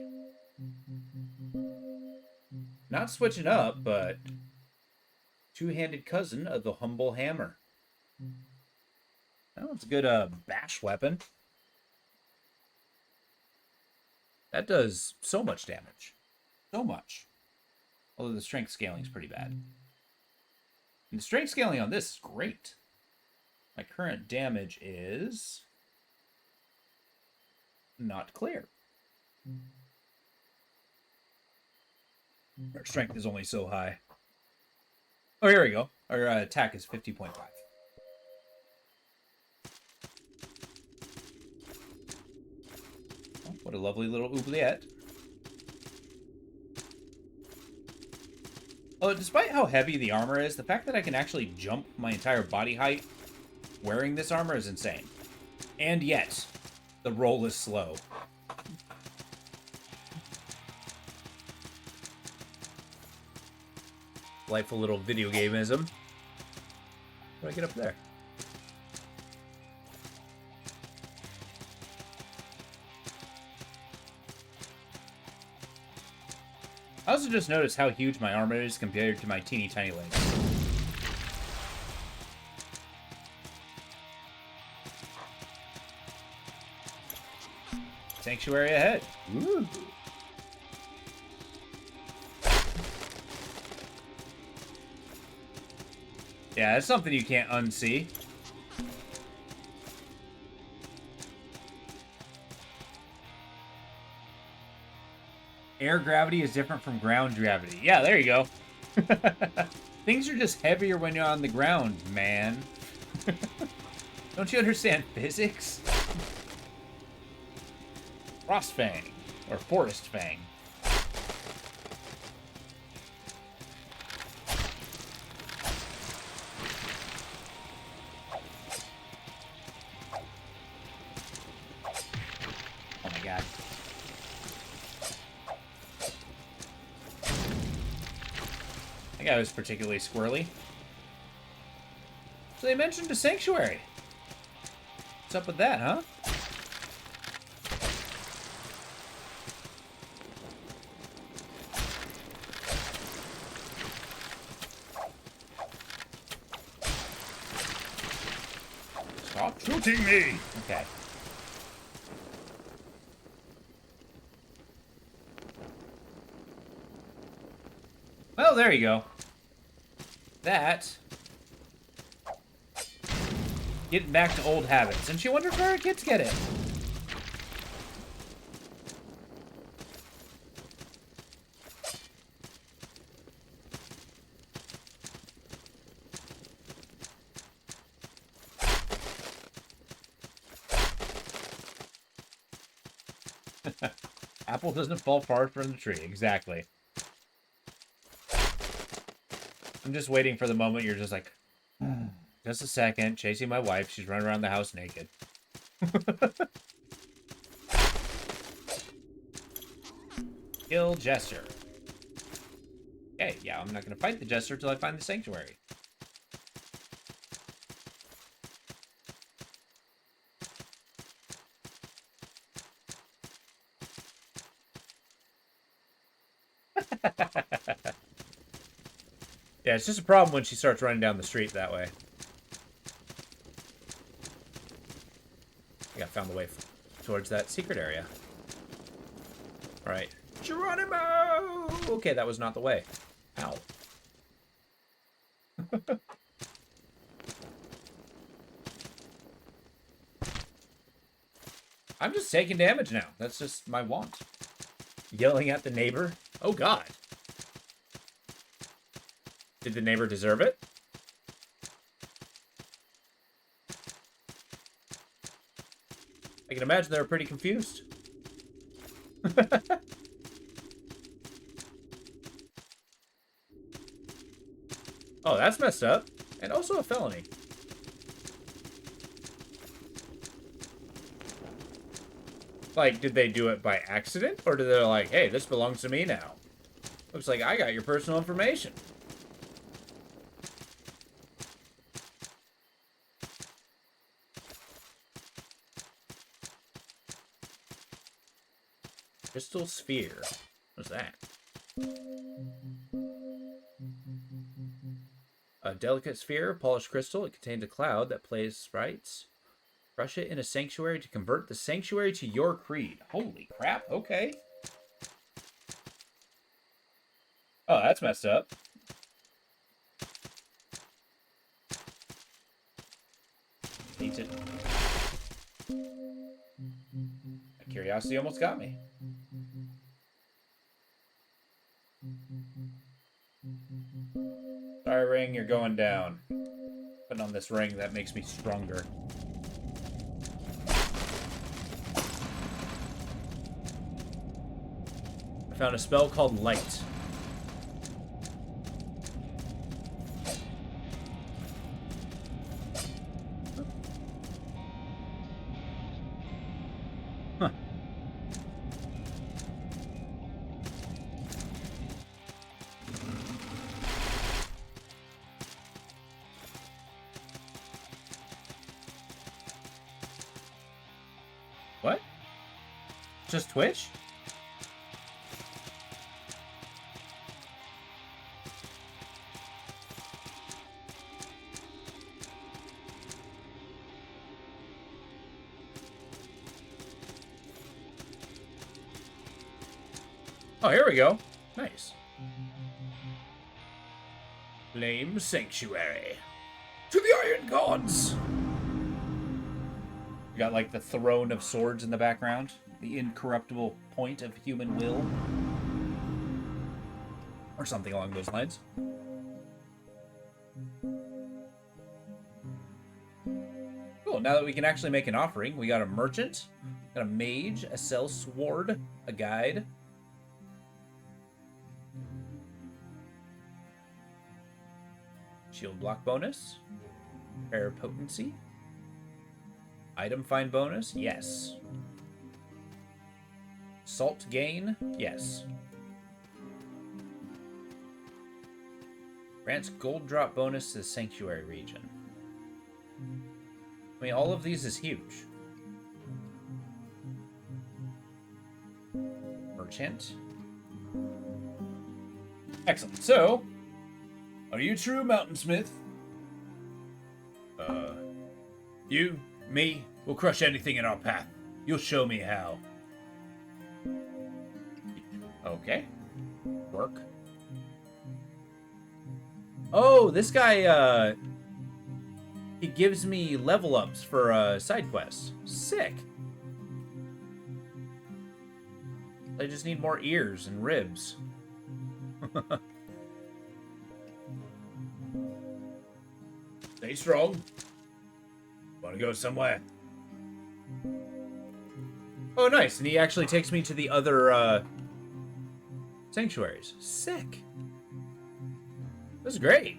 Not switching up, but two-handed cousin of the humble hammer. Well, it's a good bash weapon. That does so much damage. So much. Although the strength scaling is pretty bad. And the strength scaling on this is great. My current damage is not clear. Our strength is only so high. Oh, here we go. Our attack is 50.5. Oh, what a lovely little oubliette. Oh, despite how heavy the armor is, the fact that I can actually jump my entire body height wearing this armor is insane. And yet, the roll is slow. Delightful little video gameism. How do I get up there? I also just noticed how huge my armor is compared to my teeny tiny legs. Sanctuary ahead. Ooh. Yeah, that's something you can't unsee. Air gravity is different from ground gravity. Yeah, there you go. Things are just heavier when you're on the ground, man. Don't you understand physics? Frostfang, or Forest Fang. Oh my god. That guy was particularly squirrely. So they mentioned a sanctuary. What's up with that, huh? Stop shooting me! Okay. Well, there you go. That. Getting back to old habits. And she wonders where her kids get it. Apple doesn't fall far from the tree. Exactly. I'm just waiting for the moment you're just like, just a second, chasing my wife. She's running around the house naked. Kill Jester. Okay, yeah, I'm not going to fight the Jester till I find the sanctuary. Yeah, it's just a problem when she starts running down the street that way. I think I found the way towards that secret area. Alright. Geronimo! Okay, that was not the way. Ow. I'm just taking damage now. That's just my want. Yelling at the neighbor. Oh, God. Did the neighbor deserve it? I can imagine they were pretty confused. Oh, that's messed up. And also a felony. Like, did they do it by accident? Or did they like, hey, this belongs to me now? Looks like I got your personal information. Crystal sphere. What's that? A delicate sphere, polished crystal. It contains a cloud that plays sprites. Crush it in a sanctuary to convert the sanctuary to your creed. Holy crap, okay. Oh, that's messed up. Needs it. My curiosity almost got me. Sorry, ring, you're going down. Putting on this ring, that makes me stronger. I found a spell called Light. Huh. What? Just Twitch? Oh, here we go. Nice. Flame Sanctuary. To the Iron Gods! We got, like, the throne of swords in the background. The incorruptible point of human will. Or something along those lines. Cool, now that we can actually make an offering, we got a merchant, got a mage, a sell sword, a guide. Shield block bonus. Prayer potency. Item find bonus. Yes. Salt gain. Yes. Grants gold drop bonus to the sanctuary region. I mean, all of these is huge. Merchant. Excellent. So, are you true, Mountainsmith? You, me, will crush anything in our path. You'll show me how. Okay. Work. Oh, this guy, he gives me level ups for, side quests. Sick. I just need more ears and ribs. Stay strong. Want to go somewhere? Oh, nice. And he actually takes me to the other, sanctuaries. Sick. This is great.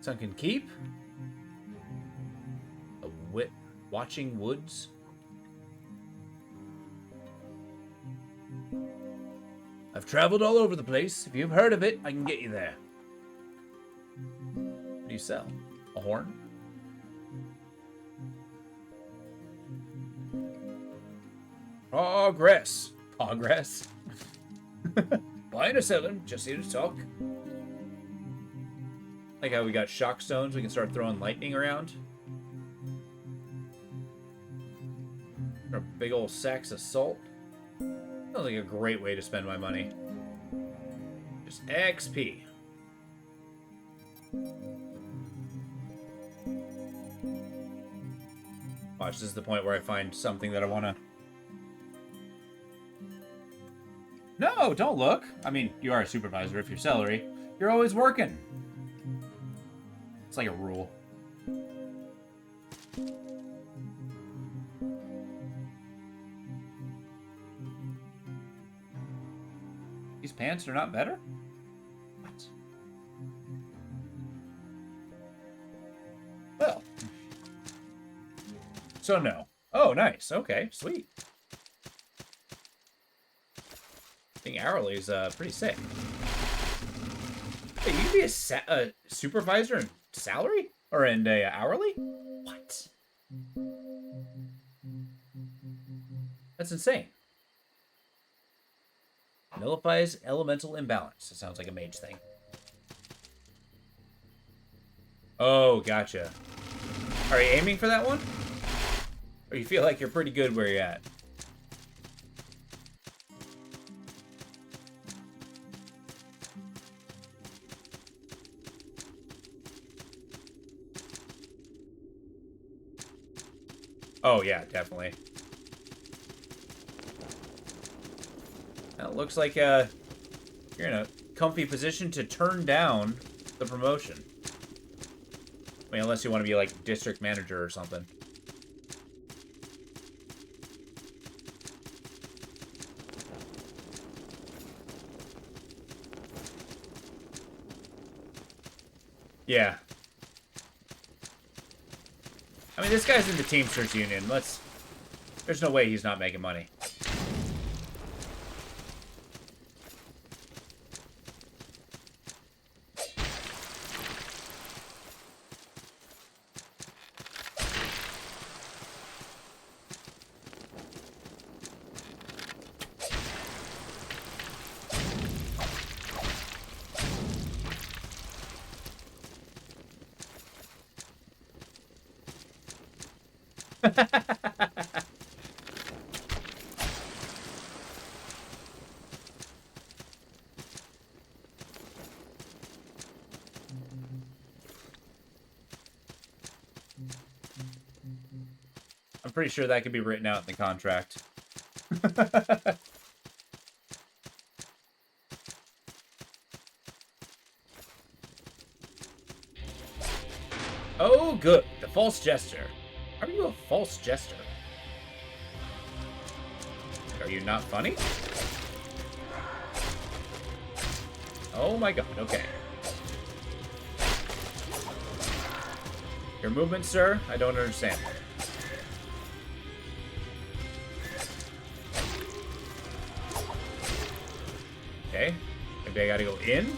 Sunken Keep. Watching Woods. I've traveled all over the place. If you've heard of it, I can get you there. What do you sell? A horn? Progress. Progress. Buying or selling, just here to talk. Like how we got shock stones, we can start throwing lightning around. Or big old sacks of salt. Sounds like a great way to spend my money. Just XP. Watch, this is the point where I find something that I want to... No, don't look. I mean, you are a supervisor if you're celery. You're always working. It's like a rule. pants are not better? What? Well. So no. Oh, nice. Okay, sweet. Being hourly is pretty sick. Hey, you can be a supervisor in salary? Or in hourly? What? That's insane. Nullifies elemental imbalance. It sounds like a mage thing. Oh, gotcha. Are you aiming for that one? Or you feel like you're pretty good where you're at? Oh, yeah, definitely. Well, it looks like you're in a comfy position to turn down the promotion. I mean, unless you want to be like district manager or something. Yeah. I mean, this guy's in the Teamsters Union. There's no way he's not making money. I'm pretty sure that could be written out in the contract. Oh, good. The false jester. How are you a false jester? Are you not funny? Oh my god, okay. Your movement, sir? I don't understand. Okay. Maybe I gotta go in?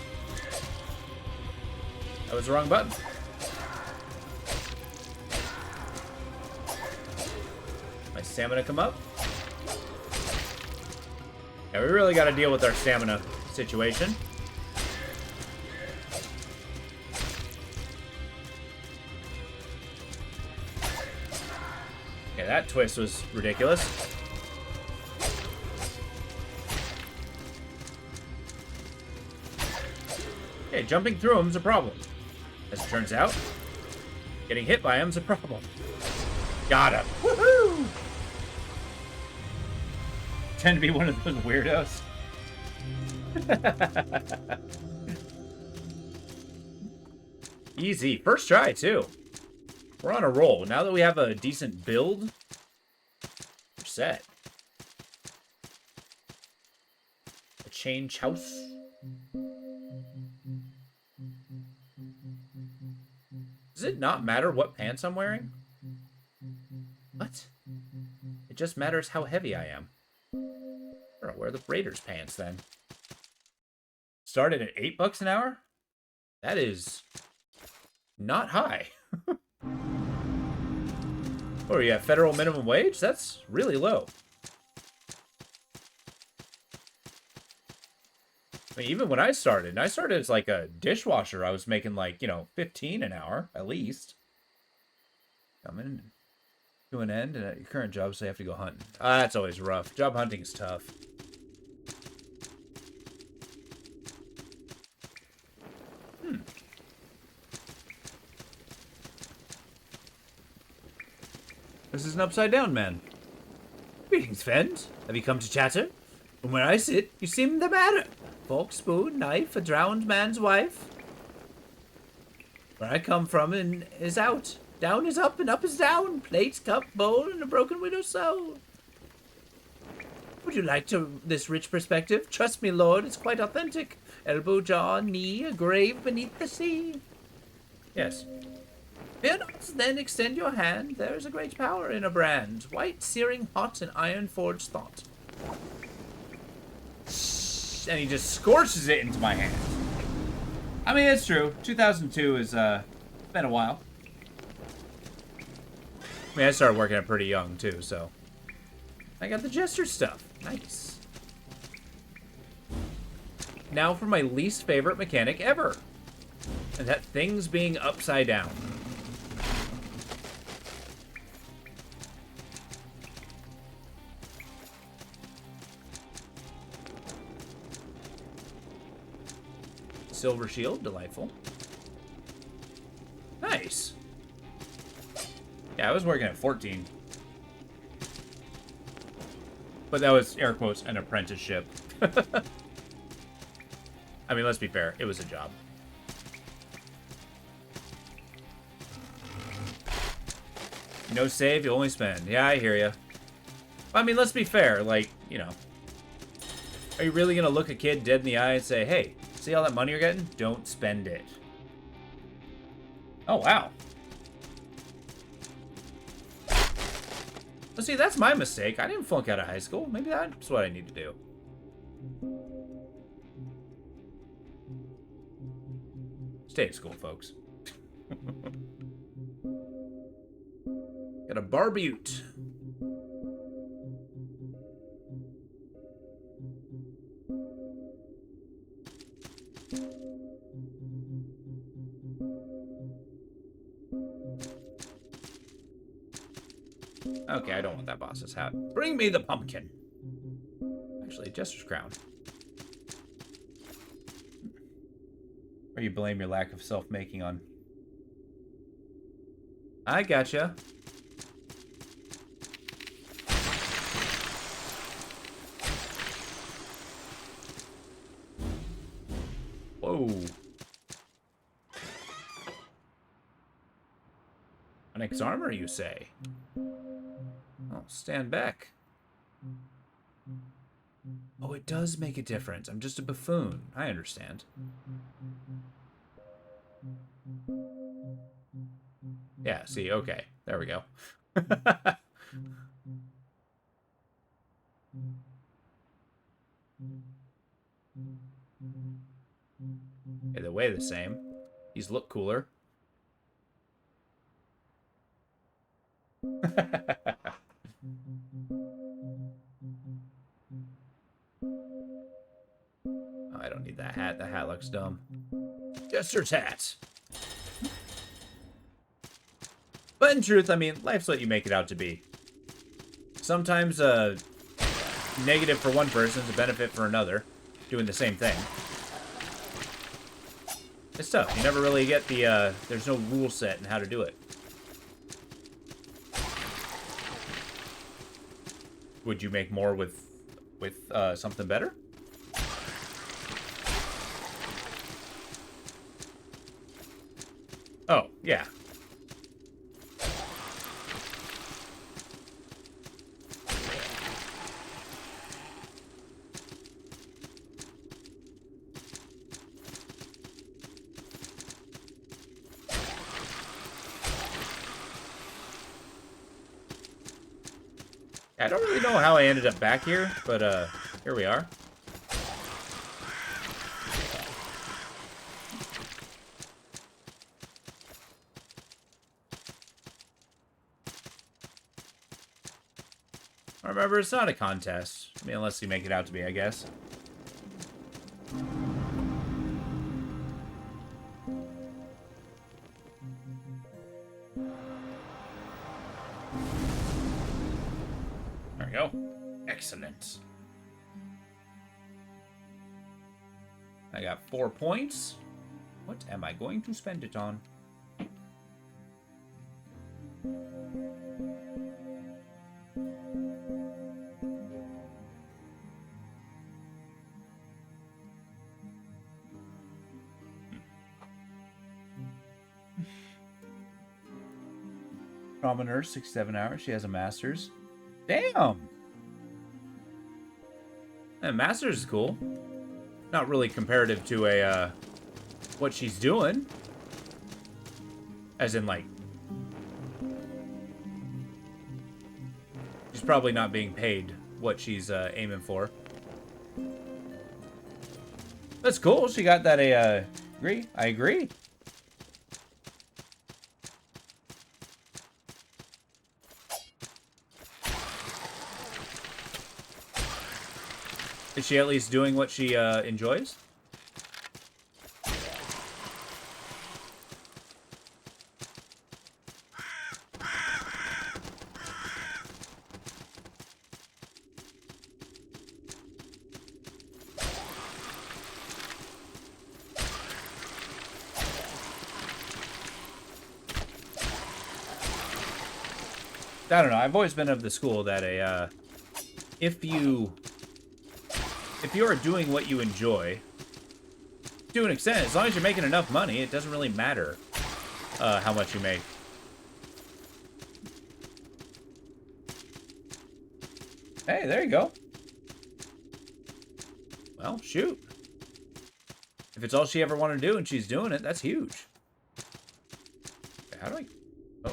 That was the wrong button. My stamina come up? Yeah, we really gotta deal with our stamina situation. Yeah, that twist was ridiculous. Okay, jumping through him's a problem. As it turns out, getting hit by him's a problem. Got him. Woohoo! Tend to be one of those weirdos. Easy. First try, too. We're on a roll. Now that we have a decent build, we're set. A change house. Does it not matter what pants I'm wearing? What? It just matters how heavy I am. I'll wear the Raiders pants then. Started at $8 an hour? That is not high. Or you have federal minimum wage? That's really low. I mean, even when I started as like a dishwasher, I was making like, you know, 15 an hour at least. Coming to an end and at your current job, so you have to go hunting. Ah, that's always rough. Job hunting is tough. This is an upside-down man. Greetings, friend. Have you come to chatter? From where I sit, you seem the matter. Fork, spoon, knife, a drowned man's wife. Where I come from is out. Down is up and up is down. Plate, cup, bowl, and a broken widow's soul. Would you like this rich perspective? Trust me, Lord, it's quite authentic. Elbow, jaw, knee, a grave beneath the sea. Yes. Fear not, then extend your hand. There is a great power in a brand. White, searing hot, and iron-forged thought. And he just scorches it into my hand. I mean, it's true. 2002 is, been a while. I mean, I started working at pretty young, too, so. I got the Jester stuff. Nice. Now for my least favorite mechanic ever. And that thing's being upside down. Silver shield, delightful. Nice. Yeah, I was working at 14. But that was, air quotes, an apprenticeship. I mean, let's be fair. It was a job. No save, you only spend. Yeah, I hear you. I mean, let's be fair. Like, you know. Are you really going to look a kid dead in the eye and say, hey, see all that money you're getting? Don't spend it. Oh, wow. Well, see, that's my mistake. I didn't flunk out of high school. Maybe that's what I need to do. Stay at school, folks. Got a Barbute. Okay, I don't want that boss's hat. Bring me the pumpkin. Actually, Jester's crown. Or you blame your lack of self-making on... I gotcha. Whoa. Onyx armor, you say? Oh, stand back. Oh, it does make a difference. I'm just a buffoon. I understand. Yeah, see, okay. There we go. Hey, they weigh the same. These look cooler. Oh, I don't need that hat. That hat looks dumb. Jester's hat. But in truth, I mean, life's what you make it out to be. Sometimes a negative for one person is a benefit for another, doing the same thing. It's tough. You never really get the, there's no rule set in how to do it. Would you make more with something better? Oh, yeah. I don't really know how I ended up back here, but here we are. Remember, it's not a contest. I mean, unless you make it out to be, I guess. There we go. Excellent. I got 4 points. What am I going to spend it on? Trauma nurse, 6 to 7 hours. She has a master's. Damn! And Masters is cool. Not really comparative to a, what she's doing. As in, like... She's probably not being paid what she's aiming for. That's cool. She got that agree. I agree. Is she at least doing what she enjoys? I don't know. I've always been of the school that if you are doing what you enjoy, to an extent, as long as you're making enough money, it doesn't really matter how much you make. Hey, there you go. Well, shoot. If it's all she ever wanted to do and she's doing it, that's huge. Okay, how do I... Oh.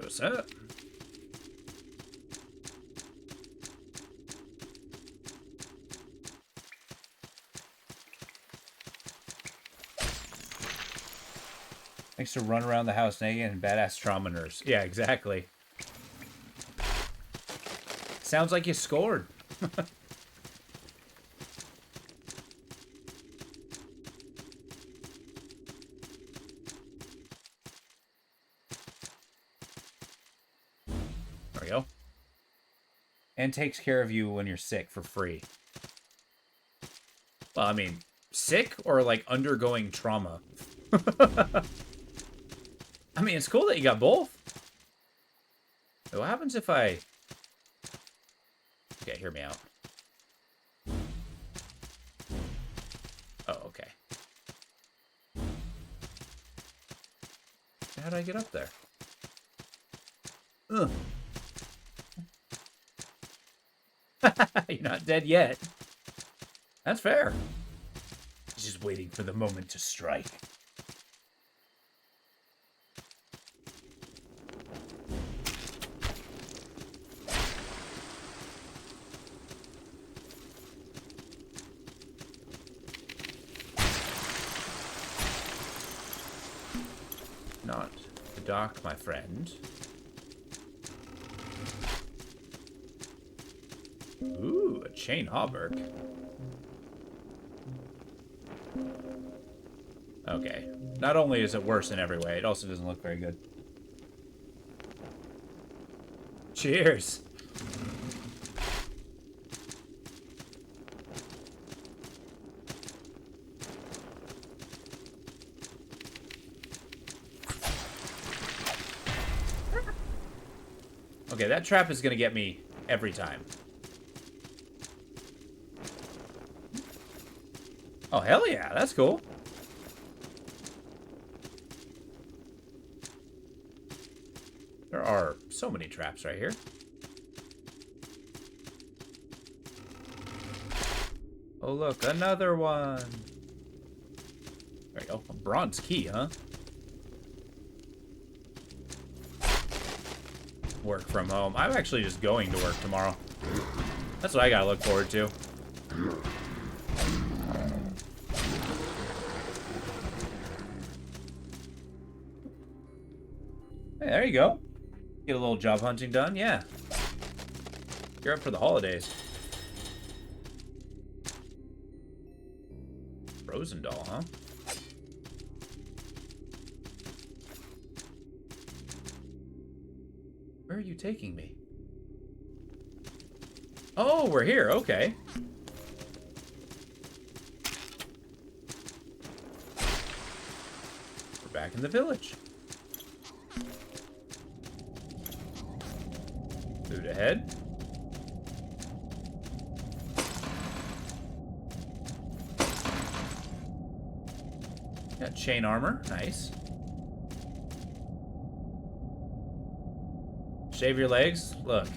What's that? Thanks to run around the house naked and badass trauma nurse. Yeah, exactly. Sounds like you scored. There we go. And takes care of you when you're sick for free. Well, I mean, sick or like undergoing trauma? I mean, it's cool that you got both. What happens if I... Okay, hear me out. Oh, okay. How did I get up there? Ugh. You're not dead yet. That's fair. He's just waiting for the moment to strike. Not the dock, my friend. Ooh, a chain hauberk. Okay. Not only is it worse in every way, it also doesn't look very good. Cheers! Okay, that trap is gonna get me every time. Oh, hell yeah, that's cool. There are so many traps right here. Oh, look, another one. There you go. A bronze key, huh? Work from home. I'm actually just going to work tomorrow. That's what I gotta look forward to. Hey, there you go. Get a little job hunting done, yeah. You're up for the holidays. Rosendahl, huh? Where are you taking me? Oh, we're here, okay. We're back in the village. Food ahead. chain armor. Nice. Shave your legs? Look.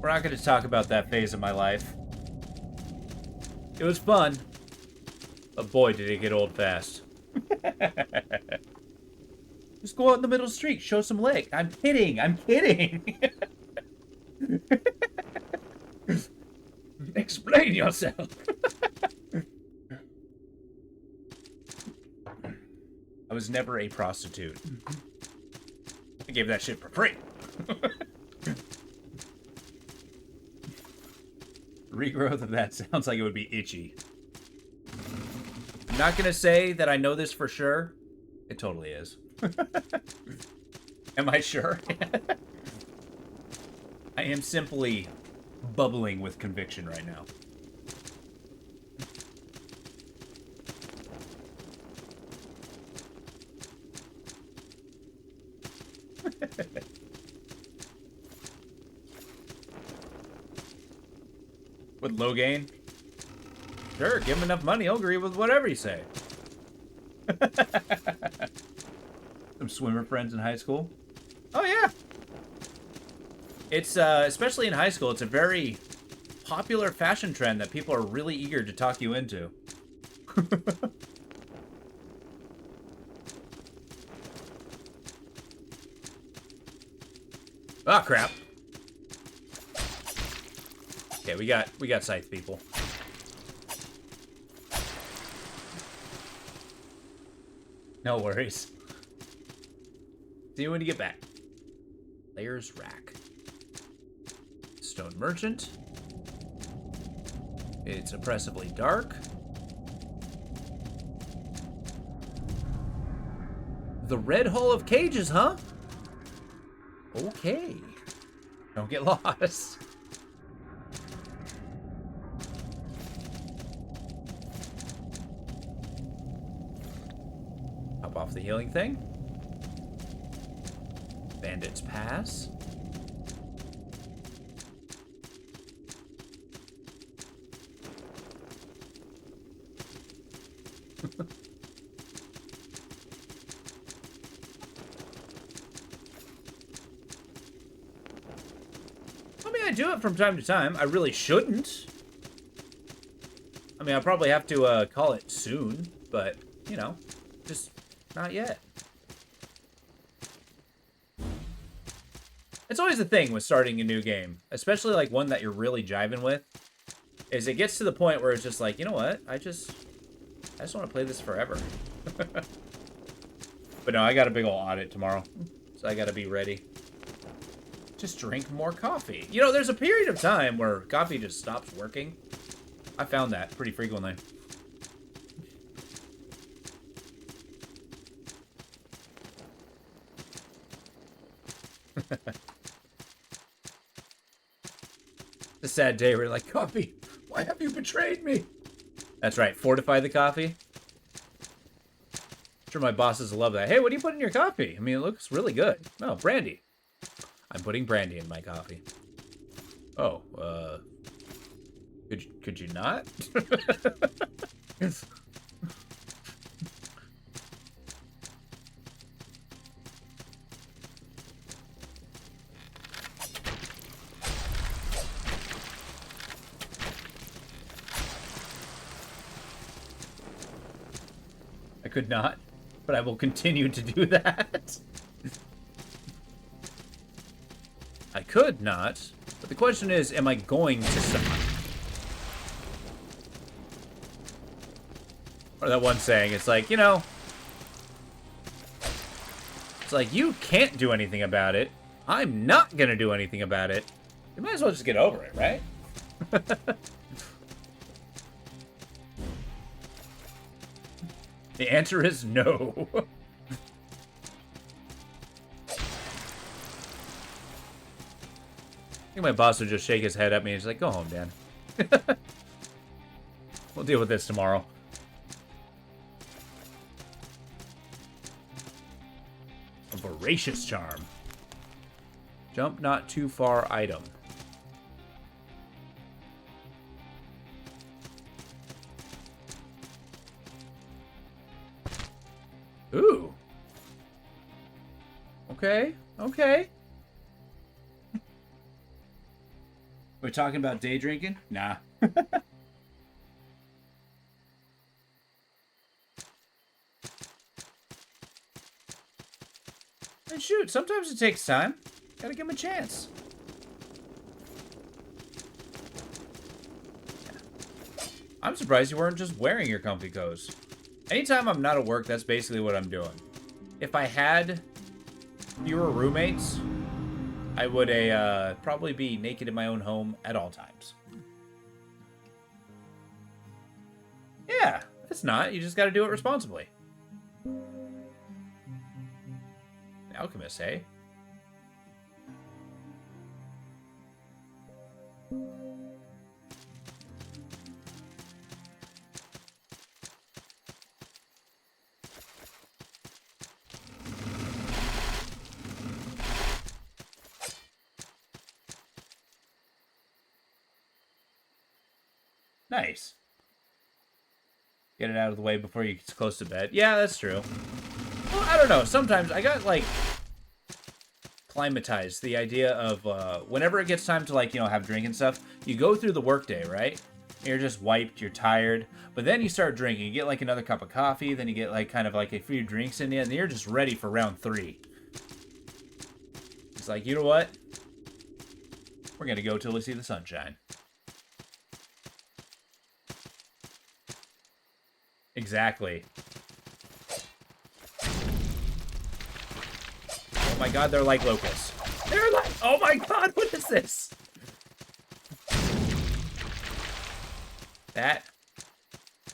We're not going to talk about that phase of my life. It was fun. But boy, did it get old fast. Just go out in the middle of the street, show some leg. I'm kidding. I'm kidding. Explain yourself. I was never a prostitute. I gave that shit for free. Regrowth of that sounds like it would be itchy. I'm not gonna say that I know this for sure. It totally is. Am I sure? I am simply bubbling with conviction right now. With low gain? Sure, give him enough money, he'll agree with whatever you say. Some swimmer friends in high school? Oh, yeah. It's, especially in high school, it's a very popular fashion trend that people are really eager to talk you into. Ah, crap. Okay, we got scythe people. No worries. See you when you get back. Layers rack. Stone merchant. It's oppressively dark. The Red Hall of Cages, huh? Okay. Don't get lost. Hop off the healing thing. Bandits pass. I mean, I do it from time to time. I really shouldn't. I mean, I'll probably have to call it soon, but, you know, just not yet. It's always the thing with starting a new game, especially like one that you're really jiving with, is it gets to the point where it's just like, you know what? I just want to play this forever. But no, I got a big ol' audit tomorrow, so I got to be ready. Just drink more coffee. You know, there's a period of time where coffee just stops working. I found that pretty frequently. It's a sad day where you're like, coffee, why have you betrayed me? That's right, fortify the coffee. I'm sure my bosses will love that. Hey, what do you put in your coffee? I mean, it looks really good. Oh, brandy. I'm putting brandy in my coffee. Oh, could you not? I could not, but I will continue to do that. I could not, but the question is, am I going to stop? Or that one saying, it's like, you know, it's like, you can't do anything about it. I'm not gonna do anything about it. You might as well just get over it, right? The answer is no. I think my boss would just shake his head at me and just like, go home, Dan. We'll deal with this tomorrow. A voracious charm. Jump not too far item. Okay. Okay. We're talking about day drinking? Nah. And shoot, sometimes it takes time. Gotta give him a chance. I'm surprised you weren't just wearing your comfy clothes. Anytime I'm not at work, that's basically what I'm doing. If I had fewer roommates, I would probably be naked in my own home at all times. Yeah, it's not. You just gotta do it responsibly. Alchemist, hey? Nice. Get it out of the way before you get close to bed. Yeah, that's true. Well, I don't know. Sometimes I got, like, climatized. The idea of whenever it gets time to, like, you know, have drink and stuff, you go through the workday, right? You're just wiped, you're tired. But then you start drinking. You get, like, another cup of coffee. Then you get, like, kind of like a few drinks in you. And you're just ready for round 3. It's like, you know what? We're going to go till we see the sunshine. Exactly. Oh my god, they're like locusts. They're like, oh my god, what is this? That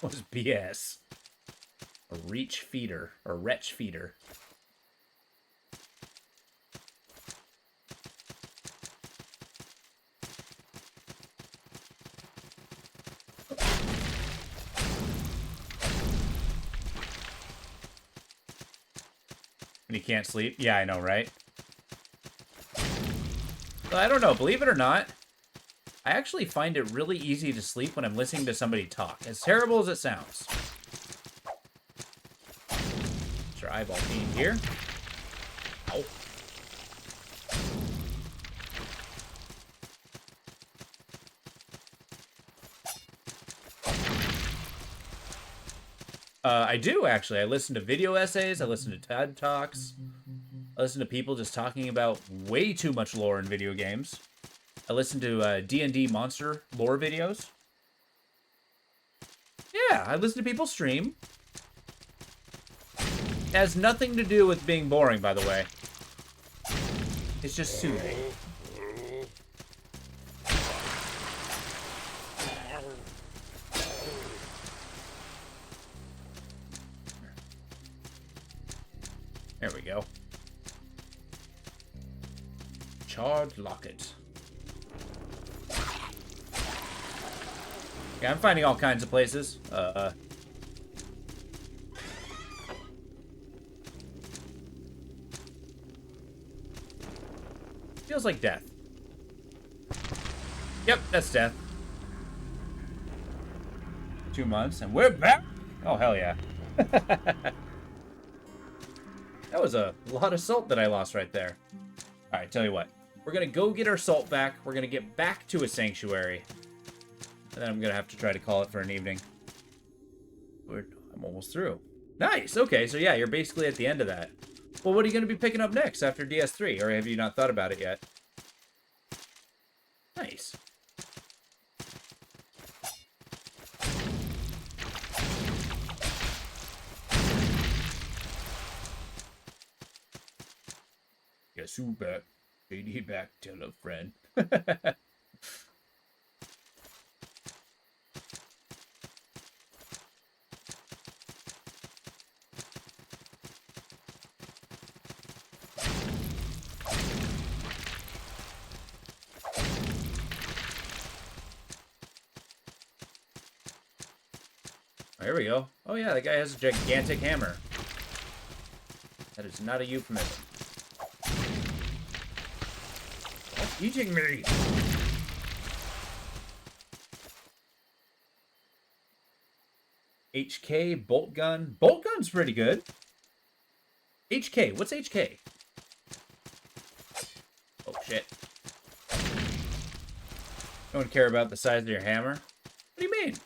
was BS. A reach feeder, or retch feeder. When you can't sleep? Yeah, I know, right? But I don't know, believe it or not, I actually find it really easy to sleep when I'm listening to somebody talk, as terrible as it sounds. Get your eyeball beam here. Ow. I do, actually. I listen to video essays, I listen to TED Talks, I listen to people just talking about way too much lore in video games. I listen to D&D monster lore videos. Yeah, I listen to people stream. It has nothing to do with being boring, by the way. It's just soothing. There we go. Charred locket. Yeah, I'm finding all kinds of places. Feels like death. Yep, that's death. 2 months, and we're back! Oh, hell yeah. That was a lot of salt that I lost right there. Alright, tell you what. We're gonna go get our salt back. We're gonna get back to a sanctuary. And then I'm gonna have to try to call it for an evening. I'm almost through. Nice! Okay, so yeah, you're basically at the end of that. Well, what are you gonna be picking up next after DS3? Or have you not thought about it yet? Nice. Guess who back? JD back, tell a friend. Here we go. Oh yeah, that guy has a gigantic hammer. That is not a euphemism. Stop eating me! HK, bolt gun. Bolt gun's pretty good. HK, what's HK? shit. Don't care about the size of your hammer? What do you mean?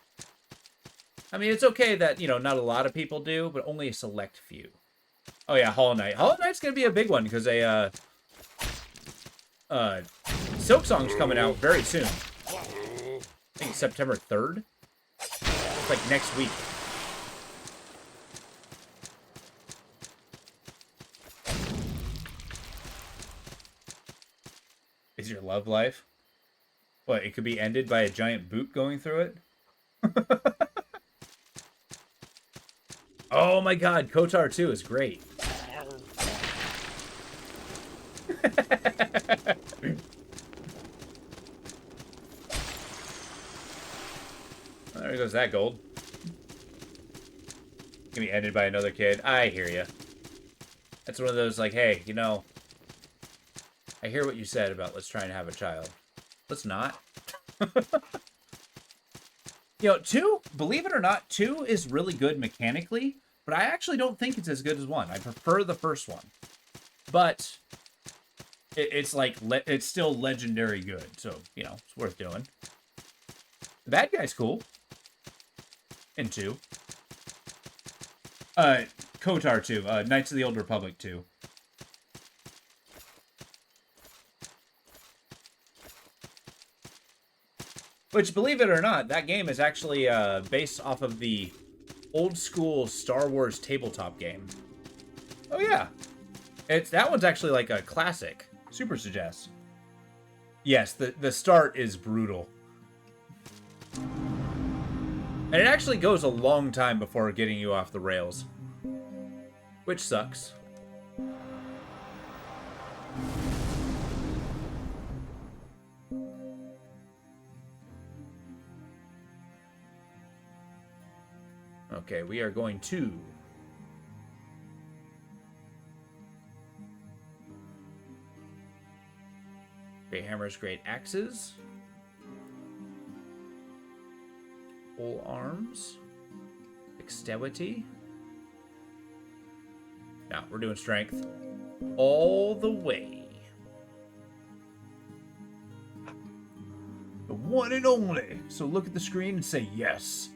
I mean, it's okay that, you know, not a lot of people do, but only a select few. Oh yeah, Hollow Knight. Hollow Knight's gonna be a big one, because Silksong's coming out very soon. I think September 3rd. It's like next week. Is your love life? What, it could be ended by a giant boot going through it? Oh my god, KOTOR 2 is great. There goes that gold. Gonna be ended by another kid. I hear you. That's one of those like, hey, you know, I hear what you said about let's try and have a child. Let's not. You know, 2, believe it or not, 2 is really good mechanically, but I actually don't think it's as good as 1. I prefer the first one. But it's like, it's still legendary good, so, you know, it's worth doing. The bad guy's cool. In 2. KOTOR 2, Knights of the Old Republic 2. Which, believe it or not, that game is actually based off of the old school Star Wars tabletop game. Oh yeah. That one's actually like a classic. Super suggest. Yes, the start is brutal. And it actually goes a long time before getting you off the rails. Which sucks. Okay, we are going to... Great hammers, great axes. Full arms. Dexterity. Now, we're doing strength. All the way. The one and only. So look at the screen and say yes.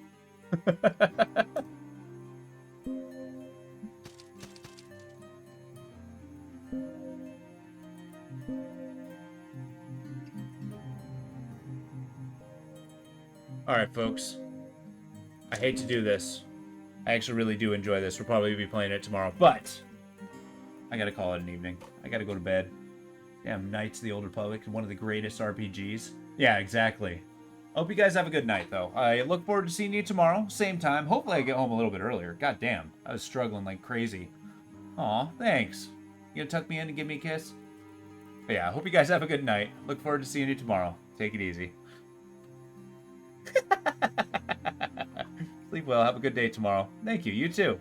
Alright, folks. I hate to do this. I actually really do enjoy this. We'll probably be playing it tomorrow, but I gotta call it an evening. I gotta go to bed. Damn, Knights of the Old Republic, one of the greatest RPGs. Yeah, exactly. Hope you guys have a good night, though. I look forward to seeing you tomorrow, same time. Hopefully I get home a little bit earlier. God damn, I was struggling like crazy. Aw, thanks. You gonna tuck me in and give me a kiss? But yeah, I hope you guys have a good night. Look forward to seeing you tomorrow. Take it easy. Sleep well. Have a good day tomorrow. Thank you. You too.